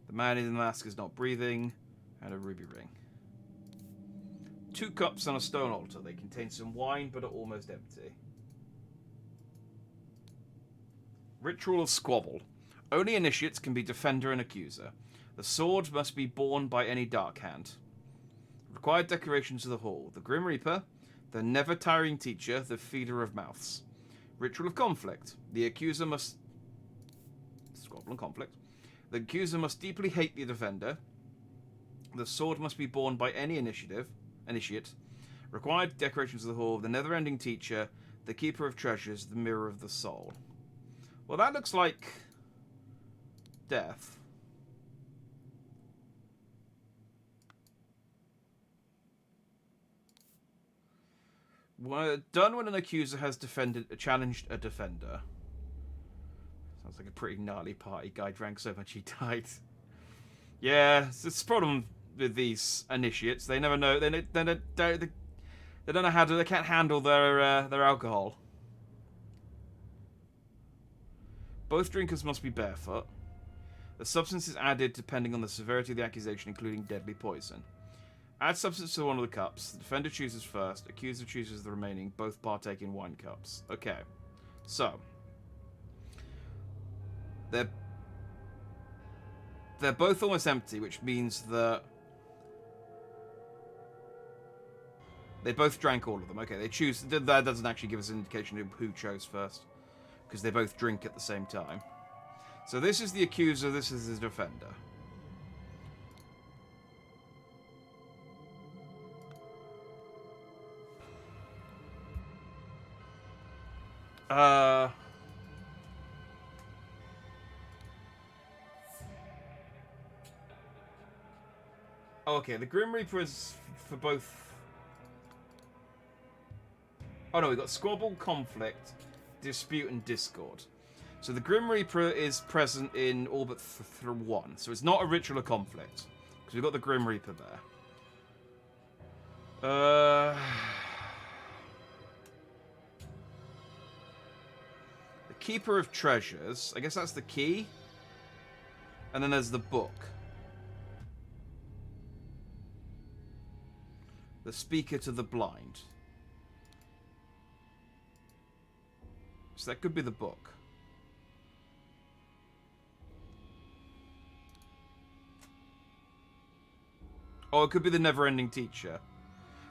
The man in the mask is not breathing and a ruby ring. 2 cups on a stone altar. They contain some wine but are almost empty. Ritual of Squabble. Only initiates can be defender and accuser. The sword must be borne by any dark hand. Required decorations of the hall. The Grim Reaper, the never-tiring teacher, the feeder of mouths. Ritual of Conflict. The accuser must... Squabble and conflict. The accuser must deeply hate the defender. The sword must be borne by any initiate. Required decorations of the hall. The never-ending teacher, the keeper of treasures, the mirror of the soul. Well, that looks like death. Done when an accuser has challenged a defender. Sounds like a pretty gnarly party. Guy drank so much he died. Yeah, it's a problem with these initiates. They never know. They don't know how to. They can't handle their alcohol. Both drinkers must be barefoot. The substance is added depending on the severity of the accusation, including deadly poison. Add substance to one of the cups. The defender chooses first. Accuser chooses the remaining. Both partake in wine cups. Okay. So. They're both almost empty, which means that they both drank all of them. Okay, they choose. That doesn't actually give us an indication of who chose first, because they both drink at the same time. So this is the accuser, this is the defender. Okay, the Grim Reaper is for both... Oh no, we got Squabble, Conflict, Dispute, and Discord. So the Grim Reaper is present in all but one. So it's not a Ritual of Conflict, because we've got the Grim Reaper there. The Keeper of Treasures. I guess that's the key. And then there's the book. The Speaker to the Blind. So that could be the book. Oh, it could be the Never-Ending Teacher.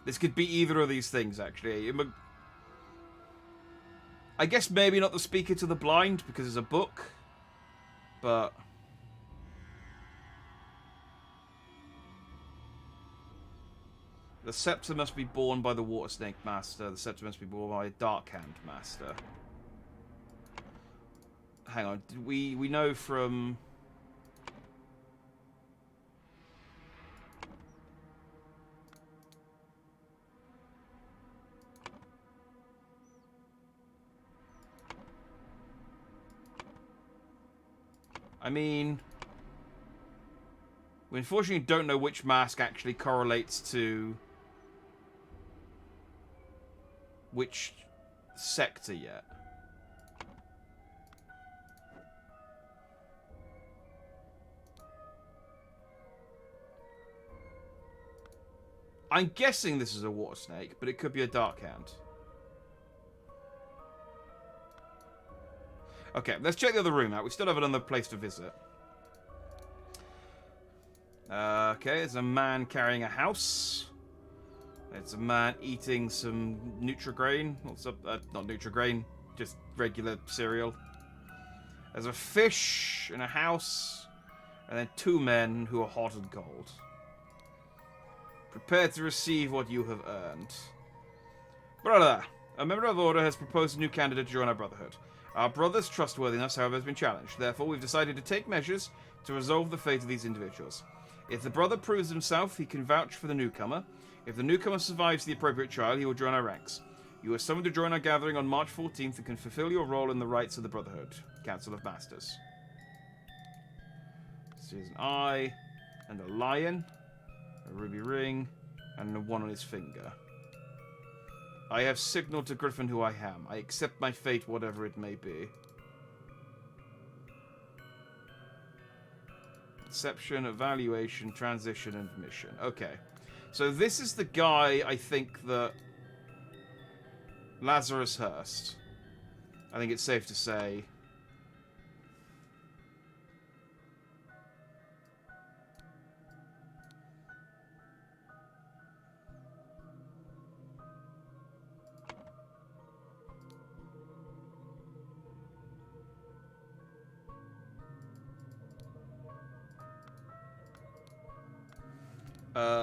This could be either of these things, actually. I guess maybe not the Speaker to the Blind, because it's a book. But... the Scepter must be borne by the Water Snake Master. The Scepter must be borne by a Dark Hand Master. Hang on. We know from... I mean, we unfortunately don't know which mask actually correlates to which sector yet. I'm guessing this is a water snake, but it could be a dark hand. Okay, let's check the other room out. We still have another place to visit. Okay, there's a man carrying a house. It's a man eating some Nutrigrain. What's up? Not Nutrigrain, just regular cereal. There's a fish in a house. And then two men who are hot and cold. Prepare to receive what you have earned. Brother, a member of the Order has proposed a new candidate to join our Brotherhood. Our brother's trustworthiness, however, has been challenged. Therefore, we've decided to take measures to resolve the fate of these individuals. If the brother proves himself, he can vouch for the newcomer. If the newcomer survives the appropriate trial, he will join our ranks. You are summoned to join our gathering on March 14th and can fulfill your role in the rites of the Brotherhood. Council of Masters. So here's an eye, and a lion, a ruby ring, and a one on his finger. I have signaled to Griffin who I am. I accept my fate, whatever it may be. Perception, evaluation, transition, and mission. Okay. So this is the guy, I think, that... Lazarus Hurst. I think it's safe to say...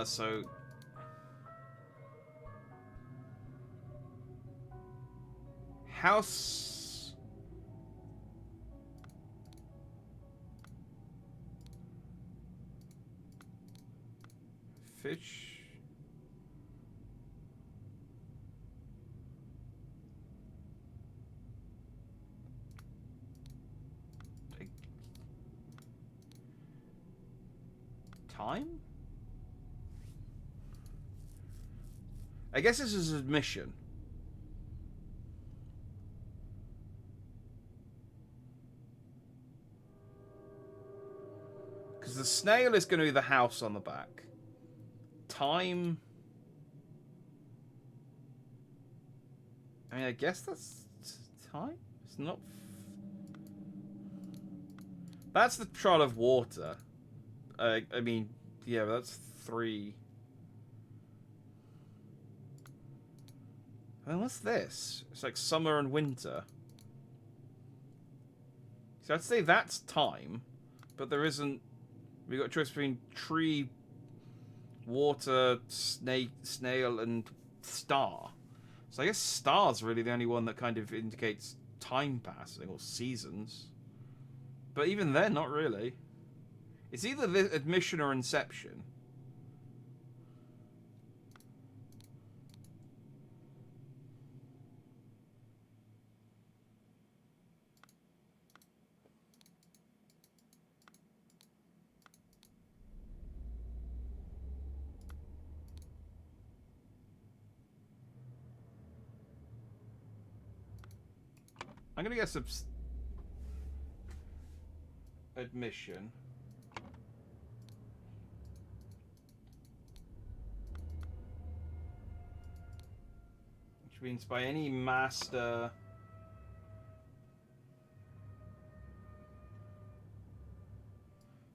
so... House... Fish... Time? I guess this is admission. Because the snail is going to be the house on the back. Time. I mean, I guess that's time. It's not. That's the trial of water. I mean, yeah, that's 3. And what's this? It's like summer and winter. So I'd say that's time, but there isn't. We got a choice between tree, water, snake, snail, and star. So I guess star's really the only one that kind of indicates time passing or seasons. But even then, not really. It's either the admission or inception. I'm gonna guess admission. Which means by any master.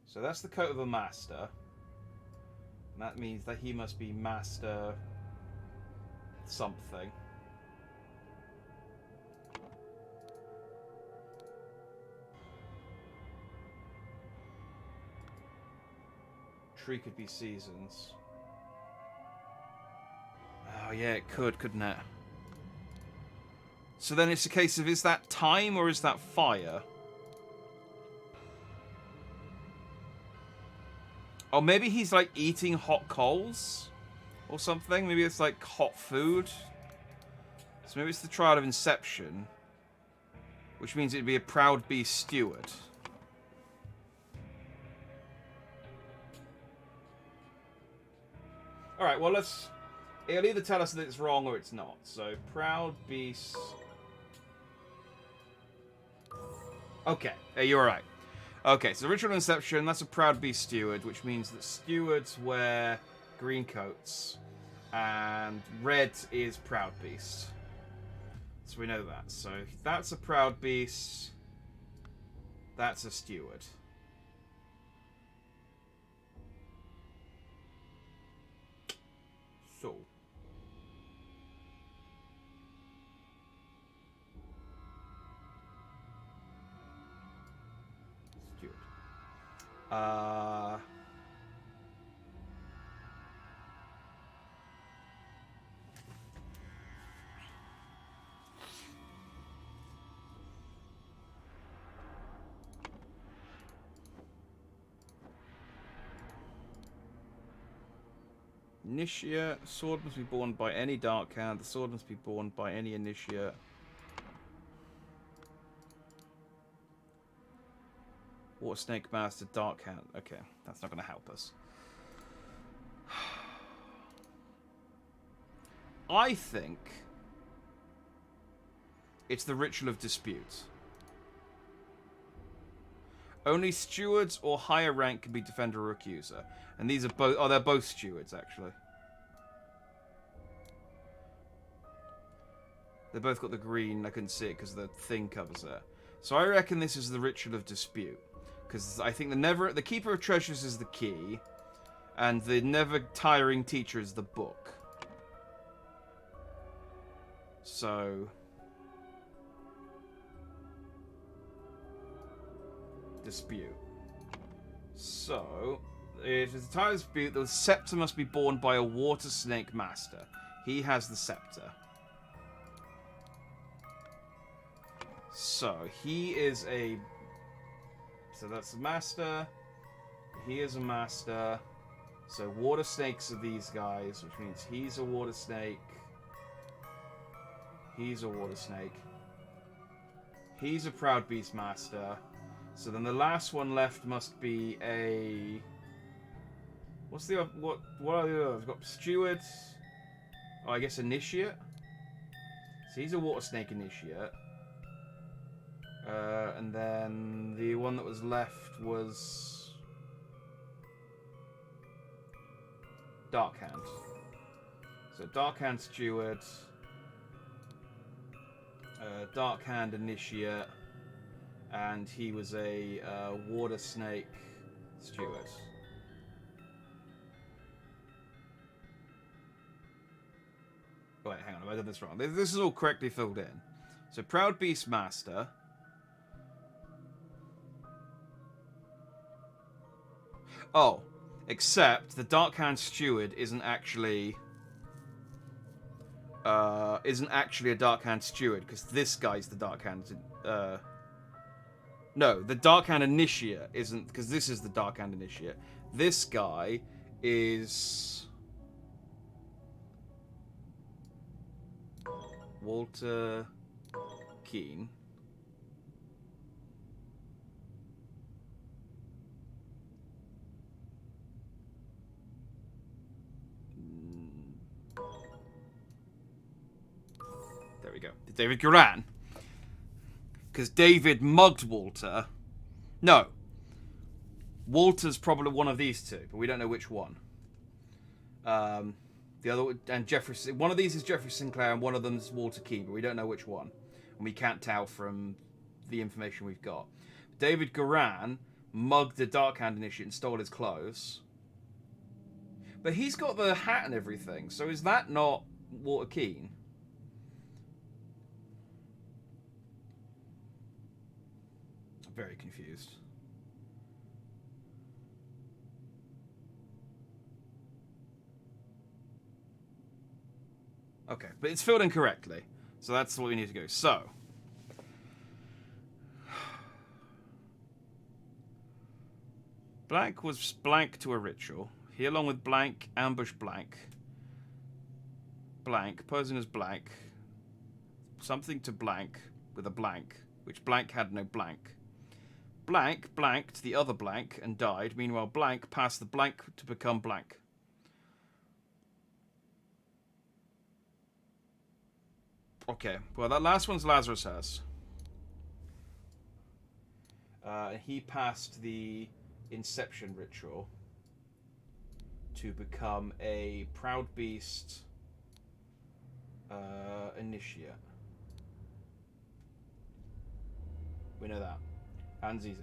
So that's the coat of a master. And that means that he must be master something. Tree could be seasons. Oh yeah, it could, couldn't it? So then it's a case of, is that time or is that fire? Oh, maybe he's like eating hot coals or something. Maybe it's like hot food. So maybe it's the trial of inception, which means it'd be a proud beast steward. Alright, well it'll either tell us that it's wrong or it's not. So, proud beast. Okay, you're right. Okay, so ritual inception, that's a proud beast steward, which means that stewards wear green coats, and red is proud beast. So we know that. So that's a proud beast. That's a steward. So. Steward. Initiate. Sword must be borne by any dark hand. The sword must be borne by any initiate. Water Snake Master, Dark Hand. Okay, that's not going to help us. I think it's the Ritual of Dispute. Only stewards or higher rank can be defender or accuser. And these are both... Oh, they're both stewards, actually. They both got the green. I couldn't see it because the thing covers it. So I reckon this is the Ritual of Dispute. Because I think the Keeper of Treasures is the key. And the Never Tiring Teacher is the book. So... Dispute. So... It is a time of dispute. The scepter must be borne by a water snake master. He has the scepter. So, he is a... So that's a master. He is a master. So water snakes are these guys, which means he's a water snake. He's a water snake. He's a proud beast master. So then the last one left must be a... What's the other... What are the others? We've got steward. Oh, I guess initiate. So he's a water snake initiate. And then the one that was left was... Darkhand. So Darkhand Steward, Darkhand Initiate, and he was a Water Snake Steward. Wait, hang on, have I done this wrong? This is all correctly filled in. So Proud Beast Master. Oh, except the Darkhand Steward isn't actually a Darkhand Steward, because this guy's the Darkhand. No, the Darkhand Initiate isn't, because this is the Darkhand Initiate. This guy is Walter Keane. There we go. David Garan. Because David mugged Walter. No. Walter's probably one of these two, but we don't know which one. The other, and Jeffrey, one of these is Jeffrey Sinclair, and one of them is Walter Keane, but we don't know which one, and we can't tell from the information we've got. David Garan mugged the Darkhand Initiate and stole his clothes, but he's got the hat and everything. So is that not Walter Keane? I'm very confused. Okay, but it's filled in correctly. So that's what we need to go. So. Blank was blank to a ritual. He, along with blank, ambush blank. Blank, posing as blank. Something to blank with a blank, which blank had no blank. Blank blanked the other blank and died. Meanwhile, blank passed the blank to become blank. Okay, well, that last one's Lazarus has. He passed the Inception ritual to become a Proud Beast Initiate. We know that. Hands easy.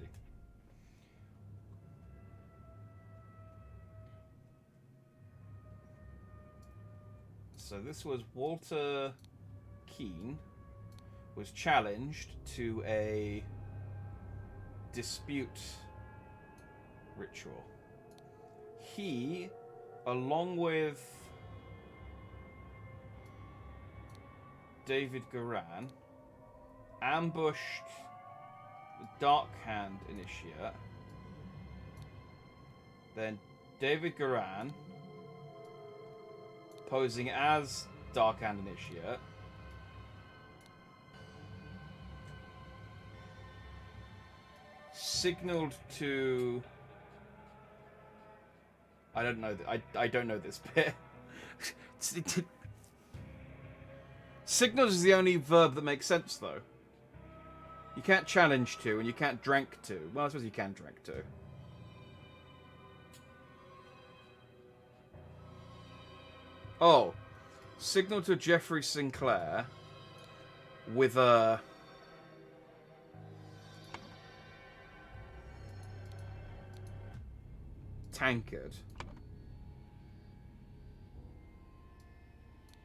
So this was Walter Keane was challenged to a dispute ritual. He, along with David Garan, ambushed the Darkhand Initiate. Then David Garan, posing as Darkhand Initiate, signaled to... I don't know. I don't know this bit. Signals is the only verb that makes sense, though. You can't challenge to, and you can't drank to. Well, I suppose you can drink to. Oh. Signal to Jeffrey Sinclair with a... tankard.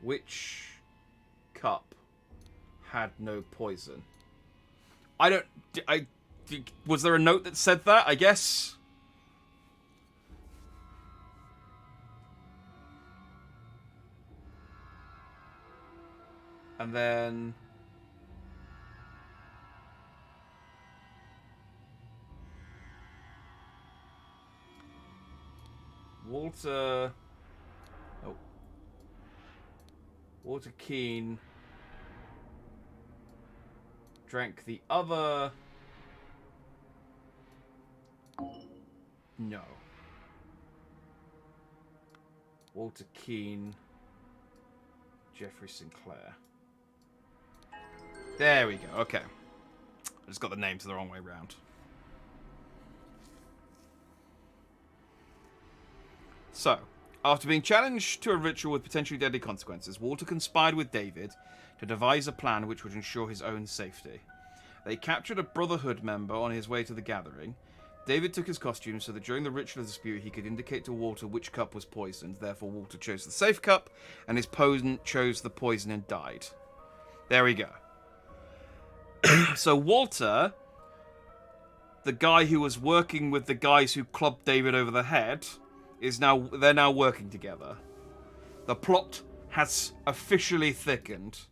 Which cup had no poison? Was there a note that said that? I guess. And then Walter Keane drank the other. No. Walter Keane, Jeffrey Sinclair. There we go. Okay. I just got the names the wrong way round. So, After being challenged to a ritual with potentially deadly consequences, Walter conspired with David to devise a plan which would ensure his own safety. They captured a Brotherhood member on his way to the gathering. David took his costume so that during the ritual dispute he could indicate to Walter which cup was poisoned. Therefore, Walter chose the safe cup, and his opponent chose the poison and died. There we go. So Walter, the guy who was working with the guys who clubbed David over the head, they're now working together. The plot has officially thickened.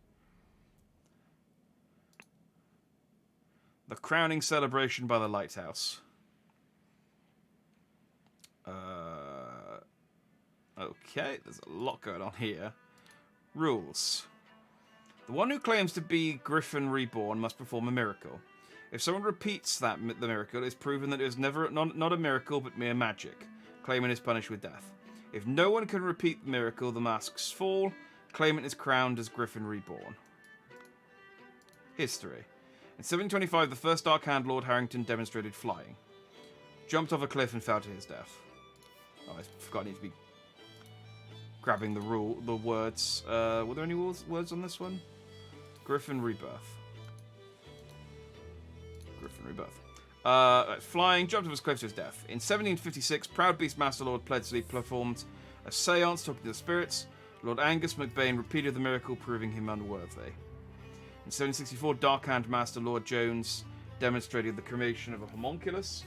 The crowning celebration by the lighthouse. Okay, there's a lot going on here. Rules. The one who claims to be Griffin Reborn must perform a miracle. If someone repeats the miracle, it's proven that it was not a miracle but mere magic. Claimant is punished with death. If no one can repeat the miracle, the masks fall. Claimant is crowned as Griffin Reborn. History. In 725, the first Dark Hand Lord Harrington demonstrated flying. Jumped off a cliff and fell to his death. Oh, I forgot I need to be grabbing the words. Were there any words on this one? Griffin Rebirth. Griffin Rebirth. Flying, jumped off his cliff to his death. In 1756, Proud Beast Master Lord Pledsley performed a seance talking to the spirits. Lord Angus MacBain repeated the miracle, proving him unworthy. In 1764, Dark Hand Master Lord Jones demonstrated the cremation of a homunculus.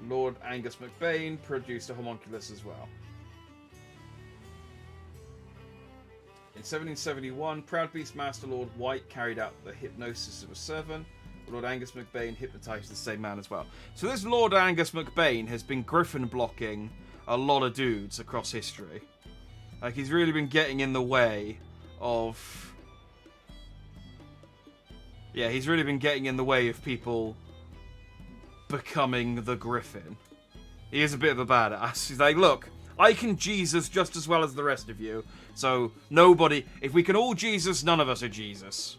Lord Angus MacBain produced a homunculus as well. In 1771, Proud Beast Master Lord White carried out the hypnosis of a servant. Lord Angus MacBain hypnotized the same man as well. So this Lord Angus MacBain has been griffin blocking a lot of dudes across history. Like, he's really been getting in the way of... Yeah, he's really been getting in the way of people becoming the Griffin. He is a bit of a badass. He's like, look, I can Jesus just as well as the rest of you. So, nobody... If we can all Jesus, none of us are Jesus.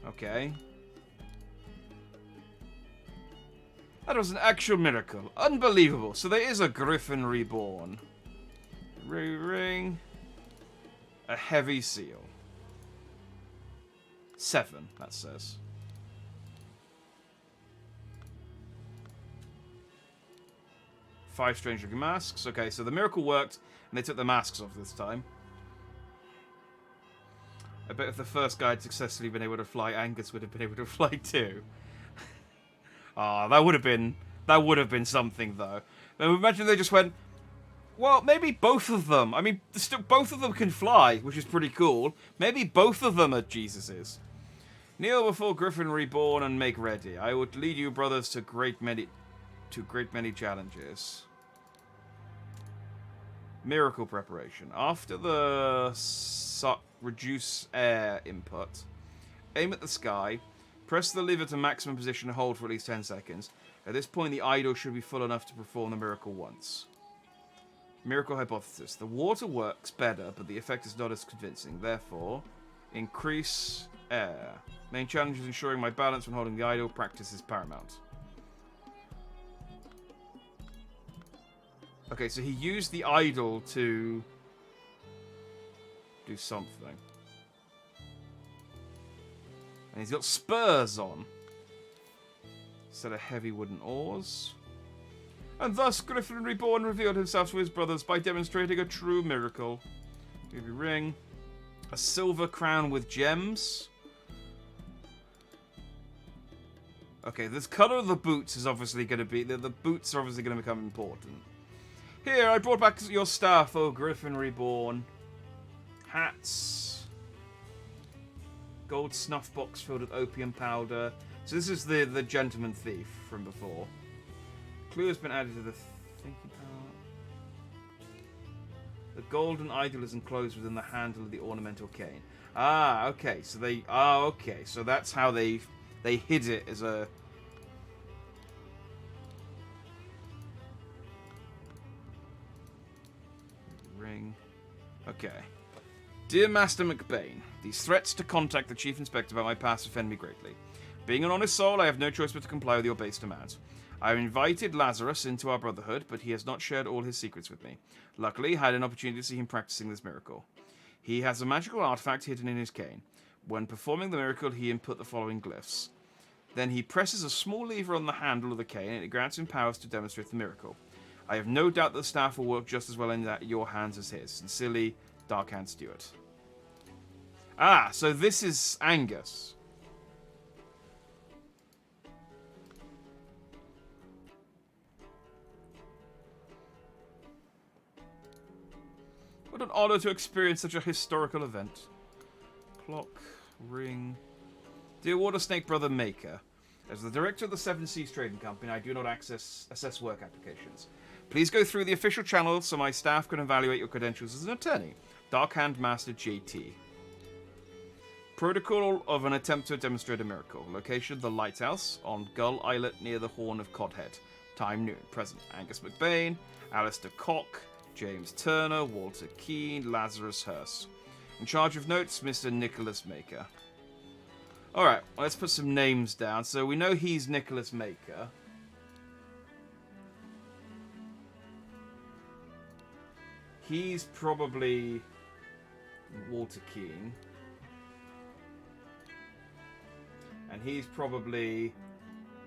Okay. That was an actual miracle. Unbelievable. So there is a Griffin Reborn. Ring. A heavy seal. 7, that says. Five strange looking masks. Okay, so the miracle worked, and they took the masks off this time. I bet if the first guy had successfully been able to fly, Angus would have been able to fly too. Ah, that would have been something though. Now, imagine they just went, well, maybe both of them. I mean, both of them can fly, which is pretty cool. Maybe both of them are Jesuses. Kneel before Griffin Reborn and make ready. I would lead you, brothers, to great many challenges. Miracle preparation. After the reduce air input, aim at the sky, press the lever to maximum position and hold for at least 10 seconds. At this point, the idol should be full enough to perform the miracle once. Miracle hypothesis. The water works better, but the effect is not as convincing. Therefore, increase air. Main challenge is ensuring my balance when holding the idol. Practice is paramount. Okay, so he used the idol to do something. And he's got spurs on. Instead of heavy wooden oars. And thus Griffin Reborn revealed himself to his brothers by demonstrating a true miracle. Ruby ring. A silver crown with gems. Okay, this colour of the boots is obviously going to be... The boots are obviously going to become important. Here, I brought back your staff, O Griffin Reborn. Hats. Gold snuff box filled with opium powder. So this is the gentleman thief from before. Clue has been added to the thinking power. The golden idol is enclosed within the handle of the ornamental cane. Ah, okay. So they... Ah, okay. So that's how they hid it as a... Ring. Okay. Dear Master MacBain, these threats to contact the Chief Inspector about my past offend me greatly. Being an honest soul, I have no choice but to comply with your base demands. I invited Lazarus into our brotherhood, but he has not shared all his secrets with me. Luckily, I had an opportunity to see him practicing this miracle. He has a magical artifact hidden in his cane. When performing the miracle, he input the following glyphs. Then he presses a small lever on the handle of the cane, and it grants him powers to demonstrate the miracle. I have no doubt that the staff will work just as well in your hands as his. Sincerely, Darkhand Stewart. Ah, so this is Angus. What an honor to experience such a historical event. Clock, ring. Dear Water Snake Brother Maker, as the director of the Seven Seas Trading Company, I do not assess work applications. Please go through the official channels so my staff can evaluate your credentials as an attorney. Darkhand Master JT. Protocol of an attempt to demonstrate a miracle. Location, the Lighthouse, on Gull Islet near the Horn of Codhead. Time, noon. Present, Angus McBain, Alistair Cock, James Turner, Walter Keane, Lazarus Hurst. In charge of notes, Mr. Nicholas Maker. Alright, well, let's put some names down. So we know he's Nicholas Maker. He's probably Walter Keane. And he's probably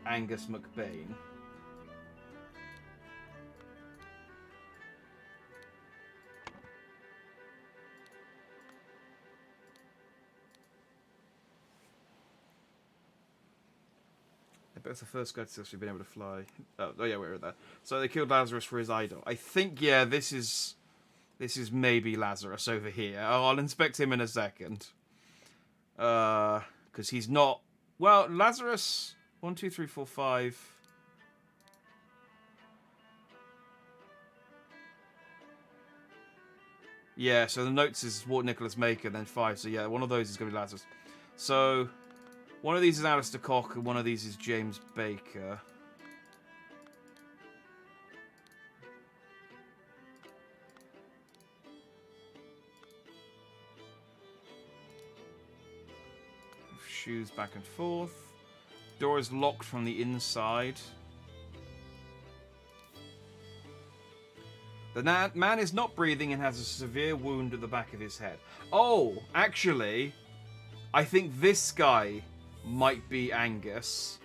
Angus McBain. They're both the first guys to actually been able to fly. Oh yeah, we're at that. So they killed Lazarus for his idol. I think, yeah, this is maybe Lazarus over here. Oh, I'll inspect him in a second. Because he's not... Well, Lazarus... 1, 2, 3, 4, 5... Yeah, so the notes is Walt Nicholas Maker, then 5. So yeah, one of those is going to be Lazarus. So, one of these is Alistair Cock, and one of these is James Baker. Shoes back and forth. Door is locked from the inside. The man is not breathing and has a severe wound at the back of his head. Oh, actually, I think this guy might be Angus.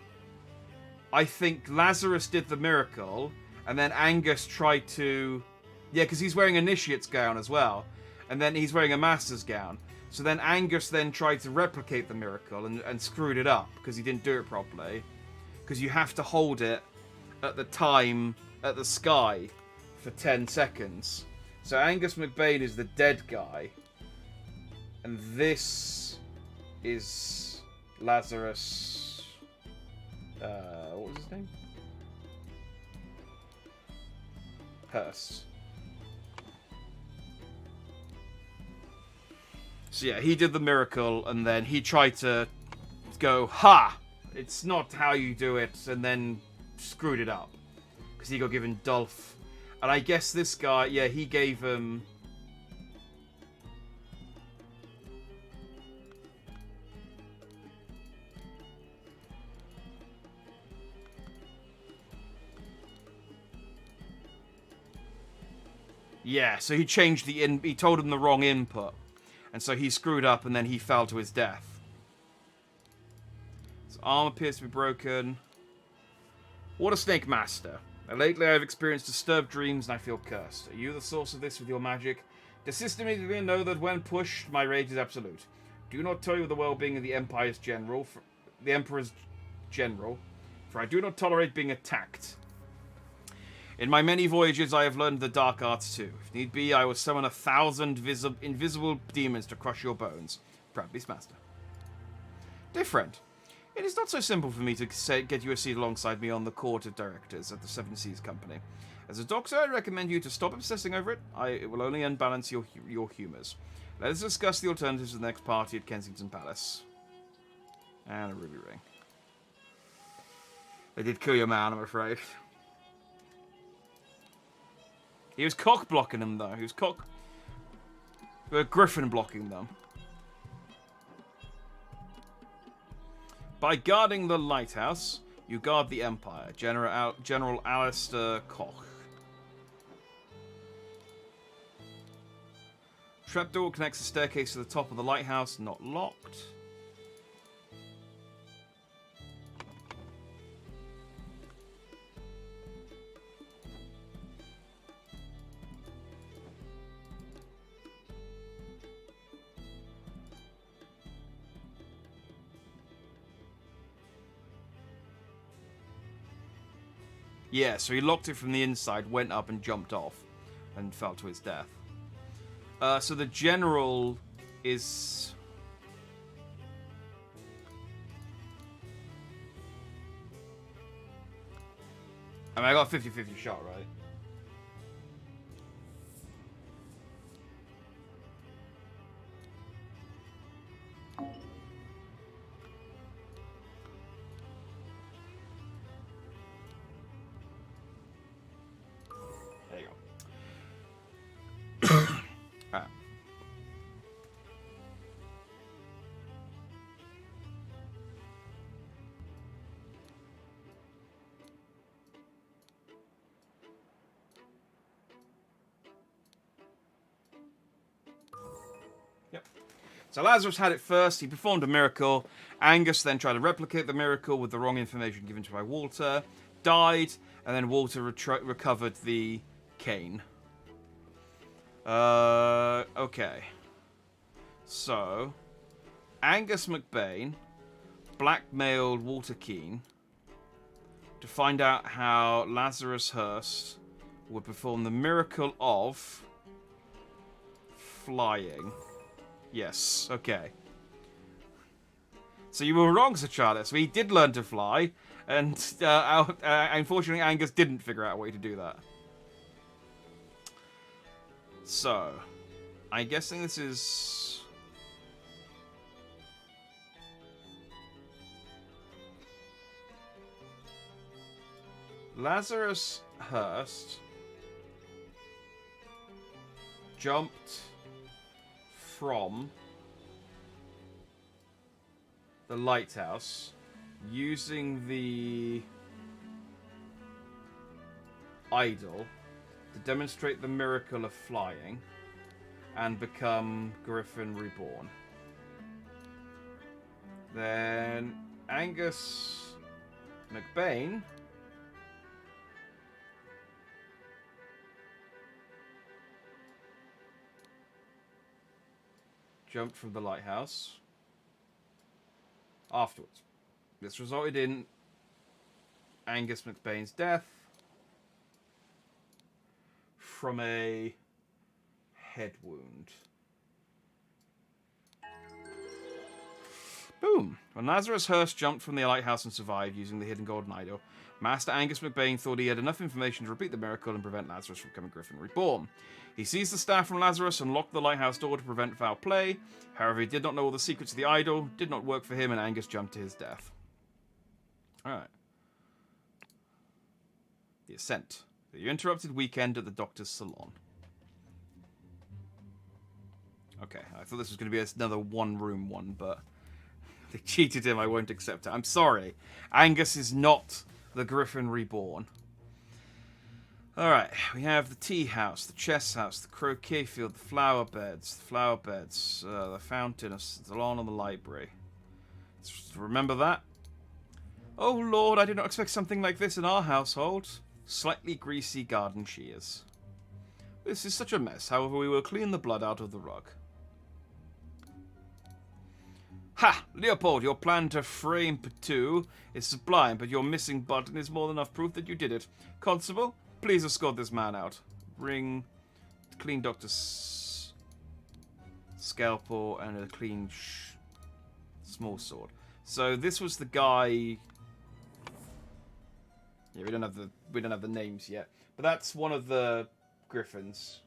I think Lazarus did the miracle, and then Angus tried to... Yeah, because he's wearing an initiate's gown as well. And then he's wearing a master's gown. So then Angus then tried to replicate the miracle and screwed it up because he didn't do it properly. Because you have to hold it at the time, at the sky, for 10 seconds. So Angus McBain is the dead guy. And this is Lazarus... what was his name? Hurst. So yeah, he did the miracle, and then he tried to go, ha! It's not how you do it, and then screwed it up. Because he got given Dolph. And I guess this guy, yeah, he gave him... Yeah, so he changed the he told him the wrong input. And so he screwed up, and then he fell to his death. His arm appears to be broken. Water Snake Master. Lately I have experienced disturbed dreams, and I feel cursed. Are you the source of this with your magic? Desist immediately and know that when pushed, my rage is absolute. Do not toy with the well-being of the Emperor's General, for I do not tolerate being attacked. In my many voyages, I have learned the dark arts too. If need be, I will summon 1,000 invisible demons to crush your bones. Proud Beastmaster. Dear friend, it is not so simple for me to get you a seat alongside me on the court of directors at the Seven Seas Company. As a doctor, I recommend you to stop obsessing over it. It will only unbalance your humours. Let us discuss the alternatives of the next party at Kensington Palace. And a ruby ring. They did kill your man, I'm afraid. He was cock blocking them, though. He was Griffin blocking them. By guarding the lighthouse, You guard the Empire. General Alistair Koch. Trapdoor connects the staircase to the top of the lighthouse. Not locked. Yeah, so he locked it from the inside, went up and jumped off, and fell to his death. So the general is... I mean, I got a 50-50 shot, right? There you go. Alright. Yep. So Lazarus had it first. He performed a miracle. Angus then tried to replicate the miracle with the wrong information given to by Walter. Died, and then Walter recovered the cane. Okay. So, Angus McBain blackmailed Walter Keane to find out how Lazarus Hurst would perform the miracle of flying. Yes, okay. So you were wrong, Sir Charles. We did learn to fly, and unfortunately Angus didn't figure out a way to do that. So, I'm guessing this is... Lazarus Hurst jumped from the lighthouse using the idol to demonstrate the miracle of flying and become Griffin Reborn. Then Angus McBain jumped from the lighthouse afterwards. This resulted in Angus McBain's death from a head wound. Boom. When Lazarus Hurst jumped from the lighthouse and survived using the hidden golden idol, Master Angus McBain thought he had enough information to repeat the miracle and prevent Lazarus from becoming Griffin Reborn. He seized the staff from Lazarus and locked the lighthouse door to prevent foul play. However, he did not know all the secrets of the idol, did not work for him, and Angus jumped to his death. Alright. The Ascent. The interrupted weekend at the doctor's salon. Okay, I thought this was going to be another one-room one, but they cheated him. I won't accept it. I'm sorry. Angus is not the Griffin Reborn. Alright, we have the tea house, the chess house, the croquet field, the flower beds, the fountain, a salon, and the library. Remember that? Oh Lord, I did not expect something like this in our household. Slightly greasy garden shears. This is such a mess, however we will clean the blood out of the rug. Ha! Leopold, your plan to frame Patu is sublime, but your missing button is more than enough proof that you did it. Constable, please escort this man out. Bring clean doctor's scalpel and a clean small sword. So this was the guy. Yeah, we don't have the names yet, but that's one of the griffins.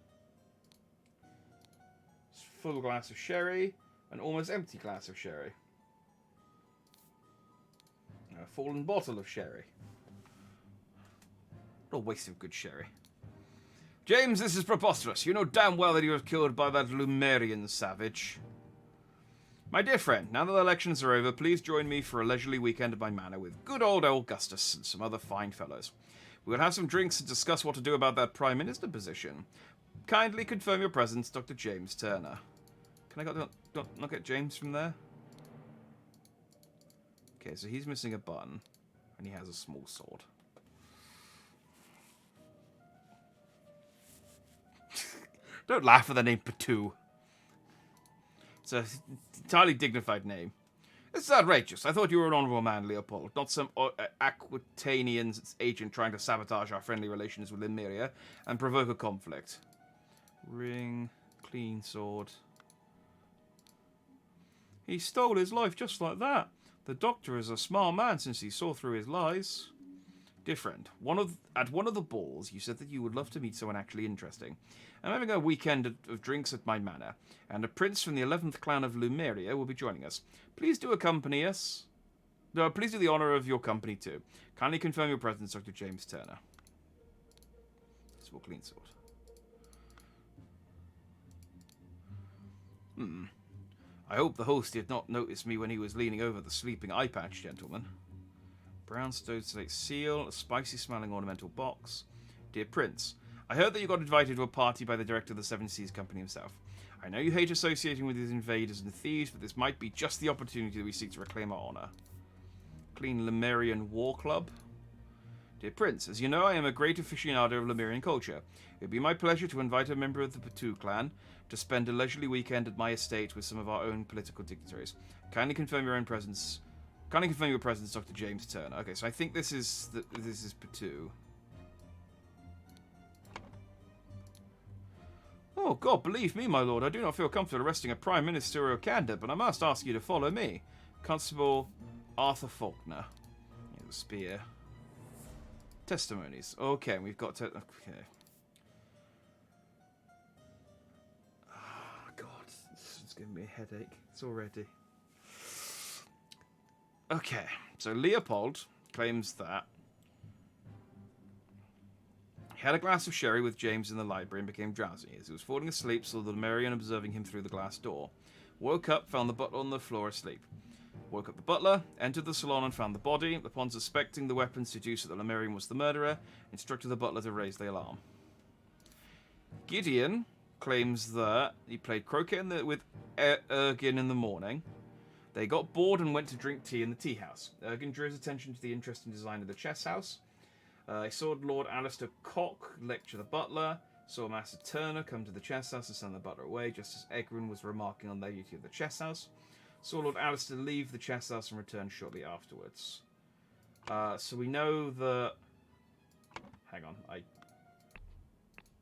Full glass of sherry. An almost empty glass of sherry. A fallen bottle of sherry. What a waste of good sherry. James, this is preposterous. You know damn well that he was killed by that Lumerian savage. My dear friend, now that the elections are over, please join me for a leisurely weekend at my manor with good old Augustus and some other fine fellows. We will have some drinks and discuss what to do about that Prime Minister position. Kindly confirm your presence, Dr. James Turner. Can I not get James from there? Okay, so he's missing a button, and he has a small sword. Don't laugh at the name Patu. It's an entirely dignified name. This is outrageous. I thought you were an honourable man, Leopold, not some Aquitanian's agent trying to sabotage our friendly relations with Lemuria and provoke a conflict. Ring, clean sword. He stole his life just like that. The doctor is a smart man since he saw through his lies. Dear friend, at one of the balls, you said that you would love to meet someone actually interesting. I'm having a weekend of drinks at my manor, and a prince from the 11th clan of Lumeria will be joining us. Please do accompany us. No, please do the honour of your company too. Kindly confirm your presence, Dr. James Turner. Small clean sword. I hope the host did not notice me when he was leaning over the sleeping eye patch, gentlemen. Brown stone slate seal, a spicy smelling ornamental box. Dear Prince, I heard that you got invited to a party by the director of the Seven Seas Company himself. I know you hate associating with these invaders and thieves, but this might be just the opportunity that we seek to reclaim our honour. Clean Lemurian War Club. Dear Prince, as you know, I am a great aficionado of Lemurian culture. It would be my pleasure to invite a member of the Patu clan to spend a leisurely weekend at my estate with some of our own political dignitaries. Kindly confirm your presence, Dr. James Turner. Okay, so I think this is Patu. Oh, God, believe me, my lord, I do not feel comfortable arresting a prime ministerial candidate, but I must ask you to follow me. Constable Arthur Faulkner. Here's a spear. Testimonies. Okay, we've got okay. Oh, God, this is giving me a headache. It's already. Okay, so Leopold claims that he had a glass of sherry with James in the library and became drowsy. As he was falling asleep, saw the Lemurian observing him through the glass door. Woke up, found the butler on the floor asleep. Woke up the butler, entered the salon and found the body. Upon suspecting the weapons deduced that the Lemurian was the murderer, instructed the butler to raise the alarm. Gideon claims that he played croquet with Ergin in the morning. They got bored and went to drink tea in the tea house. Ergin drew his attention to the interesting design of the chess house. He saw Lord Alistair Cock lecture the butler, saw Master Turner come to the chess house and send the butler away, just as Egrin was remarking on the beauty of the chess house. Saw Lord Alistair leave the chess house and return shortly afterwards. So we know that... Hang on, I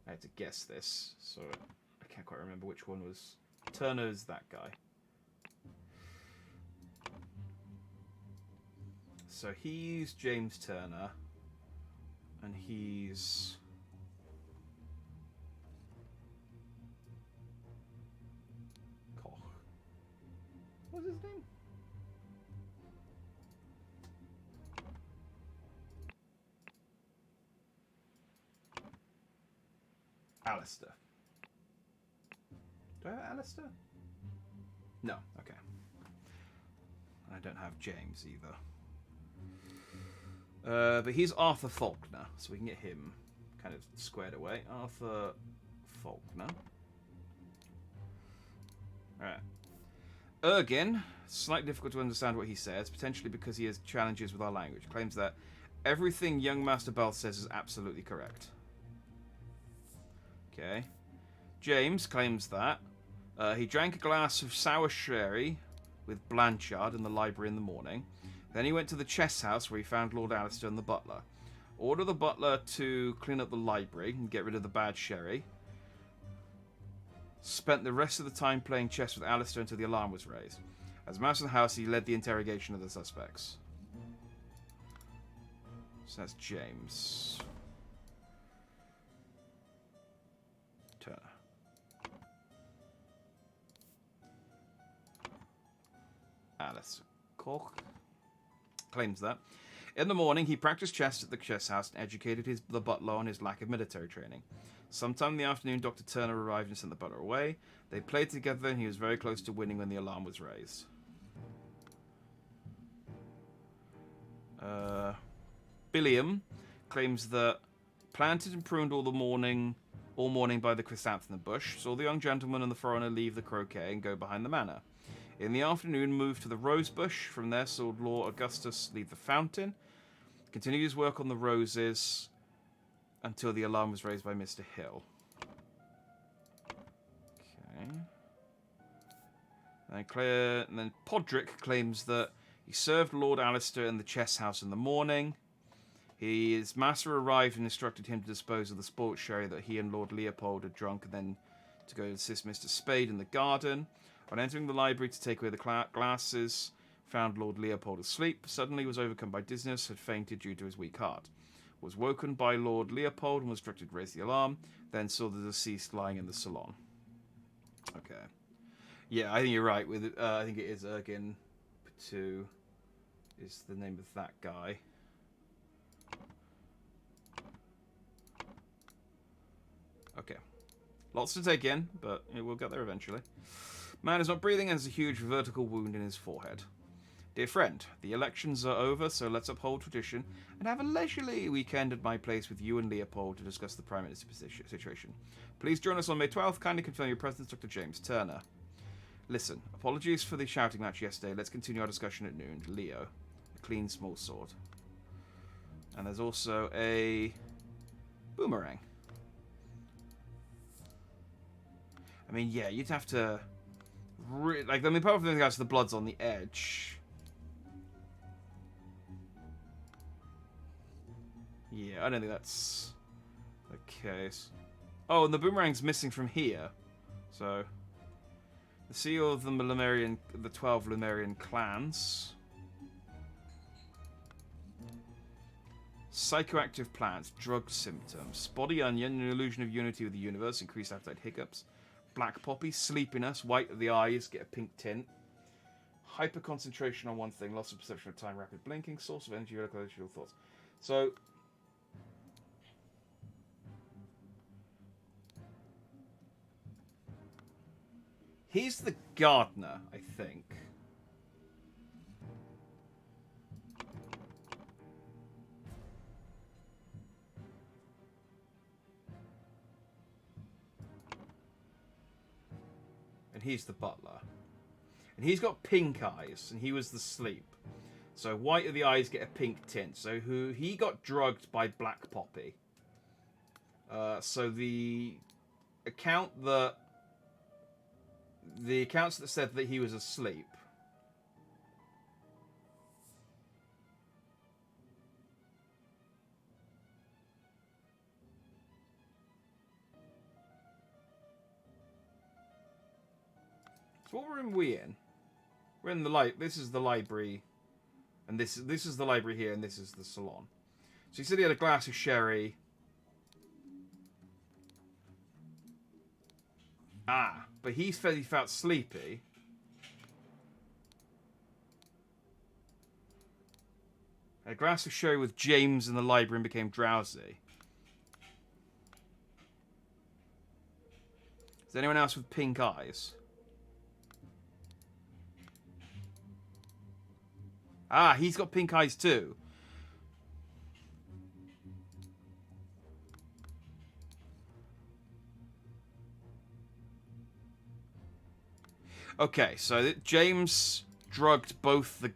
had to guess this, so I can't quite remember which one was... Turner's that guy. So he's James Turner, and he's... Koch. What's his name? Alistair. Do I have Alistair? No, okay. I don't have James either. But he's Arthur Faulkner, so we can get him kind of squared away. Arthur Faulkner. Alright. Ergin, slightly difficult to understand what he says, potentially because he has challenges with our language. Claims that everything young Master Balth says is absolutely correct. Okay. James claims that he drank a glass of sour sherry with Blanchard in the library in the morning. Then he went to the chess house where he found Lord Alistair and the butler. Ordered the butler to clean up the library and get rid of the bad sherry. Spent the rest of the time playing chess with Alistair until the alarm was raised. As master of the house, he led the interrogation of the suspects. So that's James Turner. Alistair Koch claims that. In the morning, he practiced chess at the chess house and educated the butler on his lack of military training. Sometime in the afternoon, Dr. Turner arrived and sent the butler away. They played together, and he was very close to winning when the alarm was raised. Billiam claims that planted and pruned all morning by the chrysanthemum bush, saw the young gentleman and the foreigner leave the croquet and go behind the manor. In the afternoon, moved to the rose bush. From there, saw Lord Augustus leave the fountain. Continued his work on the roses until the alarm was raised by Mr. Hill. Okay. And then Podrick claims that he served Lord Alistair in the chess house in the morning. His master arrived and instructed him to dispose of the sports sherry that he and Lord Leopold had drunk, and then to go assist Mr. Spade in the garden. On entering the library to take away the glasses, found Lord Leopold asleep. Suddenly was overcome by dizziness, had fainted due to his weak heart. Was woken by Lord Leopold and was instructed to raise the alarm. Then saw the deceased lying in the salon. Okay. Yeah, I think you're right. With I think it is Ergin Patu is the name of that guy. Okay. Lots to take in, but we'll get there eventually. Man is not breathing and has a huge vertical wound in his forehead. Dear friend, the elections are over, so let's uphold tradition and have a leisurely weekend at my place with you and Leopold to discuss the Prime Minister's situation. Please join us on May 12th. Kindly confirm your presence, Dr. James Turner. Listen, apologies for the shouting match yesterday. Let's continue our discussion at noon. Leo. A clean small sword. And there's also a boomerang. I mean, yeah, you'd have to... apart from the guys, the blood's on the edge. Yeah, I don't think that's the case. Oh, and the boomerang's missing from here. So, the seal of the 12 Lumerian clans. Psychoactive plants, drug symptoms, body onion, an illusion of unity with the universe, increased appetite, hiccups. Black poppy, sleepiness, white of the eyes, get a pink tint. Hyper concentration on one thing, loss of perception of time, rapid blinking, source of energy, local thoughts. So, he's the gardener, I think. And he's the butler. And he's got pink eyes, and he was the sleep. So white of the eyes get a pink tint. So he got drugged by Black Poppy. So the accounts that said that he was asleep. So what room are we in? We're in the this is the library, and this is the library here, and this is the salon. So he said he had a glass of sherry. But he said he felt sleepy. A glass of sherry with James in the library and became drowsy. Is there anyone else with pink eyes? He's got pink eyes too. Okay, so James drugged both the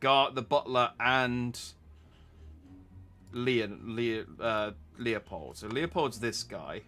butler, and Leopold. So Leopold's this guy.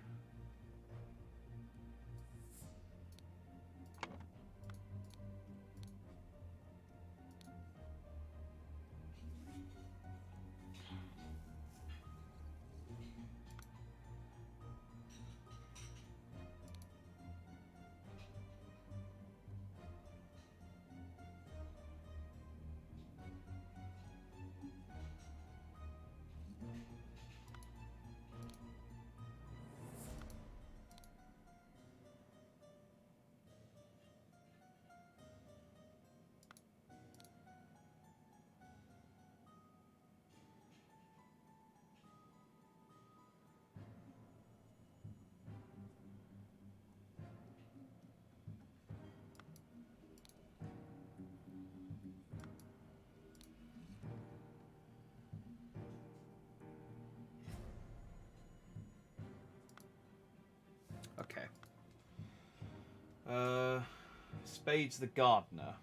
Spade's the gardener.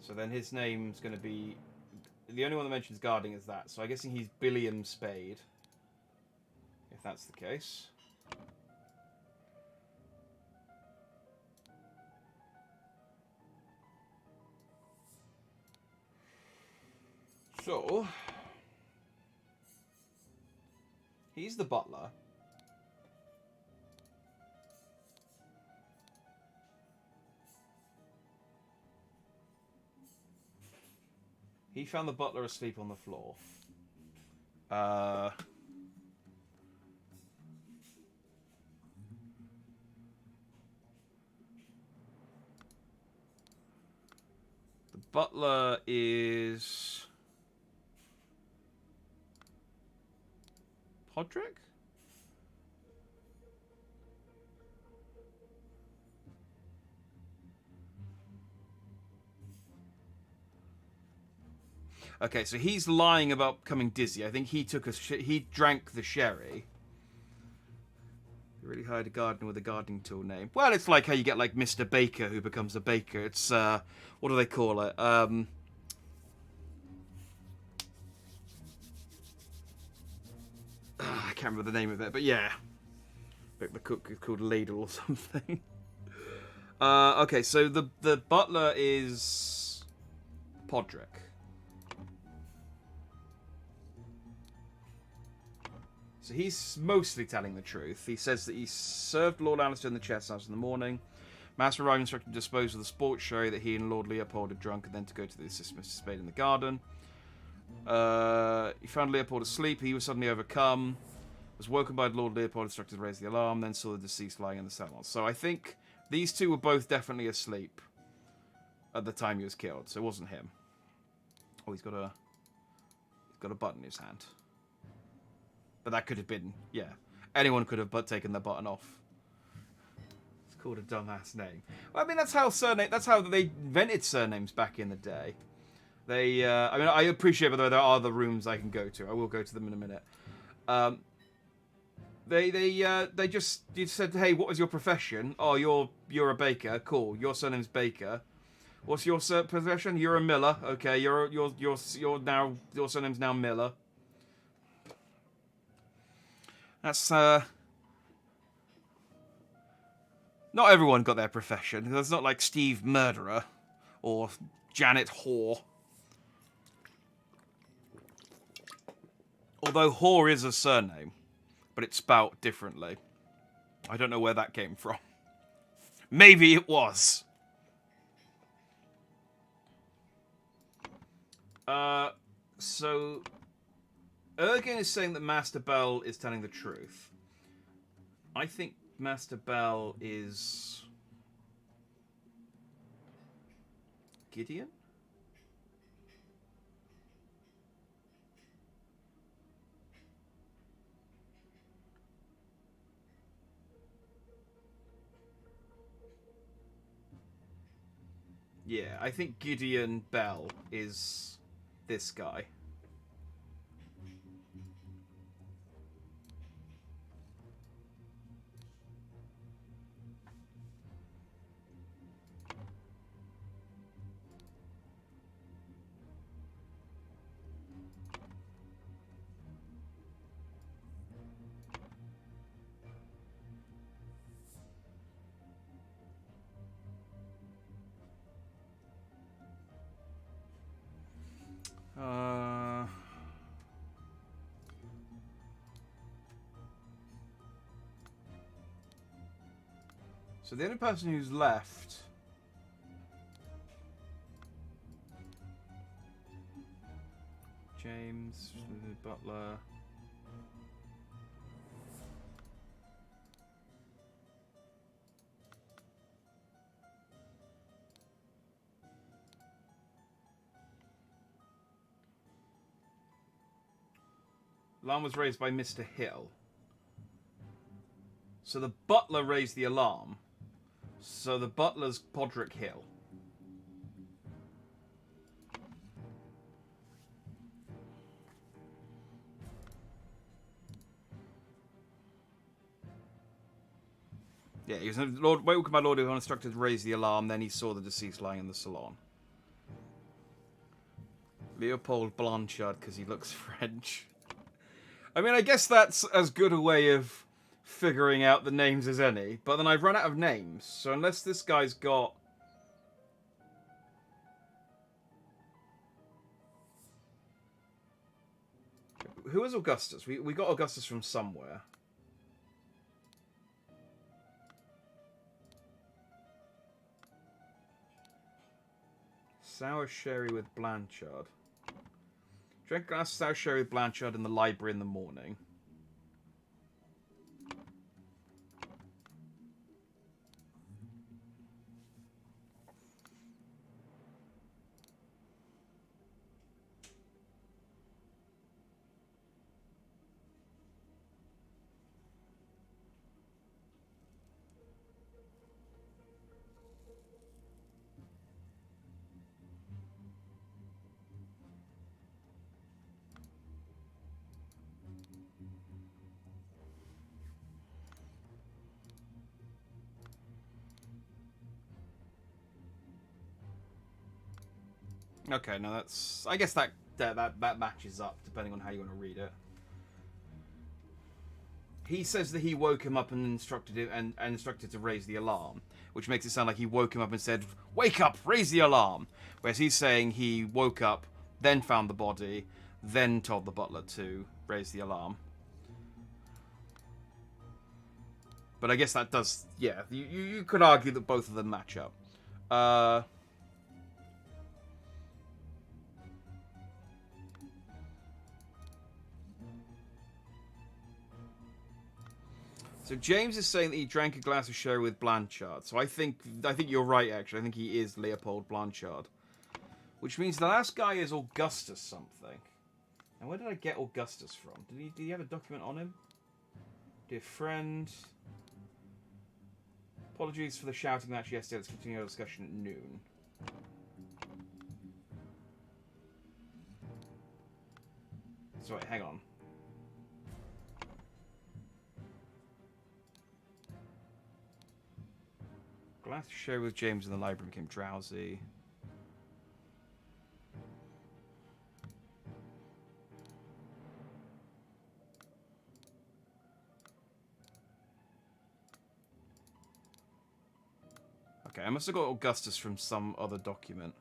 So then his name's going to be... The only one that mentions gardening is that. So I'm guessing he's Billiam Spade. If that's the case. So... He's the butler. He found the butler asleep on the floor. The butler is... Podrick? Okay, so he's lying about becoming dizzy. I think he took he drank the sherry. He really hired a gardener with a gardening tool name. Well, it's like how you get like Mr. Baker who becomes a baker. It's what do they call it? I can't remember the name of it, but yeah, like the cook is called Ladle or something. Okay, so the butler is Podrick. So he's mostly telling the truth. He says that he served Lord Alistair in the chess house in the morning. Master arrived instructed to dispose of the sports sherry that he and Lord Leopold had drunk, and then to go to the assist Mr. Spade in the garden. He found Leopold asleep. He was suddenly overcome. Was woken by Lord Leopold, instructed to raise the alarm, then saw the deceased lying in the salon. So I think these two were both definitely asleep at the time he was killed. So it wasn't him. Oh, he's got a button in his hand. But that could have been, yeah. Anyone could have taken the button off. It's called a dumbass name. Well, I mean, that's how they invented surnames back in the day. They, I mean, I appreciate, by the way, there are other rooms I can go to. I will go to them in a minute. They just said, hey, what was your profession? Oh, you're a baker. Cool. Your surname's Baker. What's your profession? You're a miller. Okay. You're now, your surname's now Miller. That's, not everyone got their profession. It's not like Steve Murderer or Janet Whore. Although Whore is a surname, but it's spelt differently. I don't know where that came from. Maybe it was. So... Ergen is saying that Master Bell is telling the truth. I think Master Bell is... Gideon? Yeah, I think Gideon Bell is this guy. So the only person who's left... James, Butler... Alarm was raised by Mr. Hill. So the butler raised the alarm. So the butler's Podrick Hill. Yeah, he was Lord. Welcome, my lord. Who instructed to raise the alarm. Then he saw the deceased lying in the salon. Leopold Blanchard, because he looks French. I mean, I guess that's as good a way of figuring out the names as any. But then I've run out of names, so unless this guy's got... Who is Augustus? We got Augustus from somewhere. Sour sherry with Blanchard. Drink a glass of sour sherry with Blanchard in the library in the morning. Okay, no, that's... I guess that matches up, depending on how you want to read it. He says that he woke him up and instructed him and instructed to raise the alarm, which makes it sound like he woke him up and said, "Wake up, raise the alarm." Whereas he's saying he woke up, then found the body, then told the butler to raise the alarm. But I guess that does... Yeah, you could argue that both of them match up. So James is saying that he drank a glass of sherry with Blanchard. So I think you're right, actually. I think he is Leopold Blanchard. Which means the last guy is Augustus something. And where did I get Augustus from? Did he have a document on him? Dear friend... Apologies for the shouting match yesterday. Let's continue our discussion at noon. So wait, hang on. Glass of sherry with James in the library became drowsy. Okay, I must have got Augustus from some other document.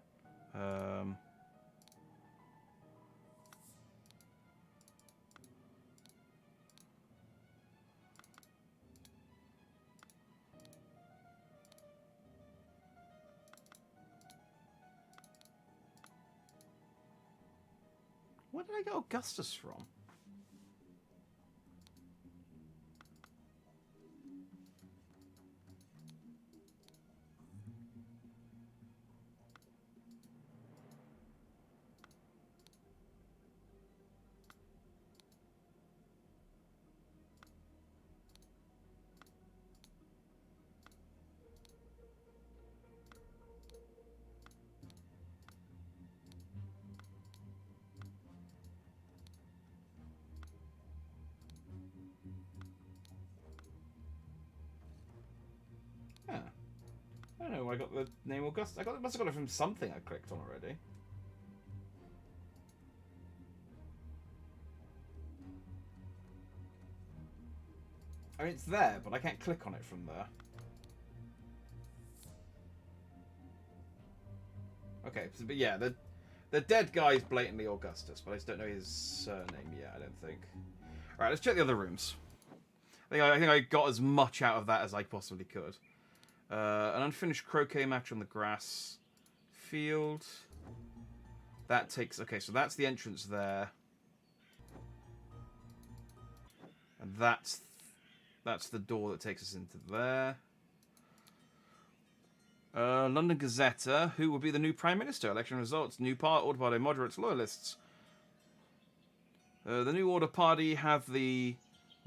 Where did I get Augustus from? Yeah. I don't know where I got the name Augustus. Must have got it from something I clicked on already. I mean, it's there, but I can't click on it from there. Okay, but yeah, the dead guy is blatantly Augustus, but I just don't know his surname yet, I don't think. Alright, let's check the other rooms. I think I got as much out of that as I possibly could. An unfinished croquet match on the grass field. That takes... Okay, so that's the entrance there. And that's the door that takes us into there. London Gazette. Who will be the new Prime Minister? Election results. New party, Order Party, moderates, loyalists. The New Order Party have the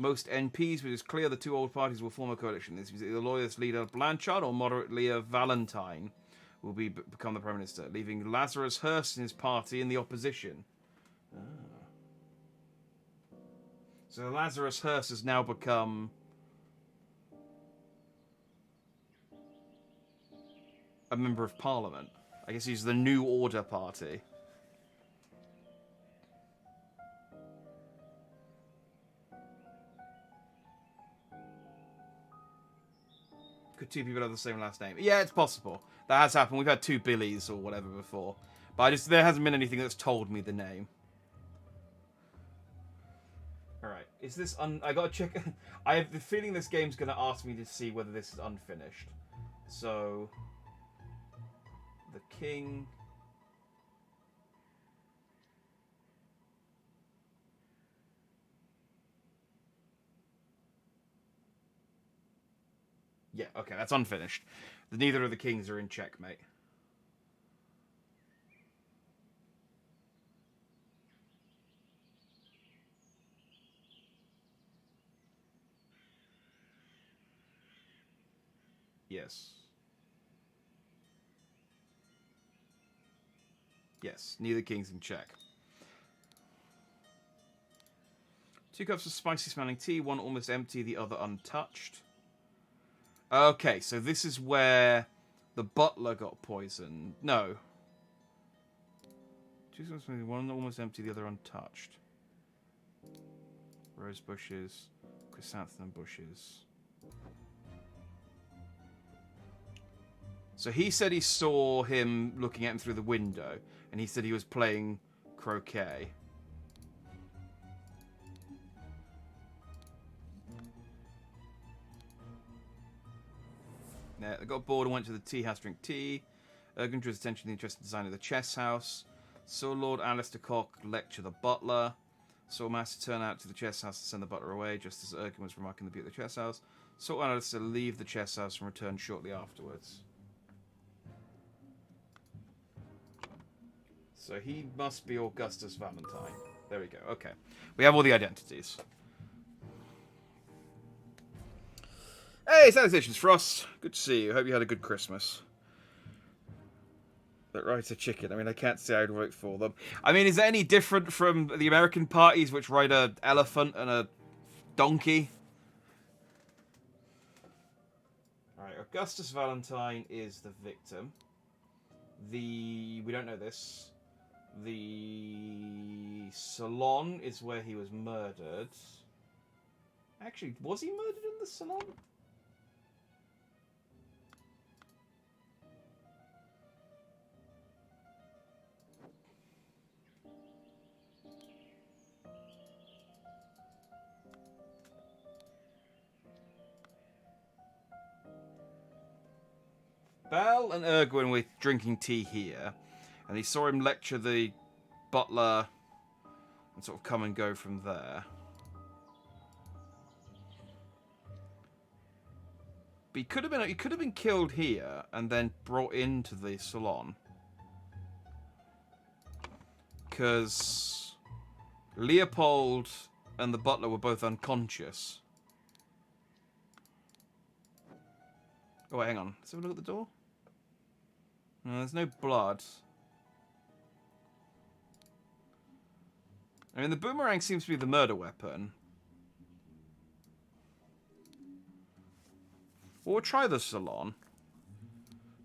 most MPs, but it's clear the two old parties will form a coalition. This means the loyalist leader Blanchard or moderate leader Valentine will become the Prime Minister, leaving Lazarus Hurst and his party in the opposition. Ah. So Lazarus Hurst has now become a member of parliament. I guess he's the New Order party. Could two people have the same last name? Yeah, it's possible. That has happened. We've had two Billies or whatever before. But there hasn't been anything that's told me the name. Alright, is this I gotta check. I have the feeling this game's gonna ask me to see whether this is unfinished. So, the king. Yeah, okay, that's unfinished. Neither of the kings are in checkmate. Yes. Yes, neither king's in check. 2 cups of spicy smelling tea, one almost empty, the other untouched. Okay, so this is where the butler got poisoned. No. 2 cups of smelling, one almost empty, the other untouched. Rose bushes, chrysanthemum bushes. So he said he saw him looking at him through the window, and he said he was playing croquet. Yeah, they got bored and went to the tea house to drink tea. Ergun drew his attention to the interesting design of the chess house. Saw Lord Alistair Cock lecture the butler. Saw Master turn out to the chess house and send the butler away, just as Ergun was remarking the beauty of the chess house. Saw Alistair leave the chess house and return shortly afterwards. So he must be Augustus Valentine. There we go. Okay. We have all the identities. Hey, salutations, Frost. Good to see you. Hope you had a good Christmas. That writer chicken. I mean, I can't say I'd vote for them. I mean, is that any different from the American parties, which write an elephant and a donkey? Alright, Augustus Valentine is the victim. We don't know this. The salon is where he was murdered. Actually, was he murdered in the salon? Bell and Ergwin were drinking tea here, and he saw him lecture the butler and sort of come and go from there. But he could have been killed here and then brought into the salon. Because Leopold and the butler were both unconscious. Oh, wait, hang on. Let's have a look at the door. No, there's no blood. I mean, the boomerang seems to be the murder weapon. Well, we'll try the salon.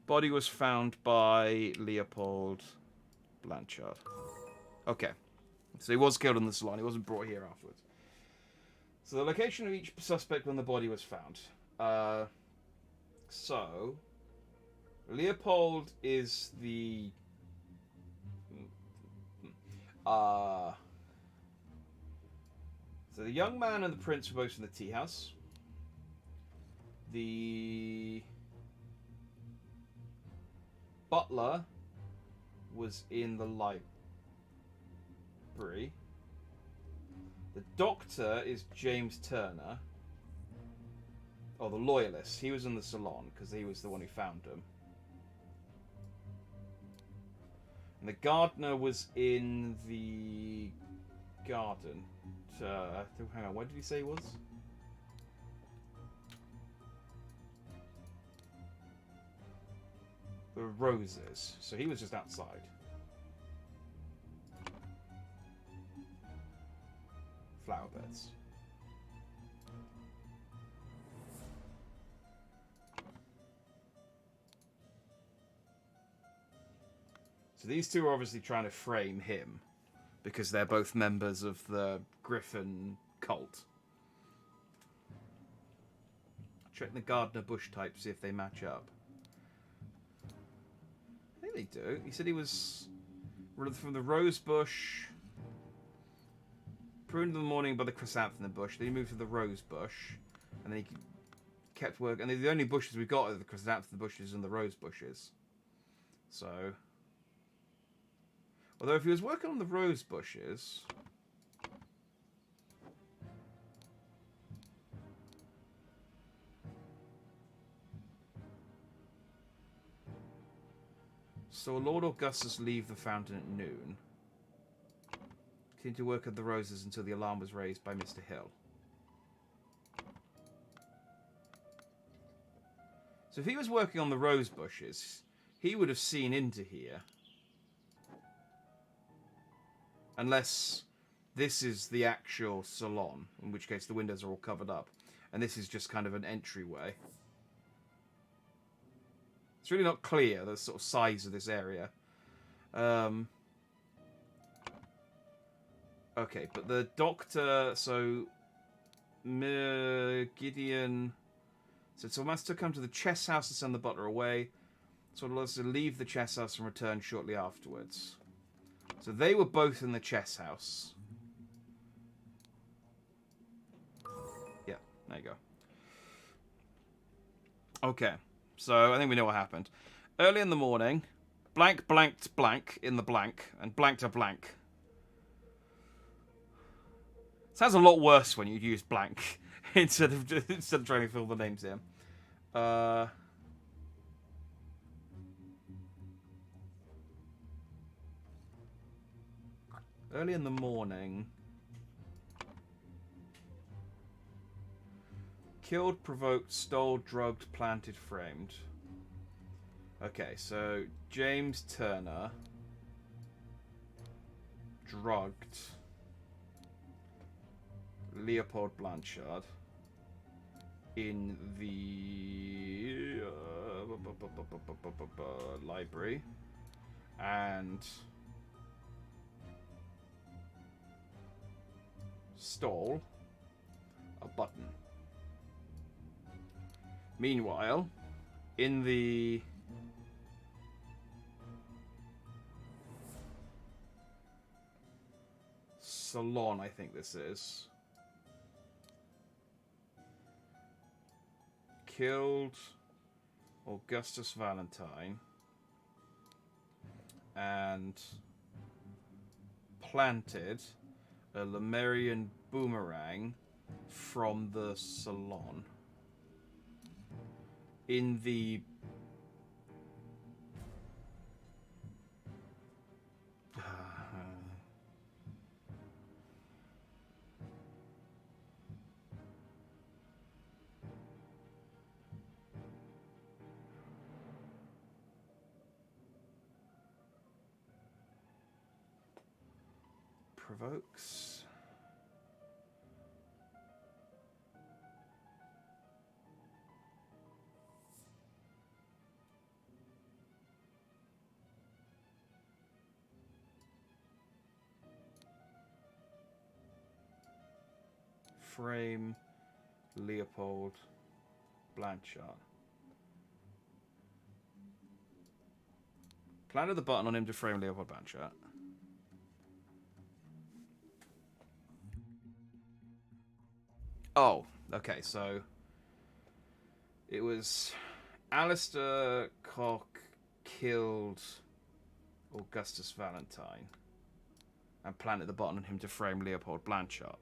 Body was found by Leopold Blanchard. Okay. So he was killed in the salon. He wasn't brought here afterwards. So the location of each suspect when the body was found. So, Leopold is the... So the young man and the prince were both in the tea house. The butler was in the library. The doctor is James Turner. Oh, the loyalist. He was in the salon because he was the one who found him. And the gardener was in the garden. Hang on, where did he say he was? The roses. So he was just outside. Flower beds. So these two are obviously trying to frame him because they're both members of the Griffin cult. Check the Gardner Bush type, see if they match up. I think they do. He said he was from the Rose Bush, pruned in the morning by the chrysanthemum bush. Then he moved to the Rose Bush, and then he kept working. And the only bushes we got are the chrysanthemum bushes and the rose bushes. So, although if he was working on the rose bushes, so Lord Augustus leave the fountain at noon. Continued to work at the roses until the alarm was raised by Mr. Hill. So if he was working on the rose bushes, he would have seen into here. Unless this is the actual salon, in which case the windows are all covered up. And this is just kind of an entryway. It's really not clear, the sort of size of this area. Okay, but the doctor, so Gideon said, so Master come to the chess house to send the butler away. So it was to leave the chess house and return shortly afterwards. So they were both in the chess house. Yeah, there you go. Okay, so I think we know what happened. Early in the morning, blank blanked blank in the blank, and blanked a blank. Sounds a lot worse when you use blank instead of trying to fill the names in. Early in the morning. Killed, provoked, stole, drugged, planted, framed. Okay, so James Turner drugged Leopold Blanchard in the library and stole a button. Meanwhile, in the salon, I think this is, killed Augustus Valentine and planted a Lemurian boomerang from the salon in the provokes. Frame Leopold Blanchard. Planted the button on him to frame Leopold Blanchard. Oh, okay, so it was Alistair Koch killed Augustus Valentine and planted the button on him to frame Leopold Blanchard.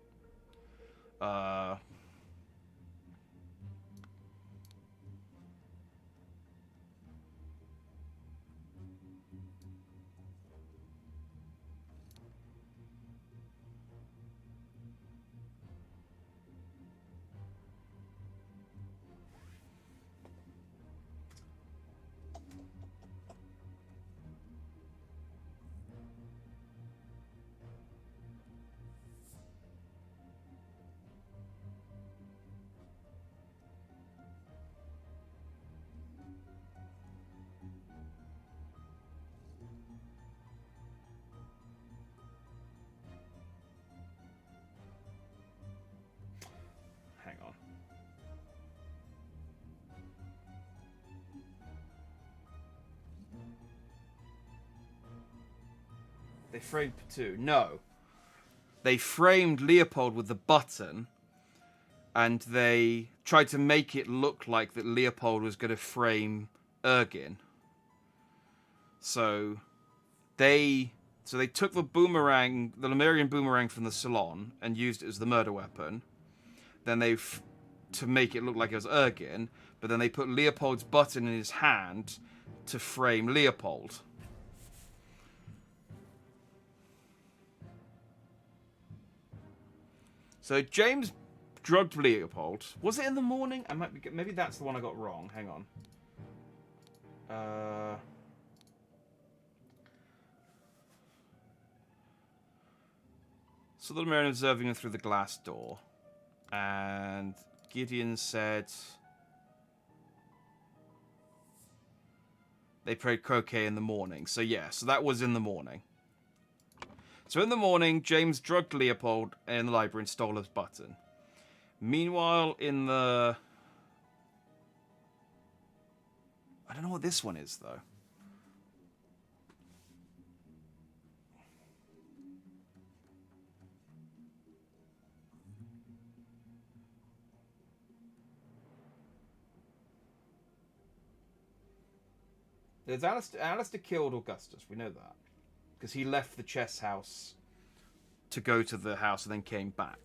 They framed Patu. No. They framed Leopold with the button, and they tried to make it look like that Leopold was going to frame Ergin. So they took the boomerang, the Lemurian boomerang from the salon, and used it as the murder weapon. Then to make it look like it was Ergin, but then they put Leopold's button in his hand to frame Leopold. So James drugged Leopold. Was it in the morning? Maybe that's the one I got wrong. Hang on. So the Lemurian observing him through the glass door. And Gideon said they played croquet in the morning. So yeah, so that was in the morning. So in the morning, James drugged Leopold in the library and stole his button. Meanwhile, in the... I don't know what this one is, though. There's Alistair killed Augustus. We know that. Because he left the chess house to go to the house and then came back.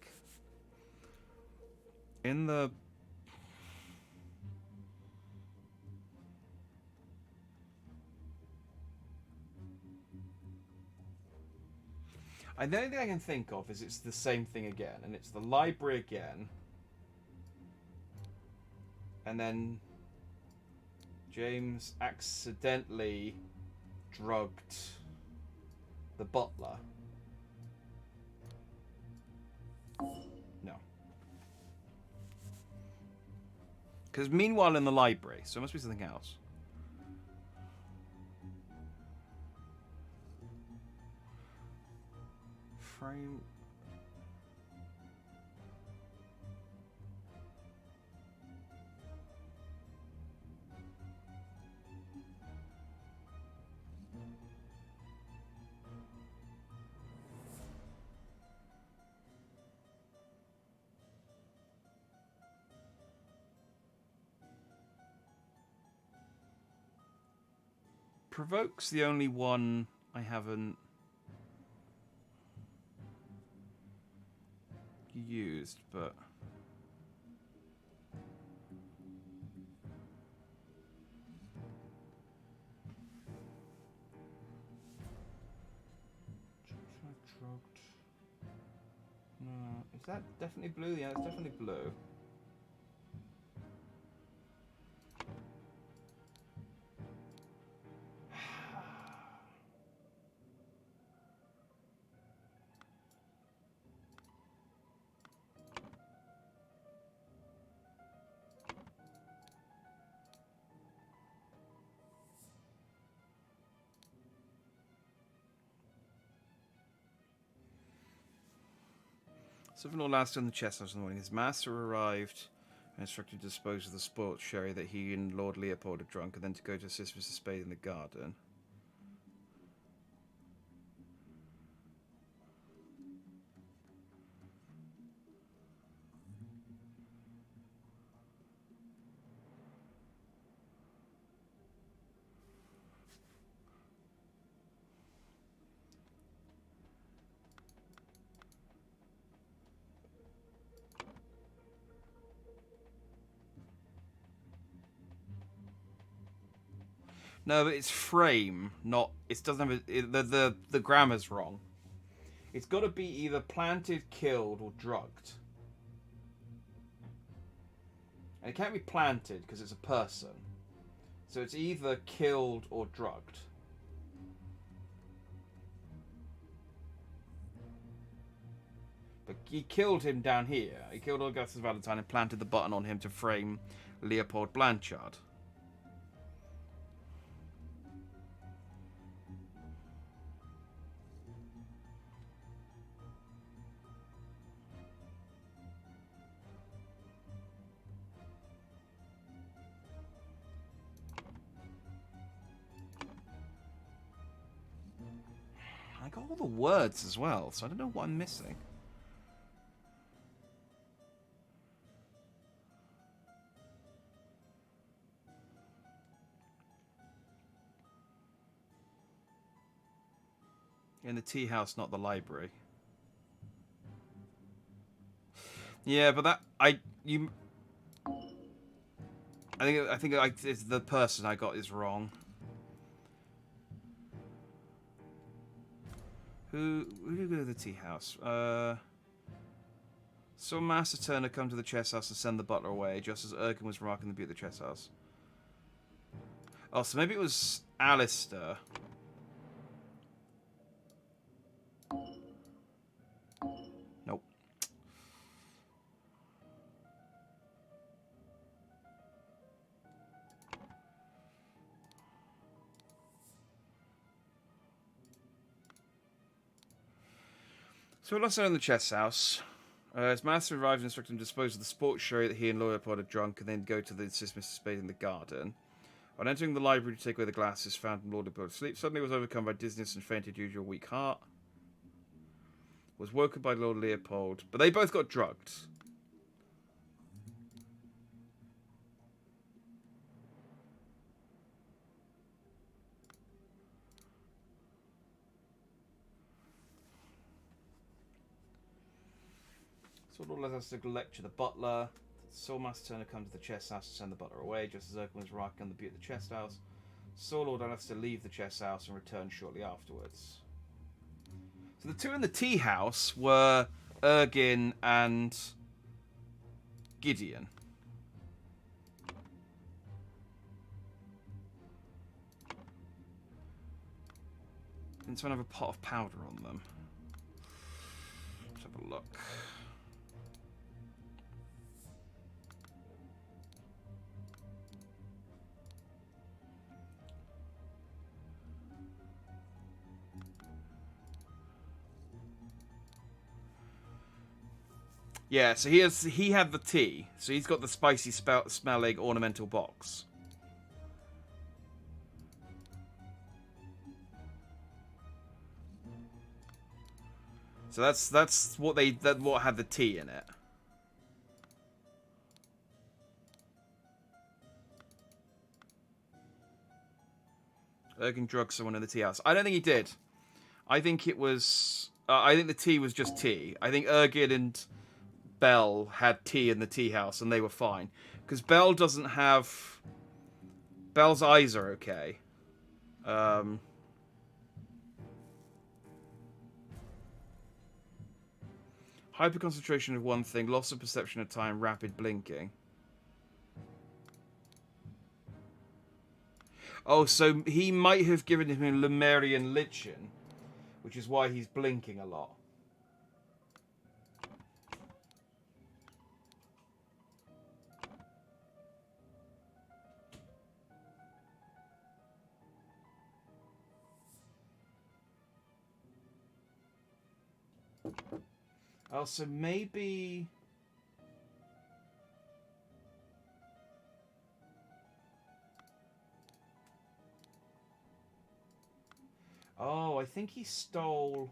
In the... The only thing I can think of is it's the same thing again. And it's the library again. And then James accidentally drugged the butler. No. Because meanwhile in the library, so it must be something else. Frame... Provoke's the only one I haven't used, but... No, is that definitely blue? Yeah, it's definitely blue. Something all lasted in the chess house in the morning. His master arrived and instructed to dispose of the spoilt sherry that he and Lord Leopold had drunk, and then to go to assist Mr. Spade in the garden. No, but it's frame, not... It doesn't have... The grammar's wrong. It's got to be either planted, killed, or drugged. And it can't be planted, because it's a person. So it's either killed or drugged. But he killed him down here. He killed Augustus Valentine and planted the button on him to frame Leopold Blanchard. I got got all the words as well, so I don't know what I'm missing. In the tea house, not the library. Yeah, but that I think it's the person I got is wrong. Who did go to the tea house? Saw Master Turner come to the chess house and send the butler away, just as Ergen was remarking the beauty of the chess house. Oh, so maybe it was Alistair. Nope. So we lost out in the chess house. His master arrived and instructed him to dispose of the sports sherry that he and Leopold had drunk, and then go to assist Mr. Spade in the garden. On entering the library to take away the glasses found in Lord Leopold's sleep, suddenly was overcome by dizziness and fainted due to a weak heart. Was woken by Lord Leopold, but they both got drugged. So Lord Leicester lecture the butler. Saw Master Turner come to the chess house to send the butler away, just as Ergen was remarking on the beauty of the chess house. Saw Lord Alistair leave the chess house and return shortly afterwards. So the two in the tea house were Ergen and Gideon. Didn't someone have a pot of powder on them? Let's have a look. Yeah, so he had the tea, so he's got the spicy smelling ornamental box. So that's what what had the tea in it. Ergen drugged someone in the tea house. I don't think he did. I think it was. I think the tea was just tea. I think Ergen and Bell had tea in the tea house and they were fine. Because Bell doesn't have... Bell's eyes are okay. Hyperconcentration of one thing, loss of perception of time, rapid blinking. Oh, so he might have given him a Lemurian lichen, which is why he's blinking a lot. Oh, so maybe... Oh, I think he stole...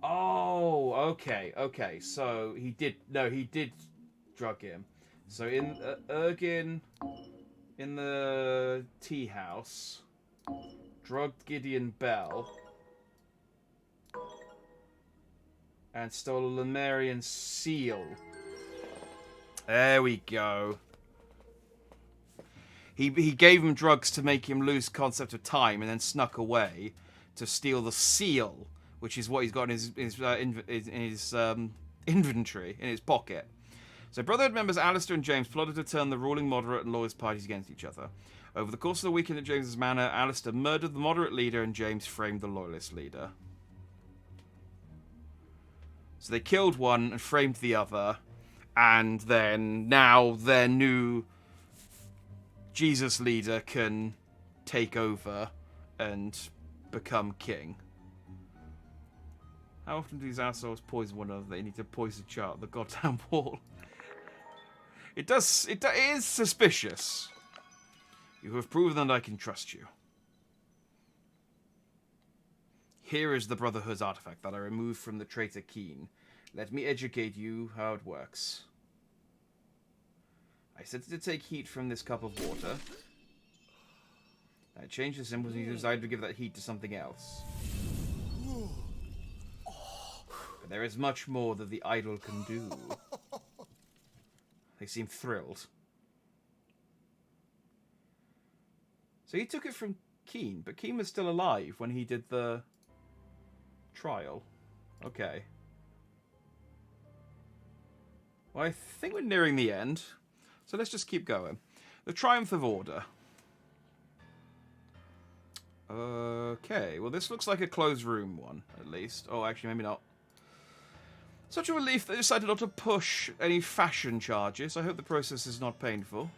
Oh, okay. So he did... No, he did drug him. So in Ergen, in the tea house, drugged Gideon Bell and stole a Lemurian seal. There we go. He gave him drugs to make him lose concept of time, and then snuck away to steal the seal, which is what he's got in his inventory, in his pocket. So Brotherhood members Alistair and James plotted to turn the ruling moderate and loyalist parties against each other. Over the course of the weekend at James's manor, Alistair murdered the moderate leader and James framed the loyalist leader. So they killed one and framed the other, and then now their new Jesus leader can take over and become king. How often do these assholes poison one another? They need to poison chart the goddamn wall. It is suspicious. You have proven that I can trust you. Here is the Brotherhood's artifact that I removed from the traitor Keen. Let me educate you how it works. I set it to take heat from this cup of water. I changed the symbols and you decided to give that heat to something else. But there is much more that the idol can do. They seem thrilled. So he took it from Keen, but Keen was still alive when he did the trial. Okay. Well, I think we're nearing the end, so let's just keep going. The Triumph of Order. Okay, well this looks like a closed room one, at least. Oh, actually, maybe not. Such a relief they decided not to push any fashion charges. I hope the process is not painful.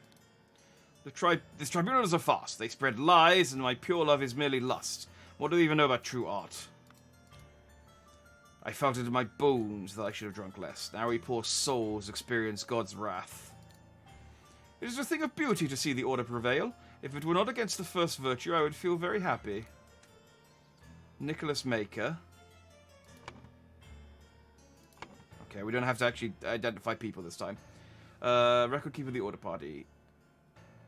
This tribunal is a farce. They spread lies, and my pure love is merely lust. What do they even know about true art? I felt it in my bones that I should have drunk less. Now we poor souls experience God's wrath. It is a thing of beauty to see the order prevail. If it were not against the first virtue, I would feel very happy. Nicholas Maker. Okay, we don't have to actually identify people this time. Record keeper of the order party.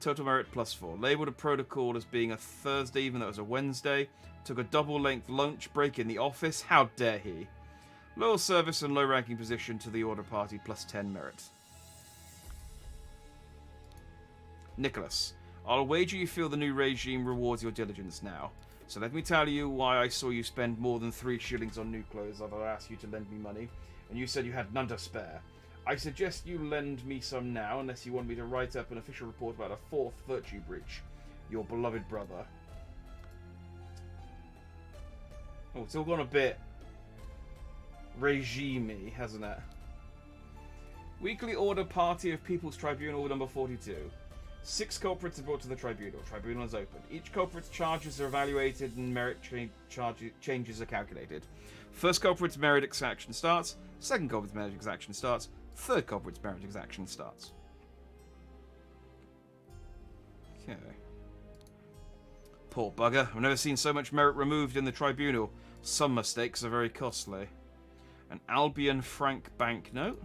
Total merit +4. Labeled a protocol as being a Thursday, even though it was a Wednesday. Took a double-length lunch break in the office. How dare he? Loyal service and low-ranking position to the order party +10 merit. Nicholas. I'll wager you feel the new regime rewards your diligence now. So let me tell you why I saw you spend more than 3 shillings on new clothes after I asked you to lend me money, and you said you had none to spare. I suggest you lend me some now, unless you want me to write up an official report about a 4th virtue breach. Your beloved brother. Oh, it's all gone a bit regime-y, hasn't it? Weekly Order Party of People's Tribunal number 42. 6 culprits are brought to the tribunal. Tribunal is open. Each culprit's charges are evaluated and merit changes are calculated. First culprit's merit exaction starts. Second culprit's merit exaction starts. Third culprit's merit exaction starts. Okay. Poor bugger. I've never seen so much merit removed in the tribunal. Some mistakes are very costly. An Albion Frank banknote.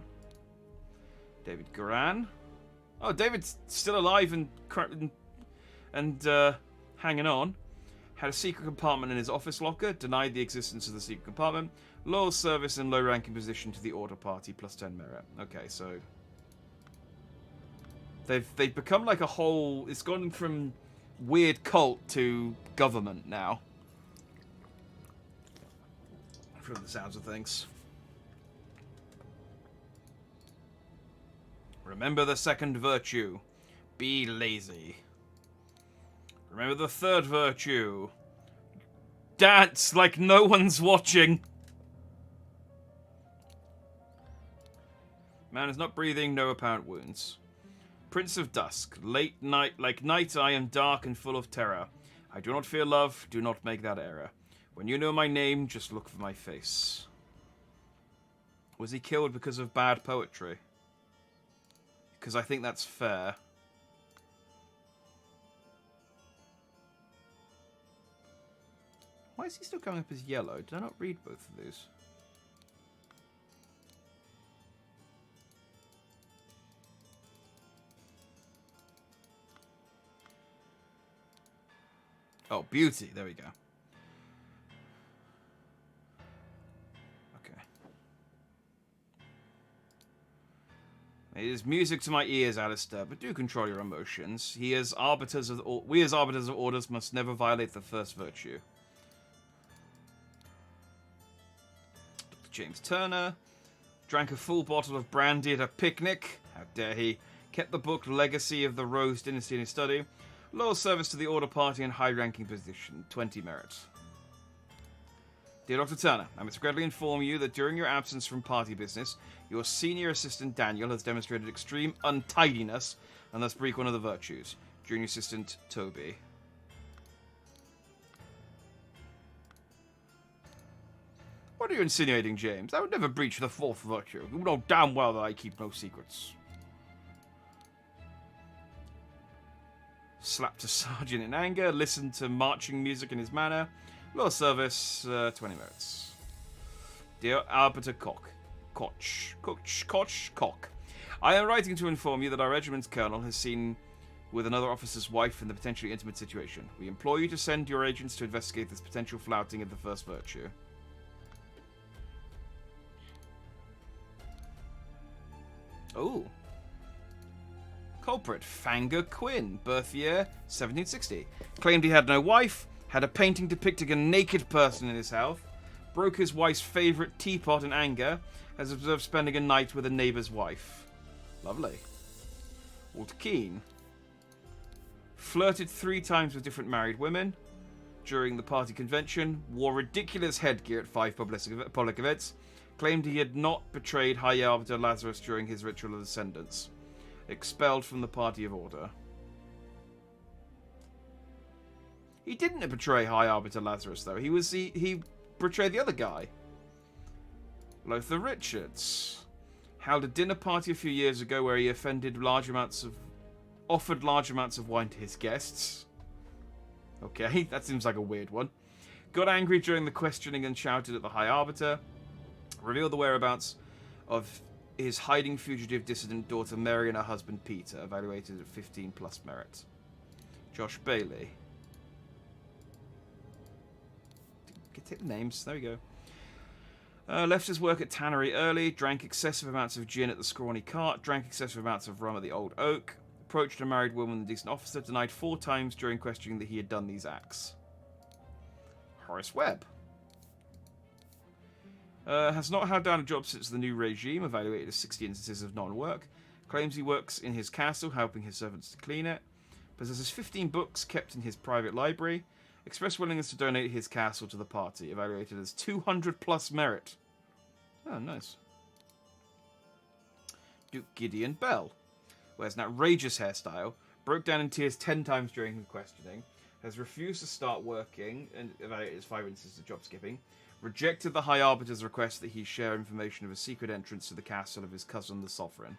David Goran. Oh, David's still alive and hanging on. Had a secret compartment in his office locker. Denied the existence of the secret compartment. Loyal service and low-ranking position to the order party +10 merit. Okay, so they've become like a whole. It's gone from weird cult to government now. From the sounds of things. Remember the second virtue. Be lazy. Remember the third virtue. Dance like no one's watching. Man is not breathing, no apparent wounds. Prince of Dusk. Late night, like night I am dark and full of terror. I do not fear love, do not make that error. When you know my name, just look for my face. Was he killed because of bad poetry? Because I think that's fair. Why is he still coming up as yellow? Did I not read both of these? Oh, beauty. There we go. Okay. It is music to my ears, Alistair, but do control your emotions. We as arbiters of orders must never violate the first virtue. Dr. James Turner drank a full bottle of brandy at a picnic. How dare he? Kept the book Legacy of the Rose Dynasty in his study. Loyal service to the order party and high-ranking position. 20 merits. Dear Dr. Turner, I must regretfully inform you that during your absence from party business, your senior assistant Daniel has demonstrated extreme untidiness and thus breached one of the virtues. Junior assistant Toby. What are you insinuating, James? I would never breach the 4th virtue. You know damn well that I keep no secrets. Slapped a sergeant in anger, listened to marching music in his manner, Law service, 20 merits. Dear Arbiter Koch. I am writing to inform you that our regiment's colonel has seen with another officer's wife in the potentially intimate situation. We implore you to send your agents to investigate this potential flouting of the first virtue. Oh. Culprit, Fanga Quinn, birth year 1760. Claimed he had no wife, had a painting depicting a naked person in his house, broke his wife's favourite teapot in anger, has observed spending a night with a neighbour's wife. Lovely. Walter Keane. Flirted 3 times with different married women during the party convention, wore ridiculous headgear at 5 public events, claimed he had not betrayed High Arbiter Lazarus during his ritual of ascendance. Expelled from the Party of Order. He didn't betray High Arbiter Lazarus, though. He betrayed the other guy. Lothar Richards. Held a dinner party a few years ago where he offered large amounts of wine to his guests. Okay, that seems like a weird one. Got angry during the questioning and shouted at the High Arbiter. Revealed the whereabouts of his hiding fugitive dissident daughter Mary and her husband Peter, evaluated at 15 plus merit. Josh Bailey. Take the names. There we go. Left his work at Tannery early, drank excessive amounts of gin at the Scrawny Cart, drank excessive amounts of rum at the Old Oak, approached a married woman and a decent officer, denied 4 times during questioning that he had done these acts. Horace Webb. Has not held down a job since the new regime, evaluated as 60 instances of non-work. Claims he works in his castle, helping his servants to clean it. Possesses 15 books kept in his private library. Expressed willingness to donate his castle to the party, evaluated as 200 plus merit. Oh, nice. Duke Gideon Bell. Wears an outrageous hairstyle. Broke down in tears 10 times during the questioning. Has refused to start working, and evaluated as 5 instances of job skipping. Rejected the High Arbiter's request that he share information of a secret entrance to the castle of his cousin, the Sovereign.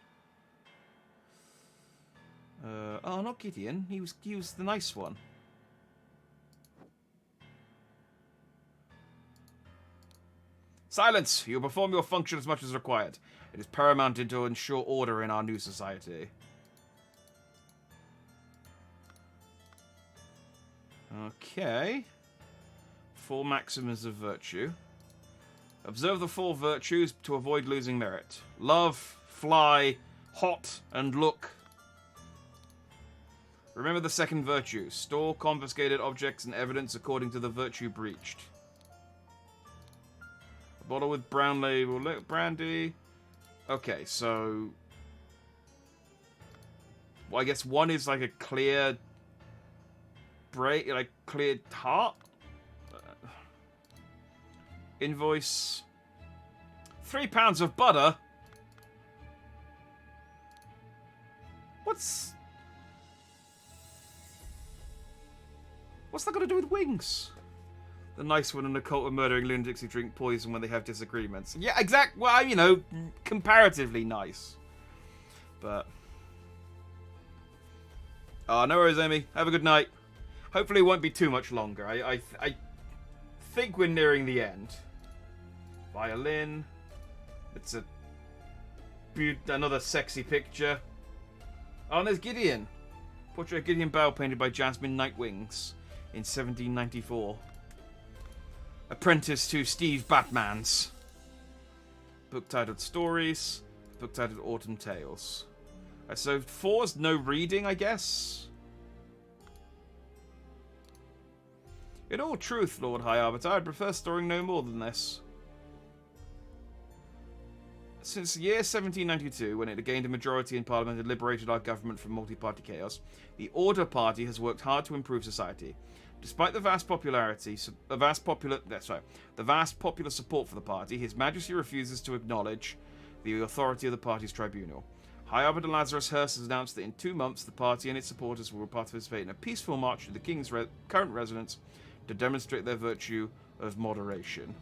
Oh, not Gideon. He was the nice one. Silence! You perform your function as much as required. It is paramount to ensure order in our new society. Okay. 4 maxims of virtue. Observe the 4 virtues to avoid losing merit. Love, fly, hot, and look. Remember the second virtue. Store confiscated objects and evidence according to the virtue breached. A bottle with brown label brandy. Okay, so... well, I guess 1 is like a clear... clear heart? Invoice. 3 pounds of butter? What's that got to do with wings? The nice one and the cult of murdering lunatics who drink poison when they have disagreements. Yeah, exact. Well, you know, comparatively nice. But... no worries, Amy. Have a good night. Hopefully it won't be too much longer. I think we're nearing the end. Violin. It's another sexy picture. Oh, and there's Gideon. Portrait of Gideon Bell painted by Jasmine Nightwings in 1794. Apprentice to Steve Batmans. Book titled Stories. Book titled Autumn Tales. So 4's no reading, I guess. In all truth, Lord High Arbiter, I'd prefer storing no more than this. Since the year 1792, when it had gained a majority in Parliament and liberated our government from multi-party chaos, the Order Party has worked hard to improve society. Despite the vast popular support for the party, His Majesty refuses to acknowledge the authority of the party's tribunal. High Arbiter Lazarus Hurst has announced that in 2 months, the party and its supporters will participate in a peaceful march to the King's current residence to demonstrate their virtue of moderation.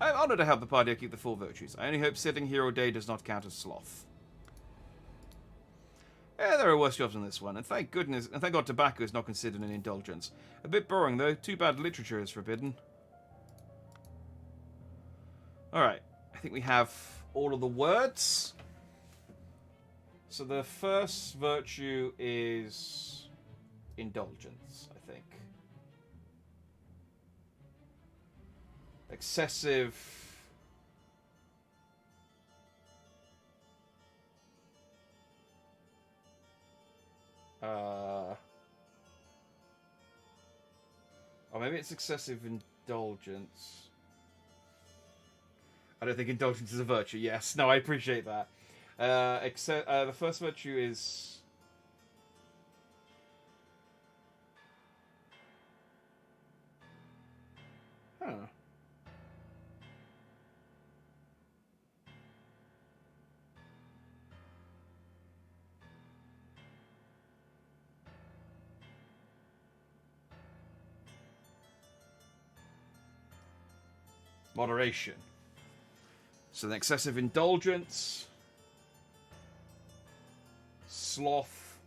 I am honoured to help the party keep the 4 virtues. I only hope sitting here all day does not count as sloth. Yeah, there are worse jobs than this one, and thank goodness, and thank God tobacco is not considered an indulgence. A bit boring though, too bad literature is forbidden. Alright, I think we have all of the words. So the first virtue is indulgence, I think. Excessive... or maybe it's excessive indulgence. I don't think indulgence is a virtue. Yes, no, I appreciate that. The first virtue is... Huh. Moderation. So the excessive indulgence, sloth,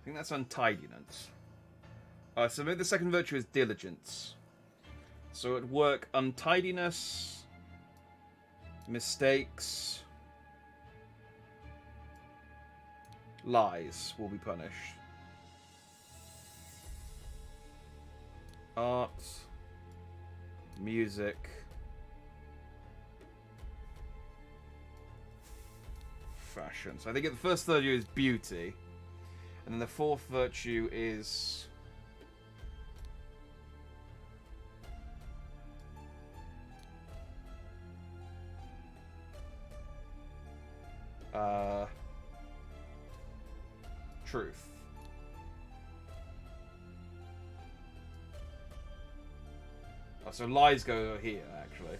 I think that's untidiness. So maybe the second virtue is diligence. So at work, untidiness, mistakes, lies will be punished. Art, music, fashion. So I think the first virtue is beauty. And then the fourth virtue is... truth. Oh, so lies go here, actually.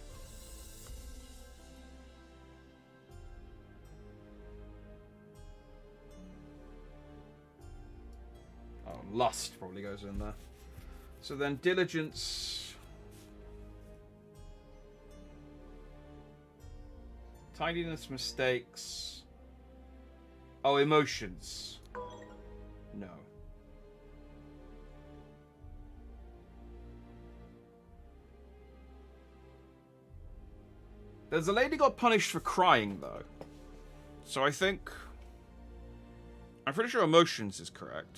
Oh, lust probably goes in there. So then diligence... Tidiness, mistakes... Oh, emotions. No. There's a lady got punished for crying, though. So I think... I'm pretty sure emotions is correct.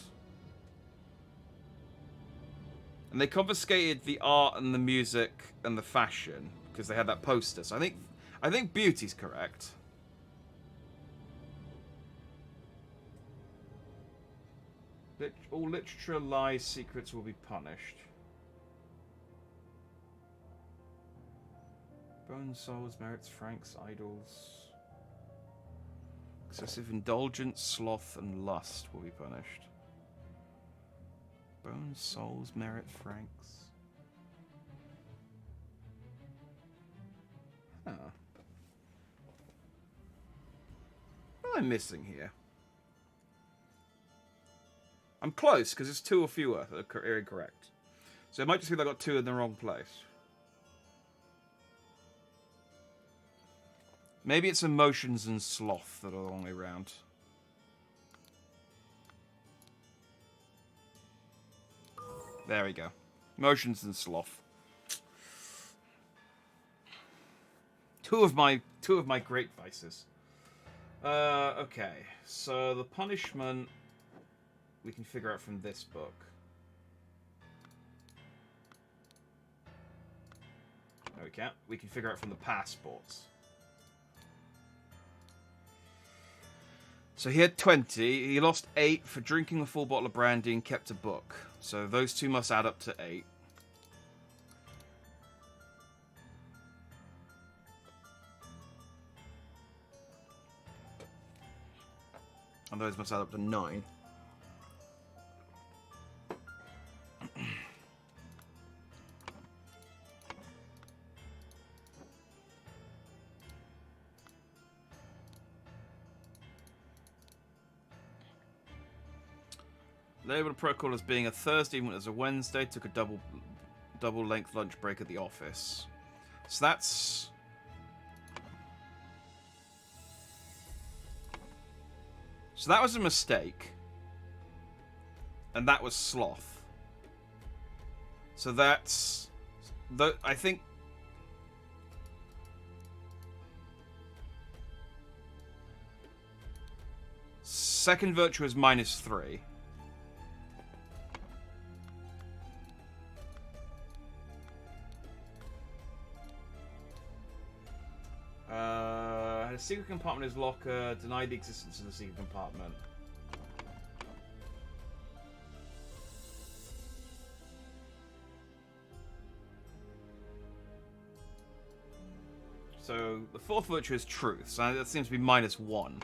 And they confiscated the art and the music and the fashion because they had that poster. So I think beauty's correct. All literature, lies, secrets will be punished. Bones, souls, merits, franks, idols. Excessive indulgence, sloth, and lust will be punished. Bones, souls, merit, franks. Huh. What am I missing here? I'm close, because it's two or fewer that are incorrect. So it might just be that I got two in the wrong place. Maybe it's emotions and sloth that are the wrong way around. There we go. Emotions and sloth. Two of my great vices. Okay. So the punishment we can figure out from this book. No, we can't. We can figure out from the passports. So he had 20. He lost 8 for drinking a full bottle of brandy and kept a book. So those two must add up to 8. And those must add up to 9. Labeled a protocol as being a Thursday even as a Wednesday. Took a double length lunch break at the office. So that's... So that was a mistake. And that was sloth. So that's... I think... Second virtue is -3. Had a secret compartment in his locker. Denied the existence of the secret compartment. So the fourth virtue is truth. So that seems to be -1.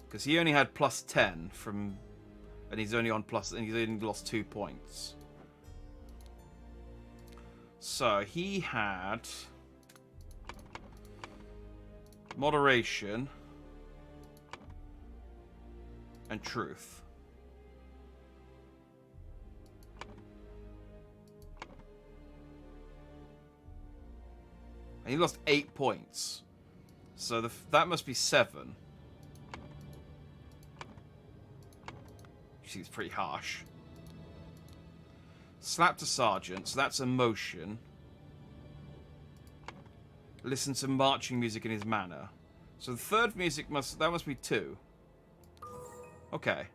Because he only had +10 from... And he's only on plus... And he's only lost 2 points. So he had... Moderation. And truth. And he lost 8 points. So that must be 7. It's pretty harsh. Slapped a sergeant, so that's emotion. Listen to marching music in his manner. So the third music must be 2. Okay.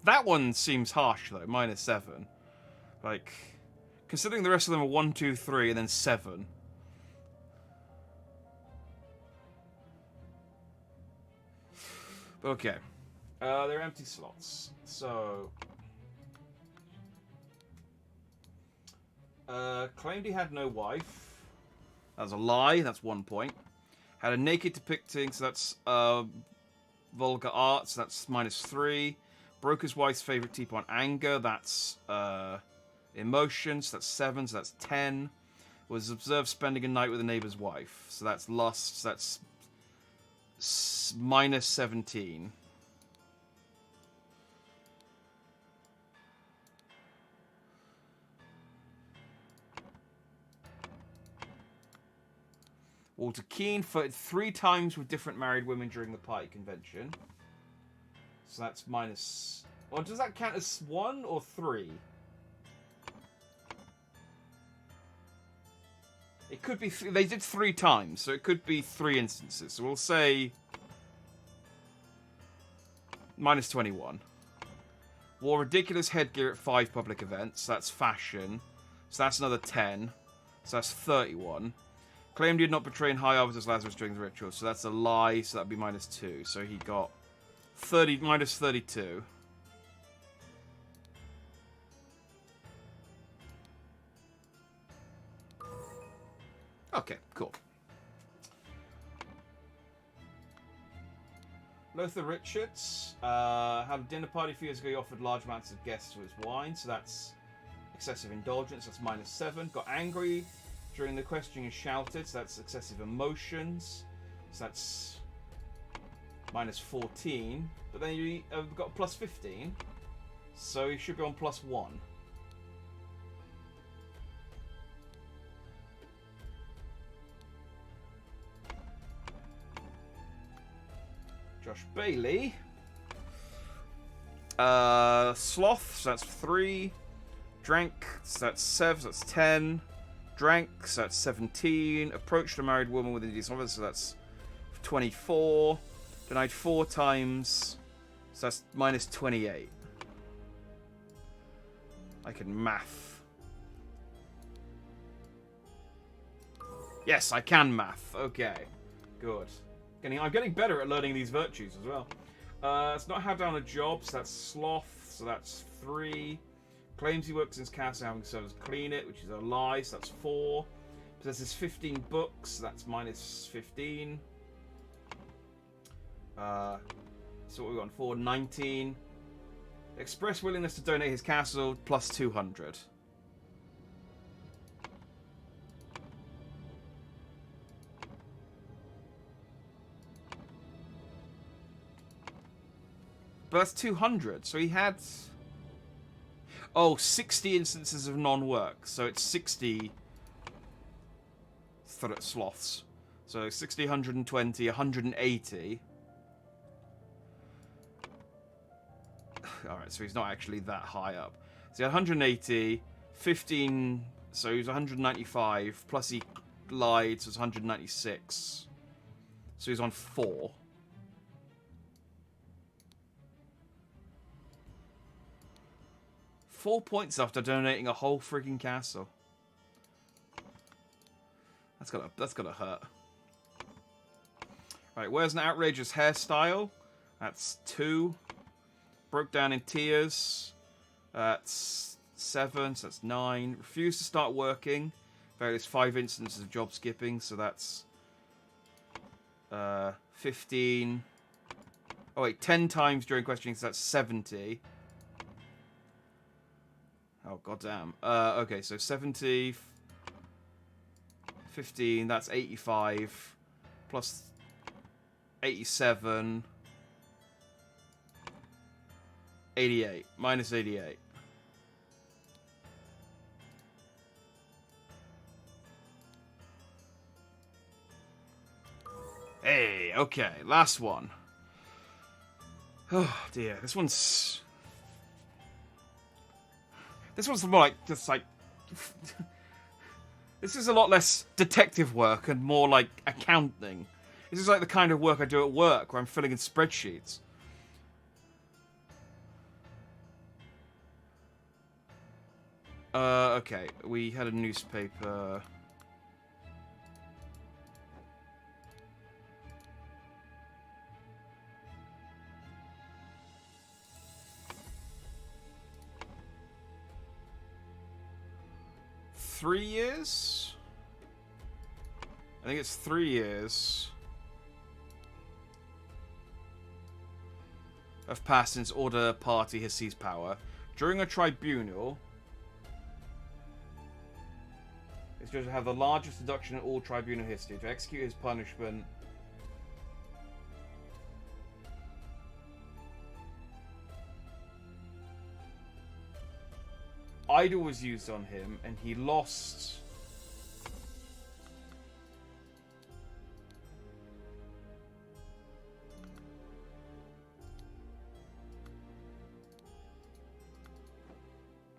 That one seems harsh though, -7. Like, considering the rest of them are 1, 2, 3, and then 7. Okay. They're empty slots. So... claimed he had no wife. That was a lie. That's 1 point. Had a naked depicting, so that's vulgar art, so that's -3. Broke his wife's favorite tea on anger. That's emotion, so that's 7, so that's 10. Was observed spending a night with a neighbor's wife, so that's lust, so that's -17. Walter Keane flirted 3 times with different married women during the party convention. So that's minus... Or does that count as 1 or 3? It could be... They did 3 times, so it could be 3 instances. So we'll say... -21. Wore ridiculous headgear at 5 public events. So that's fashion. So that's another 10. So that's 31. Claimed he had not betrayed high arbors as Lazarus during the ritual. So that's a lie. So that'd be -2. So he got -32. Okay, cool. Lothar Richards had a dinner party a few years ago. He offered large amounts of guests to his wine. So that's excessive indulgence. That's -7. Got angry during the questioning and shouted, so that's excessive emotions. So that's -14. But then you got +15. So you should be on +1. Josh Bailey. Sloth, so that's 3. Drank, so that's 7, so that's 10. Drank, so that's 17. Approached a married woman with indecent offers, so that's 24. Denied 4 times, so that's -28. I can math. Yes, I can math. Okay, good. I'm getting better at learning these virtues as well. It's not had down a job, so that's sloth, so that's 3. Claims he works in his castle having servers clean it, which is a lie, so that's 4. Possesses 15 books, so that's -15. So what we got on 4? 19. Express willingness to donate his castle, +200. But that's 200, so he had... Oh, 60 instances of non-work. So it's 60 sloths. So 60, 120, 180. Alright, so he's not actually that high up. So he had 180, 15, so he was 195, plus he lied, so it's 196. So he's on 4. £4 after donating a whole frigging castle. That's gotta hurt. Right, where's an outrageous hairstyle? That's 2. Broke down in tears. That's 7, so that's 9. Refused to start working. Various 5 instances of job skipping, so that's 15. Oh wait, 10 times during questioning, so that's 70. Oh goddamn. Okay, so 70, 15, that's 85, plus 87, 88, minus 88. Hey, okay, last one. Oh dear, this one's more like just like this is a lot less detective work and more like accounting. This is like the kind of work I do at work where I'm filling in spreadsheets. Okay, we had a newspaper. Three years? I think it's 3 years have passed since Order Party has seized power. During a tribunal, this judge will have the largest deduction in all tribunal history. To execute his punishment, Idol was used on him, and he lost.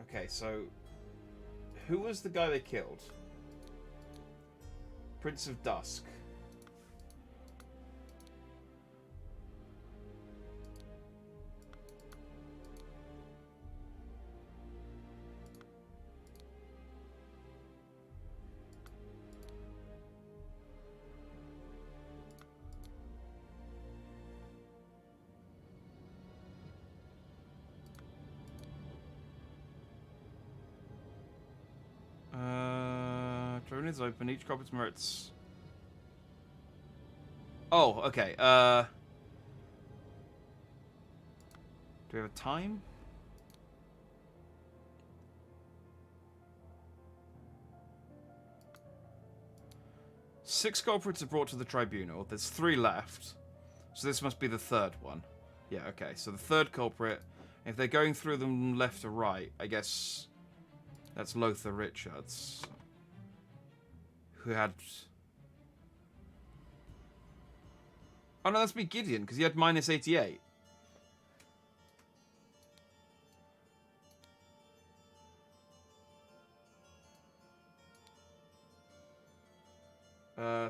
Okay, so who was the guy they killed? Prince of Dusk. Throne is open. Each culprit's merits. Oh, okay. Do we have a time? Six culprits are brought to the tribunal. There's 3 left. So this must be the 3rd one. Yeah, okay. So the 3rd culprit, if they're going through them left to right, I guess that's Lothar Richards. Who had... Oh no, that's be Gideon, because he had minus 88.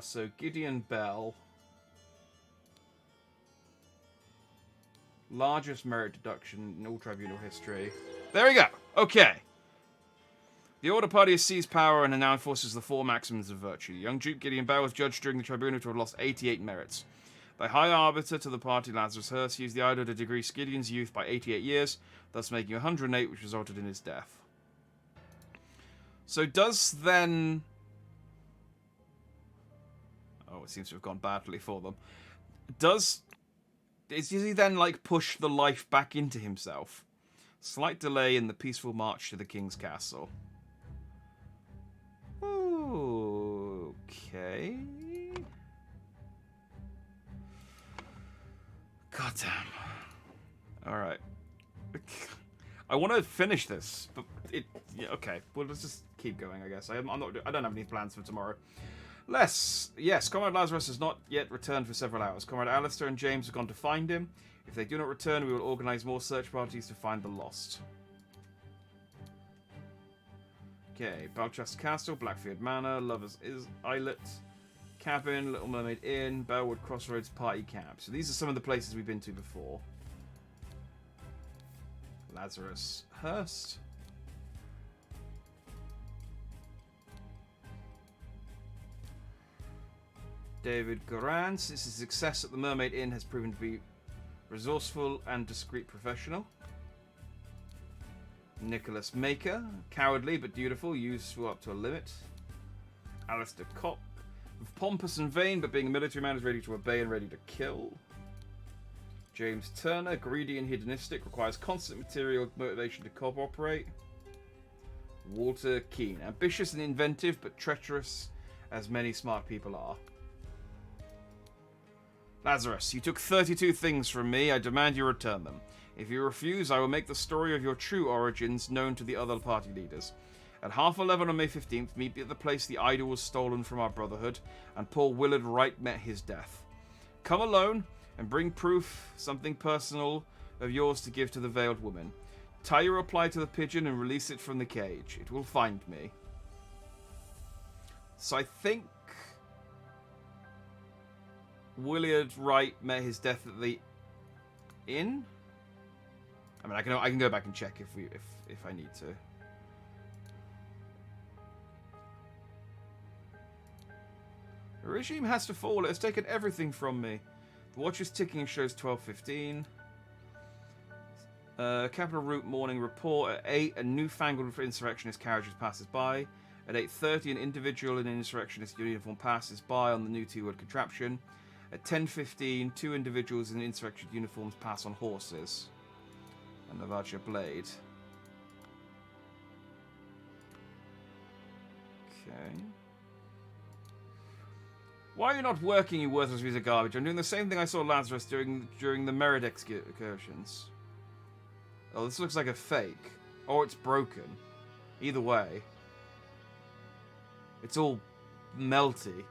So Gideon Bell. Largest merit deduction in all tribunal history. There we go. Okay. The Order Party has seized power and now enforces the 4 maxims of virtue. Young Duke Gideon Bell was judged during the tribunal to have lost 88 merits. The High Arbiter to the party, Lazarus Hurst, used the idol to decrease Gideon's youth by 88 years, thus making 108, which resulted in his death. So does then... Oh, it seems to have gone badly for them. Does he then, like, push the life back into himself? Slight delay in the peaceful march to the king's castle. Okay. Goddamn. Alright. I want to finish this, but yeah, okay. Well, let's just keep going, I guess. I don't have any plans for tomorrow. Yes, Comrade Lazarus has not yet returned for several hours. Comrade Alistair and James have gone to find him. If they do not return, we will organise more search parties to find the lost. Okay, Balchester Castle, Blackfield Manor, Lovers' Islet, Cabin, Little Mermaid Inn, Bellwood Crossroads, Party Camp. So these are some of the places we've been to before. Lazarus Hurst. David Goran. Since his success at the Mermaid Inn has proven to be resourceful and discreet professional. Nicholas Maker. Cowardly but dutiful, useful up to a limit. Alistair Kopp. Pompous and vain, but being a military man is ready to obey and ready to kill. James Turner. Greedy and hedonistic, requires constant material motivation to cooperate. Walter Keane. Ambitious and inventive, but treacherous, as many smart people are. Lazarus, you took 32 things from me. I demand you return them. If you refuse, I will make the story of your true origins known to the other party leaders. At 11:30 on May 15th, meet me at the place the idol was stolen from our brotherhood, and poor Willard Wright met his death. Come alone, and bring proof, something personal, of yours to give to the veiled woman. Tie your reply to the pigeon and release it from the cage. It will find me. So I think Willard Wright met his death at the inn. I mean, I can go back and check if I need to. The regime has to fall. It has taken everything from me. The watch is ticking and shows 12:15. Capital Route morning report. At 8, a newfangled insurrectionist carriage passes by. At 8:30, an individual in an insurrectionist uniform passes by on the new two-word contraption. At 10:15, 2 individuals in insurrectionist uniforms pass on horses. And the Navaja blade. Okay. Why are you not working, you worthless piece of garbage? I'm doing the same thing I saw Lazarus doing during the Merid excursions. Oh, this looks like a fake. Or it's broken. Either way. It's all melty.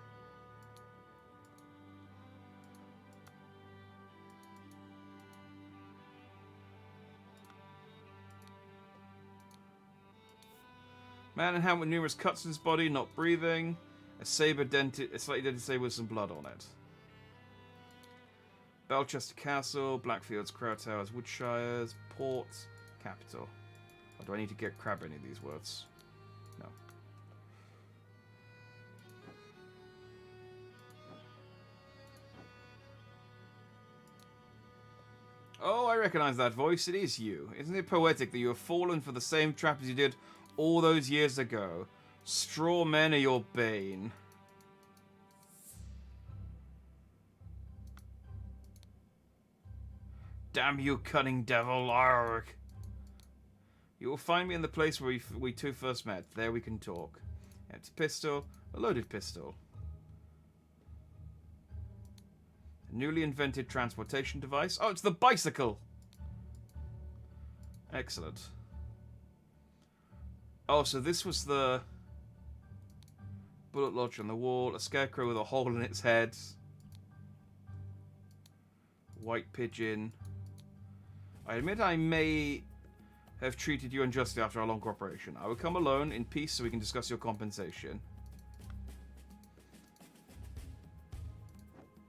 Man in hand with numerous cuts in his body, not breathing. A slightly dented saber with some blood on it. Belchester Castle, Blackfields, Crow Towers, Woodshires, Port, Capital. Or do I need to grab any of these words? No. Oh, I recognize that voice. It is you. Isn't it poetic that you have fallen for the same trap as you did all those years ago? Straw men are your bane. Damn you, cunning devil! Arrgh. You will find me in the place where we two first met. There we can talk. Empty pistol, a loaded pistol. A newly invented transportation device. Oh, it's the bicycle! Excellent. Oh, so this was the bullet lodge on the wall, a scarecrow with a hole in its head, white pigeon. I admit I may have treated you unjustly after our long cooperation. I will come alone in peace so we can discuss your compensation.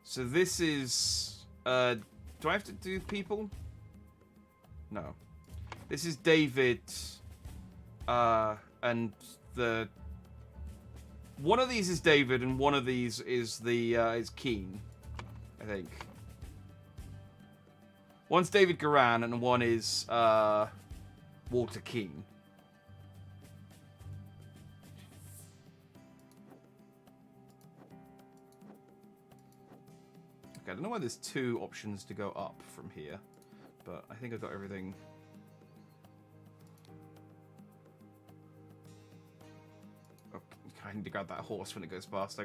So this is... do I have to do people? No. This is David... and the... One of these is David and one of these is the... is Keen. I think. One's David Garan and one is Walter Keane. Okay, I don't know why there's 2 options to go up from here, but I think I've got everything. Oh, I need to grab that horse when it goes past.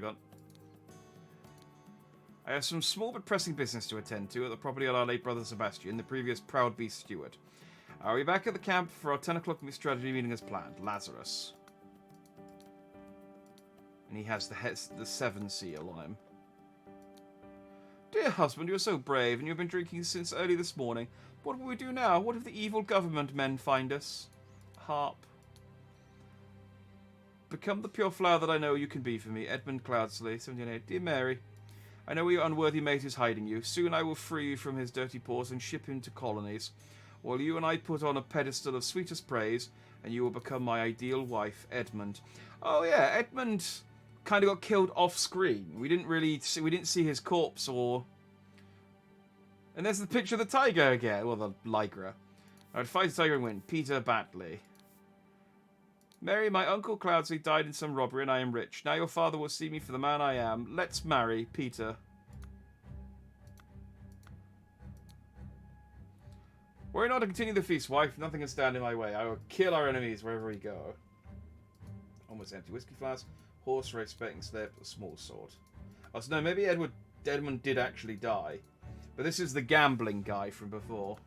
I have some small but pressing business to attend to at the property of our late brother Sebastian, the previous proud beast steward. Are we back at the camp for our 10 o'clock strategy meeting as planned? Lazarus. And he has the 7 seal on him. Dear husband, you are so brave, and you have been drinking since early this morning. What will we do now? What if the evil government men find us? Harp. Become the pure flower that I know you can be for me. Edmund Cloudsley, 1708. Dear Mary, I know where your unworthy mate is hiding you. Soon I will free you from his dirty paws and ship him to colonies, while you and I put on a pedestal of sweetest praise, and you will become my ideal wife, Edmund. Oh yeah, Edmund kind of got killed off screen. We didn't see his corpse or. And there's the picture of the tiger again, well, the Lygra. I'd fight the tiger and win. Peter Batley. Mary, my uncle Cloudsley died in some robbery, and I am rich. Now your father will see me for the man I am. Let's marry, Peter. Worry not to continue the feast, wife. Nothing can stand in my way. I will kill our enemies wherever we go. Almost empty whiskey flask. Horse race, betting slip, a small sword. Oh, so no, maybe Edmund did actually die. But this is the gambling guy from before.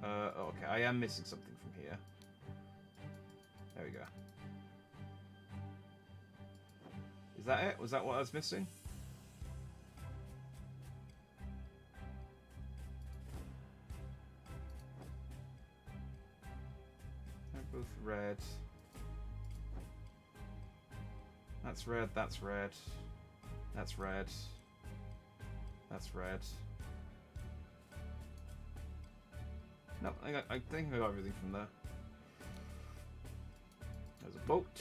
Okay, I am missing something from here. There we go. Is that it? Was that what I was missing? They're both red. That's red, that's red. That's red. That's red. No, I think I got everything from there. There's a boat.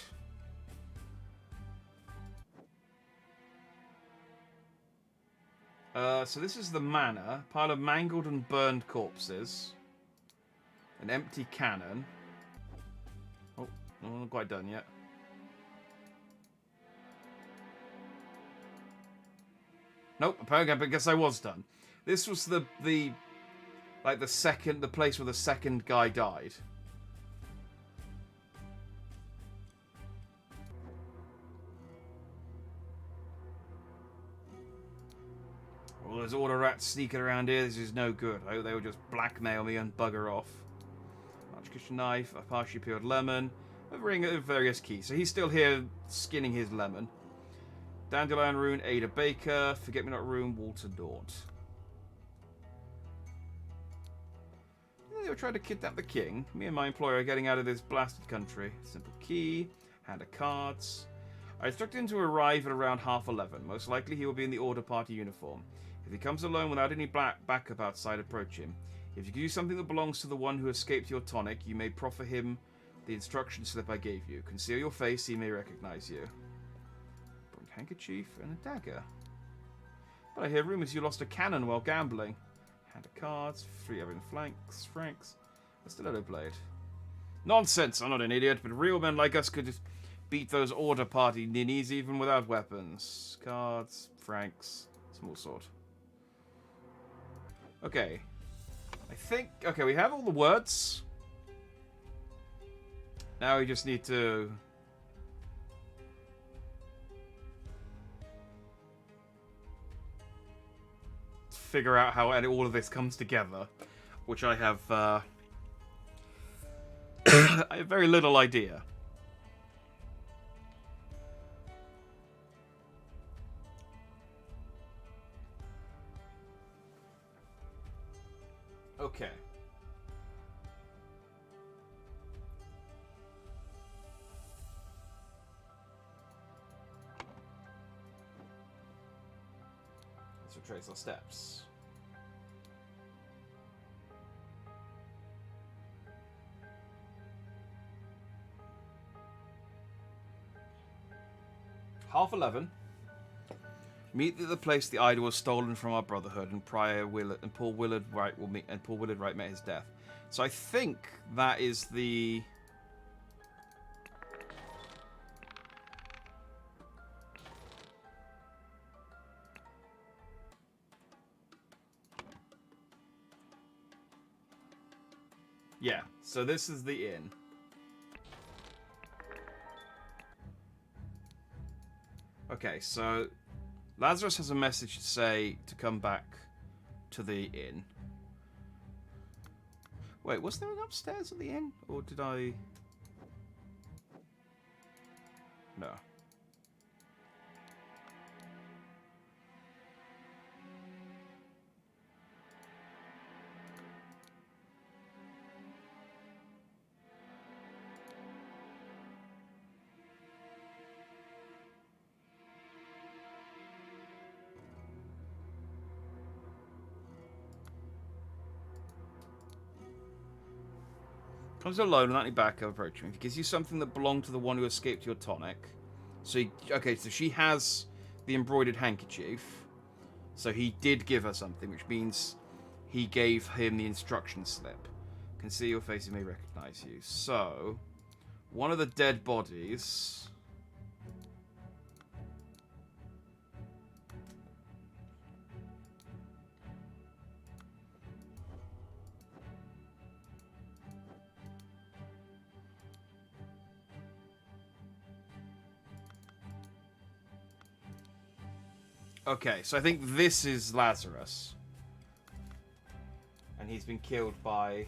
So this is the manor. Pile of mangled and burned corpses. An empty cannon. Oh, I'm not quite done yet. Nope, apparently I guess I was done. This was the place where the second guy died. Well, there's all the rats sneaking around here. This is no good. I hope they will just blackmail me and bugger off. Large kitchen knife, a partially peeled lemon, a ring of various keys. So he's still here skinning his lemon. Dandelion rune, Ada Baker. Forget-me-not rune, Walter Dort. They were trying to kidnap the king. Me and my employer are getting out of this blasted country. Simple key, hand of cards. I instructed him to arrive at around 11:30. Most likely he will be in the Order Party uniform. If he comes alone without any backup outside, approach him. If you can use something that belongs to the one who escaped your tonic, you may proffer him the instruction slip I gave you. Conceal your face, he may recognize you. Bring handkerchief and a dagger. But I hear rumors you lost a cannon while gambling. Hand of cards, 3 Evan francs, a stiletto blade. Nonsense, I'm not an idiot, but real men like us could beat those Order Party ninnies even without weapons. Cards, francs, small sword. Okay. Okay, we have all the words. Now we just need to figure out how all of this comes together, which I have I have very little idea. Okay. Let's retrace our steps. Half 11. Meet at the place the idol was stolen from our brotherhood, and Paul Willard Wright will meet. And Paul Willard Wright met his death. So I think that is the. Yeah. So this is the inn. Okay, so Lazarus has a message to say to come back to the inn. Wait, was there an upstairs at the inn? Or did I... No. Comes alone without any backup approaching. He gives you something that belonged to the one who escaped your tonic. So, okay, so she has the embroidered handkerchief. So he did give her something, which means he gave him the instruction slip. Can see your face, he may recognize you. So, one of the dead bodies... Okay, so I think this is Lazarus. And he's been killed by...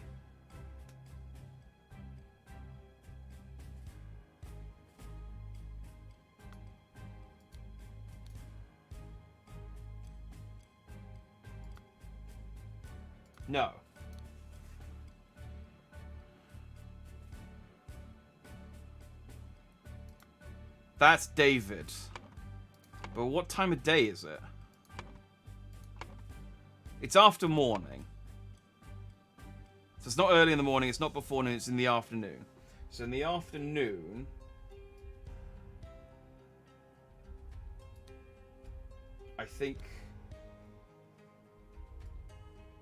No. That's David. But what time of day is it? It's after morning. So it's not early in the morning, it's not before noon, it's in the afternoon. So in the afternoon... I think...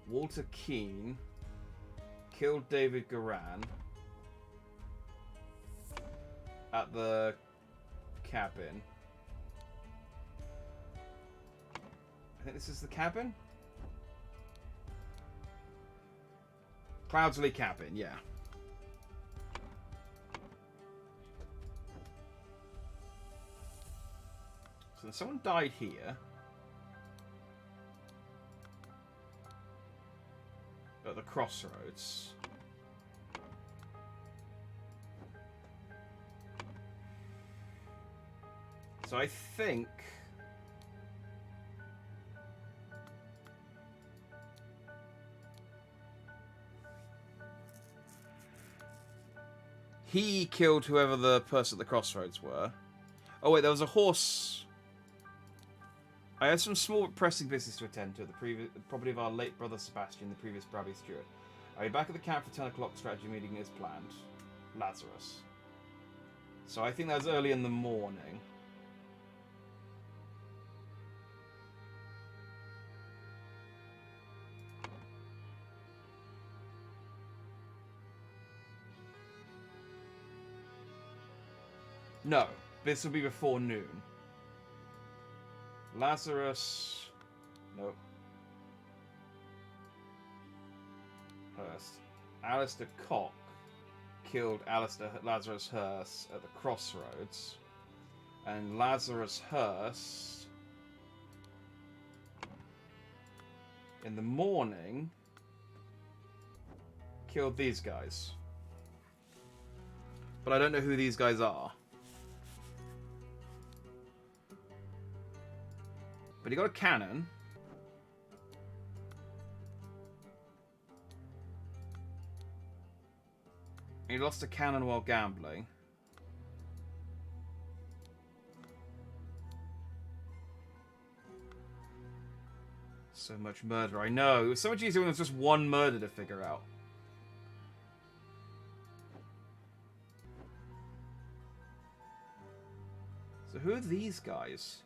Walter Keane killed David Garan at the cabin. I think this is the cabin? Cloudsley cabin, yeah. So someone died here. At the crossroads. So I think... he killed whoever the person at the crossroads were. Oh wait, there was a horse... I had some small but pressing business to attend to at the property of our late brother Sebastian, the previous Brabby steward. I'll be back at the camp for 10 o'clock strategy meeting as planned. Lazarus. So I think that's early in the morning. No, this will be before noon. Lazarus... Nope. Hurst. Alistair Cock killed Lazarus Hurst at the crossroads. And Lazarus Hurst... in the morning... killed these guys. But I don't know who these guys are. But he got a cannon. He lost a cannon while gambling. So much murder. I know. It was so much easier when there was just one murder to figure out. So who are these guys?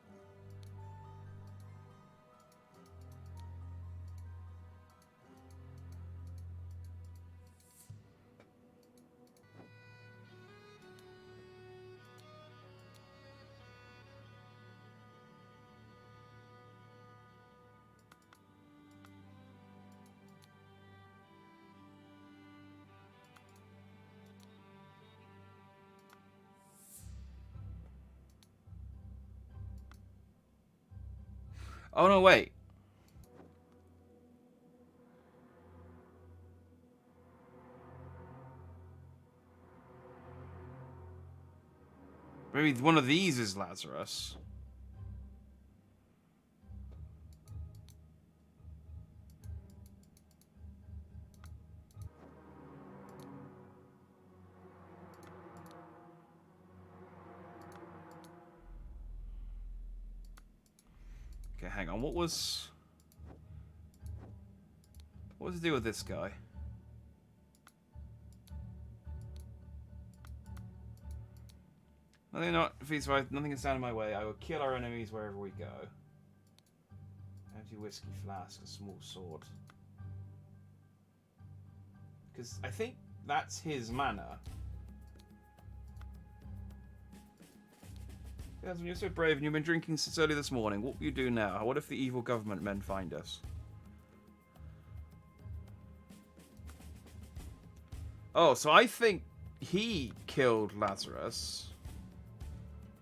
Oh, no, wait. Maybe one of these is Lazarus. Okay, hang on. What was the deal with this guy? Nothing can stand in my way. I will kill our enemies wherever we go. Empty whiskey flask, a small sword. Because I think that's his manner. Jasmine, you're so brave and you've been drinking since early this morning. What will you do now? What if the evil government men find us? Oh, so I think he killed Lazarus.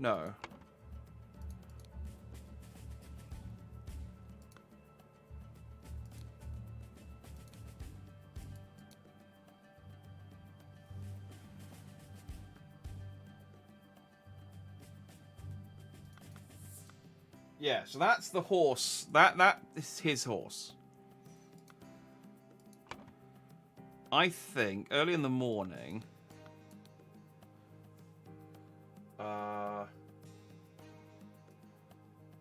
No. Yeah, so that's the horse. That is his horse. I think early in the morning,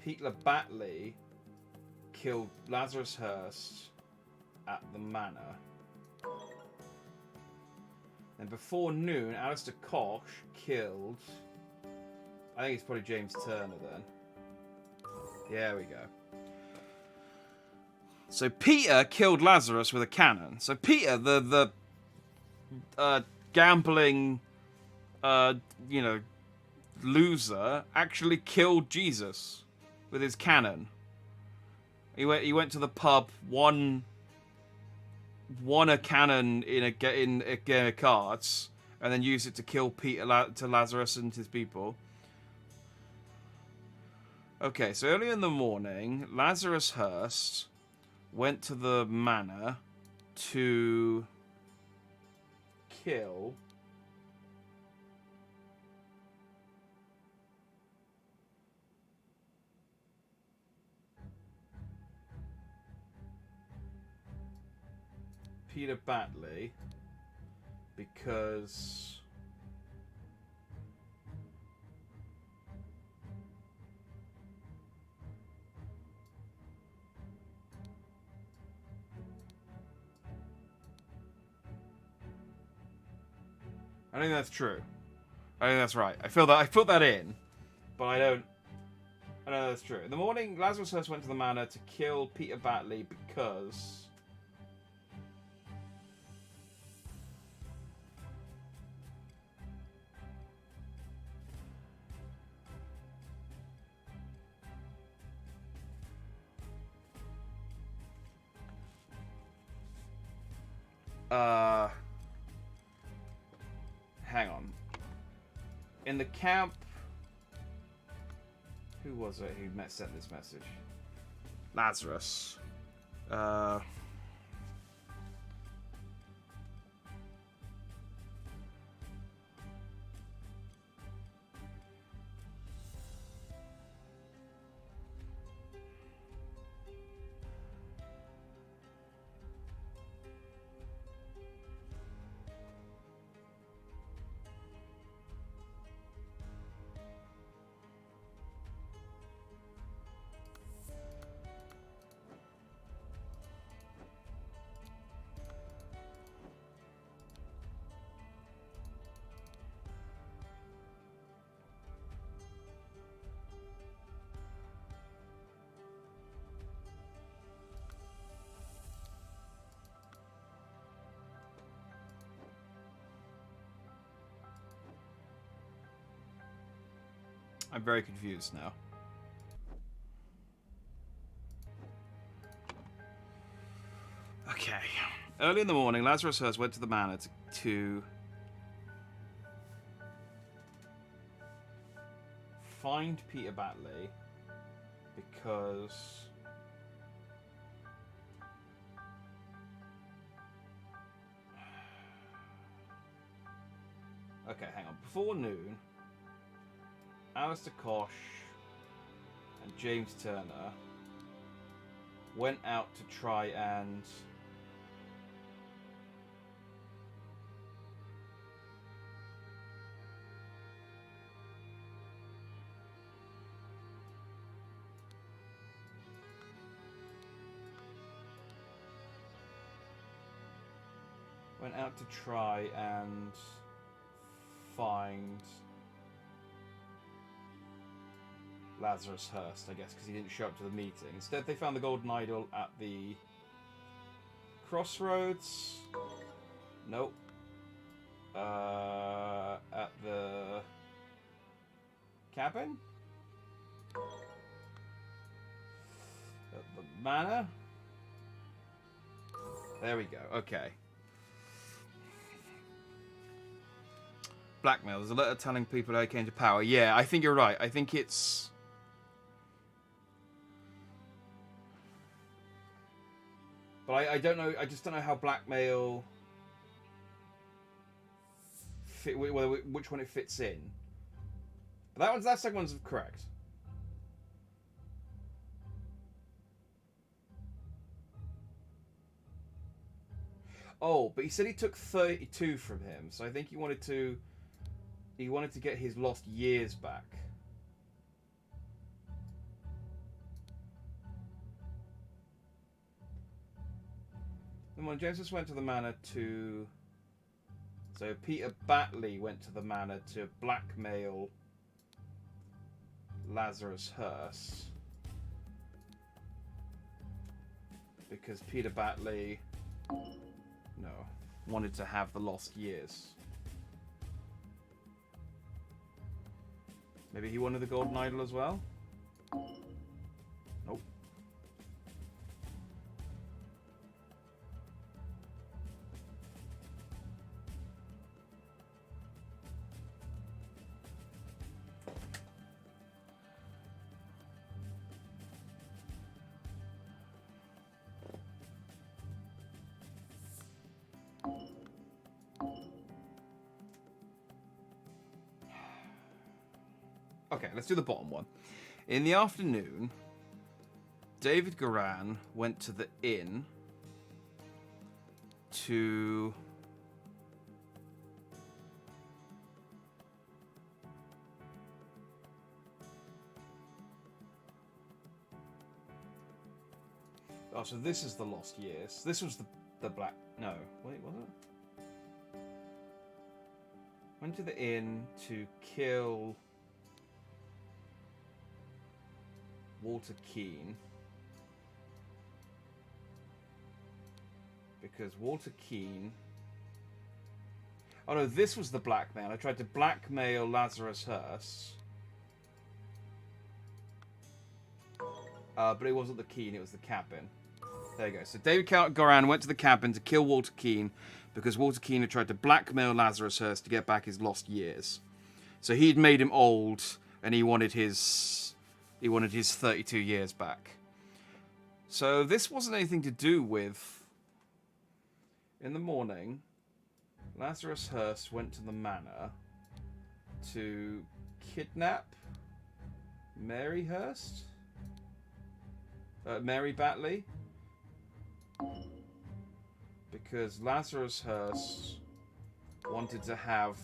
Peter Batley killed Lazarus Hurst at the manor. And before noon, Alistair Koch killed... I think it's probably James Turner then. There we go. So Peter killed Lazarus with a cannon. So Peter, the gambling, loser, actually killed Jesus with his cannon. He went to the pub, won a cannon in a game of cards, and then used it to kill Lazarus and his people. Okay, so early in the morning, Lazarus Hurst went to the manor to kill Peter Batley because I think that's true. I think that's right. I put that in, but I don't know that's true. In the morning, Lazarus Hurst went to the manor to kill Peter Batley because hang on. In the camp, who was it who sent this message? Lazarus. I'm very confused now. Okay. Early in the morning, Lazarus Hurst went to the manor to find Peter Batley because before noon, Alistair Kosh and James Turner went out to try and find Lazarus Hurst, I guess, because he didn't show up to the meeting. Instead, they found the golden idol at the crossroads. Nope. At the cabin? At the manor? There we go. Okay. Blackmail. There's a letter telling people how he came to power. Yeah, I think you're right. I think it's... But I don't know. I just don't know how blackmail... which one it fits in. But that second one's correct. Oh, but he said he took 32 from him, so I think he wanted to get his lost years back. And when James went to the manor to... So Peter Batley went to the manor to blackmail Lazarus Hurst. Because Peter Batley... No. Wanted to have the lost years. Maybe he wanted the golden idol as well? Nope. Okay, let's do the bottom one. In the afternoon, David Garan went to the inn to... Oh, so this is the lost years. This was the black... No, wait, was it? Went to the inn to kill... Walter Keane, because Walter Keane... Oh no, this was the blackmail. I tried to blackmail Lazarus Hurst. But it wasn't the Keane, it was the cabin. There you go. So David Goran went to the cabin to kill Walter Keane because Walter Keane had tried to blackmail Lazarus Hurst to get back his lost years. So he'd made him old and he wanted his 32 years back. So this wasn't anything to do with... In the morning, Lazarus Hurst went to the manor to kidnap Mary Hurst? Mary Batley? Because Lazarus Hurst wanted to have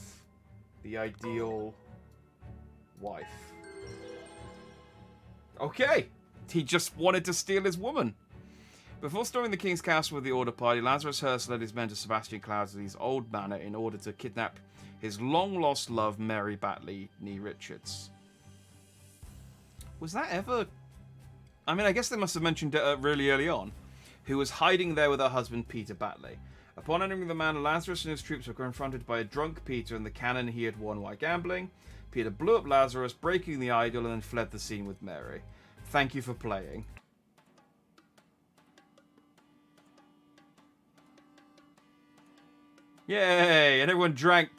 the ideal wife. Okay, he just wanted to steal his woman. Before storming the king's castle with the Order Party, Lazarus Hurst led his men to Sebastian Cloudsley's old manor in order to kidnap his long-lost love, Mary Batley, nee Richards. Was that ever... I mean, I guess they must have mentioned it really early on. Who was hiding there with her husband, Peter Batley. Upon entering the manor, Lazarus and his troops were confronted by a drunk Peter and the cannon he had won while gambling. Peter blew up Lazarus, breaking the idol, and then fled the scene with Mary. Thank you for playing. Yay! And everyone drank.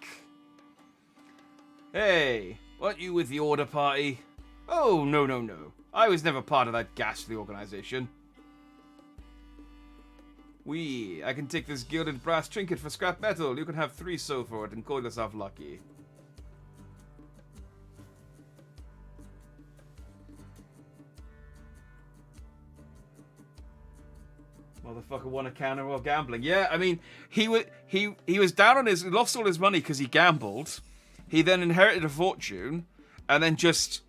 Hey, weren't you with the Order Party? Oh, no, no, no. I was never part of that ghastly organization. I can take this gilded brass trinket for scrap metal. You can have 3 so for it and call yourself lucky. Motherfucker won a cannon while gambling. Yeah, I mean, he was down on he lost all his money because he gambled. He then inherited a fortune, and then just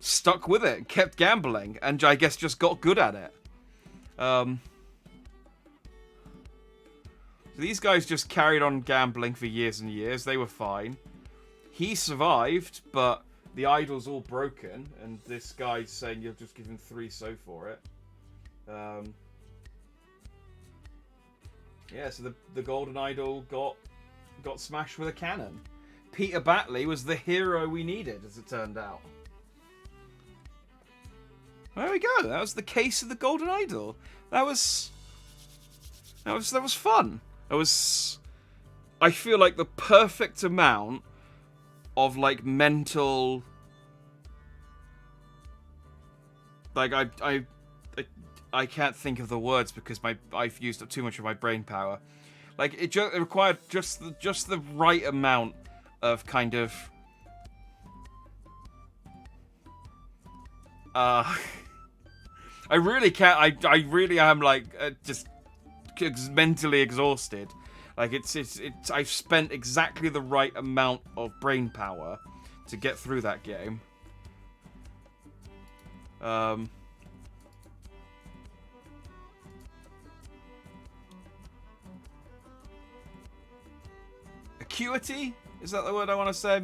stuck with it, kept gambling, and I guess just got good at it. So these guys just carried on gambling for years and years. They were fine. He survived, but the idol's all broken, and this guy's saying you'll just give him 3 so for it. Yeah, so the golden idol got smashed with a cannon. Peter Batley was the hero we needed, as it turned out. There we go. That was the case of the golden idol. That was fun. I feel like the perfect amount of like mental, like I can't think of the words because I've used up too much of my brain power. Like it required just the right amount of kind of I really can't. I really am like just mentally exhausted. Like it's I've spent exactly the right amount of brain power to get through that game. Acuity? Is that the word I want to say?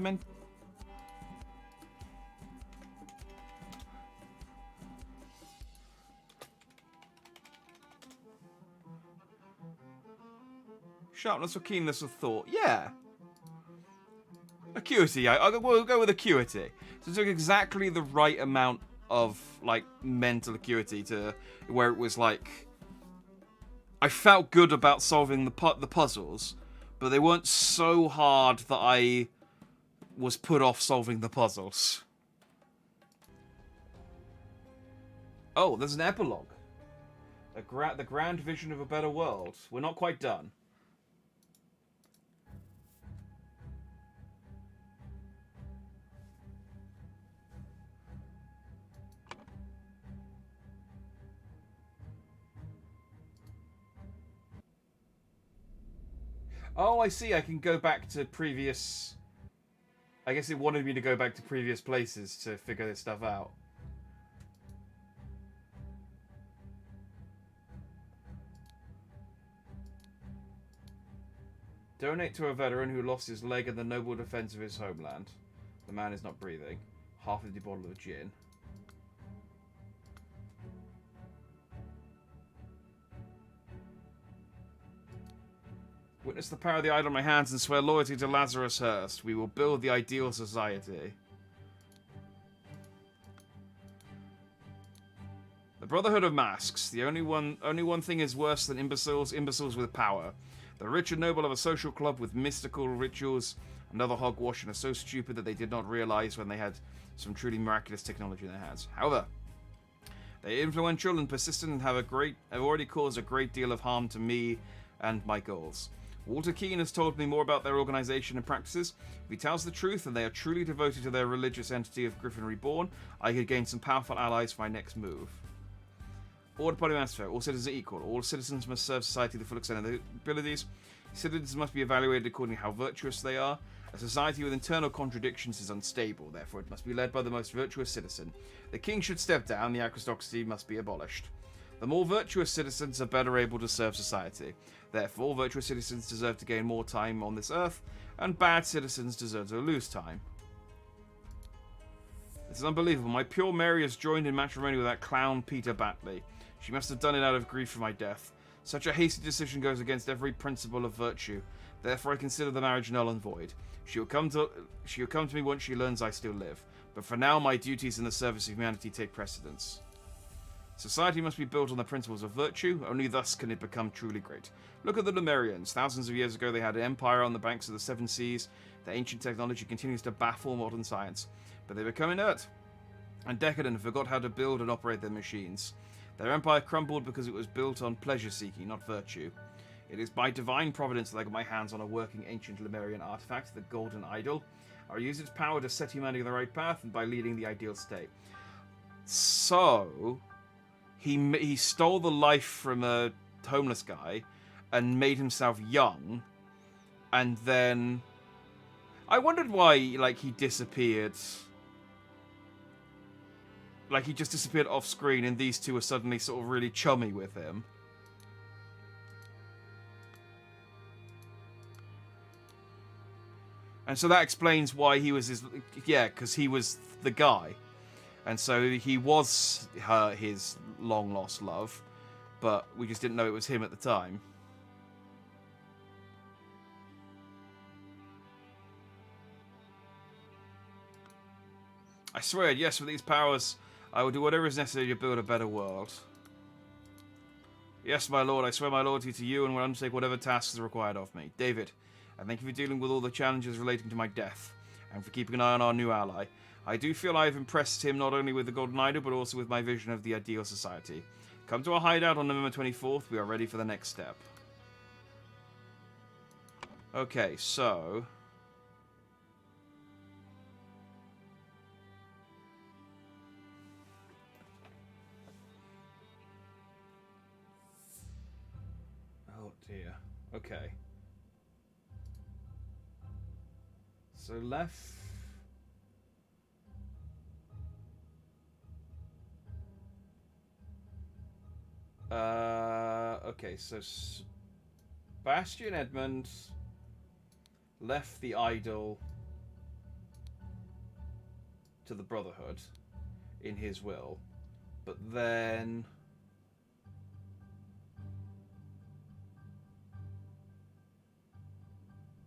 Sharpness or keenness of thought? Yeah. Acuity. We'll go with acuity. So it took exactly the right amount of like mental acuity to where it was like I felt good about solving the puzzles, but they weren't so hard that I was put off solving the puzzles. Oh, there's an epilogue. The grand vision of a better world. We're not quite done. Oh, I see. I can go back to previous... I guess it wanted me to go back to previous places to figure this stuff out. Donate to a veteran who lost his leg in the noble defense of his homeland. The man is not breathing. Half empty bottle of gin. Witness the power of the idol in my hands and swear loyalty to Lazarus Hearst. We will build the ideal society. The Brotherhood of Masks. The only one thing is worse than imbeciles with power. The rich and noble of a social club with mystical rituals. Another hogwash and are so stupid that they did not realize when they had some truly miraculous technology in their hands. However, they are influential and persistent and have already caused a great deal of harm to me and my goals. Walter Keane has told me more about their organization and practices. If he tells the truth and they are truly devoted to their religious entity of Griffin Reborn, I could gain some powerful allies for my next move. Order Party Manifesto. All citizens are equal. All citizens must serve society to the full extent of their abilities. Citizens must be evaluated according to how virtuous they are. A society with internal contradictions is unstable, therefore it must be led by the most virtuous citizen. The king should step down, the aristocracy must be abolished. The more virtuous citizens are better able to serve society. Therefore, virtuous citizens deserve to gain more time on this earth, and bad citizens deserve to lose time. This is unbelievable. My pure Mary has joined in matrimony with that clown Peter Batley. She must have done it out of grief for my death. Such a hasty decision goes against every principle of virtue. Therefore, I consider the marriage null and void. She will come to me once she learns I still live. But for now, my duties in the service of humanity take precedence. Society must be built on the principles of virtue. Only thus can it become truly great. Look at the Lemurians. Thousands of years ago, they had an empire on the banks of the Seven Seas. Their ancient technology continues to baffle modern science. But they become inert and decadent and forgot how to build and operate their machines. Their empire crumbled because it was built on pleasure-seeking, not virtue. It is by divine providence that I got my hands on a working ancient Lemurian artifact, the Golden Idol. I will use its power to set humanity on the right path and by leading the ideal state. So... He stole the life from a homeless guy and made himself young, and then I wondered why, like, he disappeared. Like, he just disappeared off screen, and these two are suddenly sort of really chummy with him. And so that explains why he was his... Yeah, because he was the guy. And so he was his long-lost love, but we just didn't know it was him at the time. I swear, yes, with these powers, I will do whatever is necessary to build a better world. Yes, my lord, I swear my loyalty to you and will undertake whatever tasks are required of me. David, and thank you for dealing with all the challenges relating to my death, and for keeping an eye on our new ally. I do feel I have impressed him not only with the Golden Idol, but also with my vision of the ideal society. Come to our hideout on November 24th. We are ready for the next step. Okay, so... Oh dear. Okay. So left... Okay, so Sebastian Edmund left the idol to the Brotherhood in his will, but then...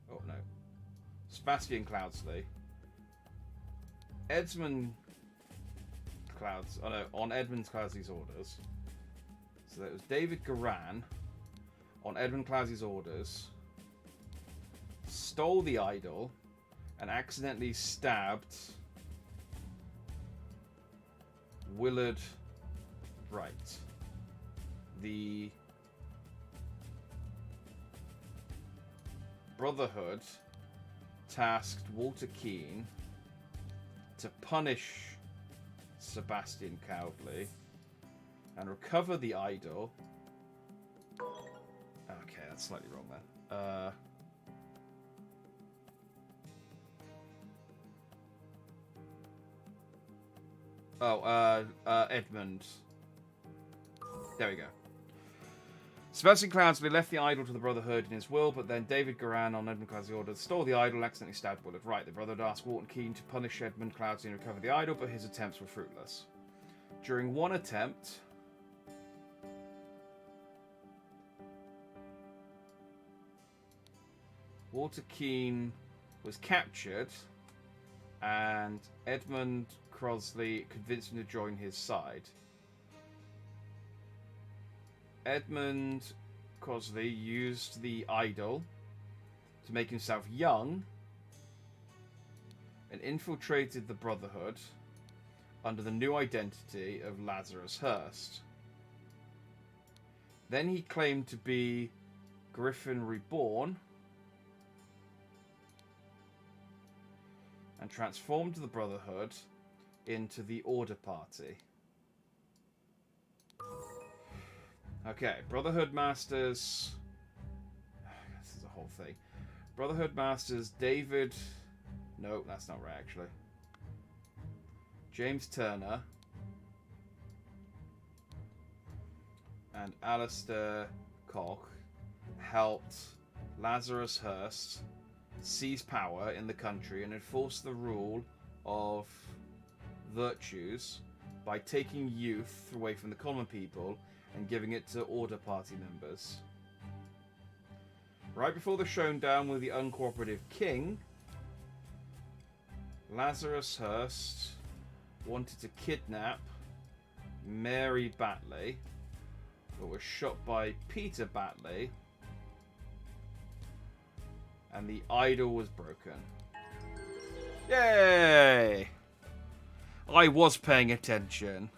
Oh no. Sebastian Cloudsley. Edmund Clouds... Oh no, on Edmund Cloudsley's orders. So that was David Garan, on Edmund Cloudsley's orders, stole the idol and accidentally stabbed Willard Wright. The Brotherhood tasked Walter Keane to punish Sebastian Cowley and recover the idol. Okay, that's slightly wrong then. Edmund. There we go. Sebastian Cloudsley left the idol to the Brotherhood in his will, but then David Garan, on Edmund Cloudsley's order, stole the idol and accidentally stabbed Willard Wright. The Brotherhood asked Walton Keane to punish Edmund Cloudsley and recover the idol, but his attempts were fruitless. During one attempt, Walter Keane was captured, and Edmund Crosley convinced him to join his side. Edmund Crosley used the idol to make himself young and infiltrated the Brotherhood under the new identity of Lazarus Hearst. Then he claimed to be Griffin Reborn and transformed the Brotherhood into the Order Party. Okay, Brotherhood Masters... This is a whole thing. Brotherhood Masters David... No, that's not right, actually. James Turner and Alistair Koch helped Lazarus Hearst seize power in the country and enforce the rule of virtues by taking youth away from the common people and giving it to Order Party members. Right before the showdown with the uncooperative king, Lazarus Hearst wanted to kidnap Mary Batley, but was shot by Peter Batley, and the idol was broken. Yay! I was paying attention.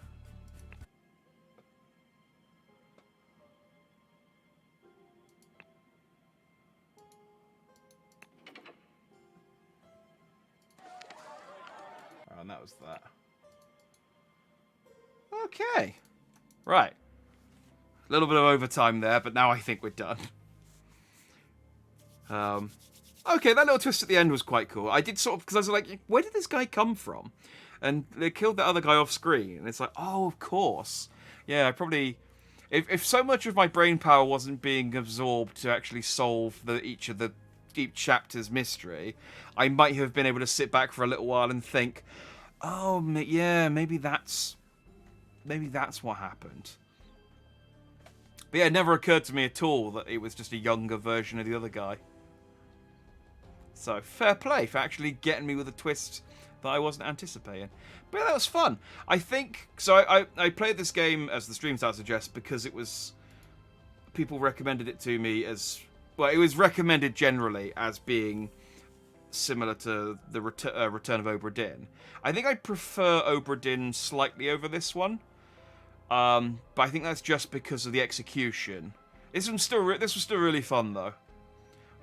Oh, and that was that. Okay. Right. A little bit of overtime there, but now I think we're done. Okay, that little twist at the end was quite cool. I did sort of, because I was like, where did this guy come from? And they killed the other guy off screen, and it's like, oh, of course. Yeah, I probably... If so much of my brain power wasn't being absorbed to actually solve each chapter's mystery, I might have been able to sit back for a little while and think, oh, yeah, maybe that's what happened. But yeah, it never occurred to me at all that it was just a younger version of the other guy. So, fair play for actually getting me with a twist that I wasn't anticipating. But yeah, that was fun. I think... So I played this game, as the stream style suggests, because it was... People recommended it to me as... Well, it was recommended generally as being similar to the Return of Obra Dinn. I think I prefer Obra Dinn slightly over this one. But I think that's just because of the execution. This was still really fun, though.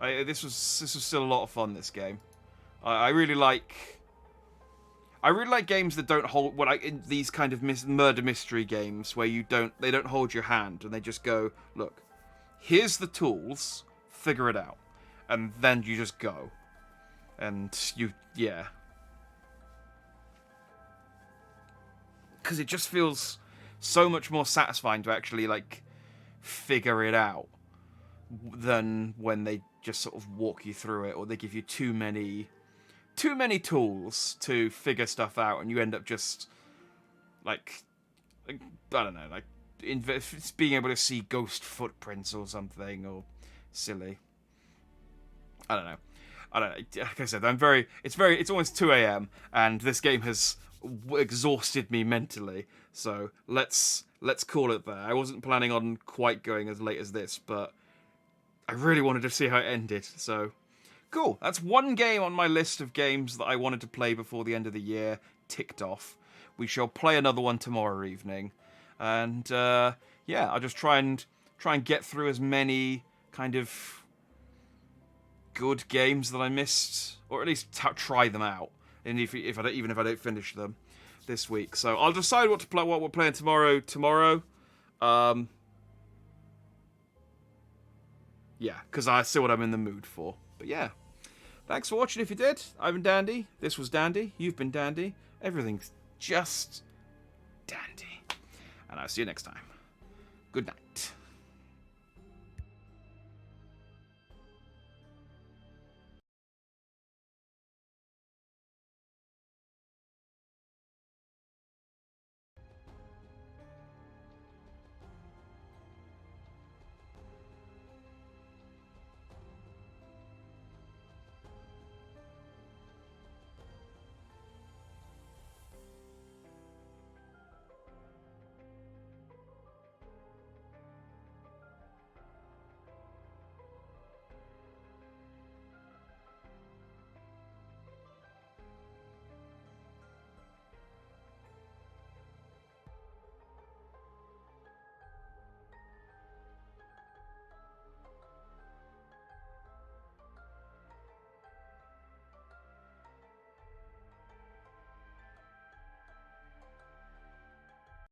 This was still a lot of fun, this game. I really like games that don't hold... in these kind of murder mystery games where they don't hold your hand and they just go, look, here's the tools, figure it out. And then you just go. And yeah. Because it just feels so much more satisfying to actually, figure it out than when they just sort of walk you through it, or they give you too many tools to figure stuff out, and you end up just I don't know, being able to see ghost footprints or something, or silly. I don't know. Like I said, it's almost 2 a.m. and this game has exhausted me mentally. So let's call it there. I wasn't planning on quite going as late as this, but I really wanted to see how it ended. So cool. That's one game on my list of games that I wanted to play before the end of the year ticked off. We shall play another one tomorrow evening, and yeah, I'll just try and get through as many kind of good games that I missed, or at least try them out. And if I don't finish them this week, so I'll decide what we're playing tomorrow. Yeah, because I see what I'm in the mood for. But yeah, thanks for watching. If you did, I've been Dandy. This was Dandy. You've been Dandy. Everything's just dandy. And I'll see you next time. Good night.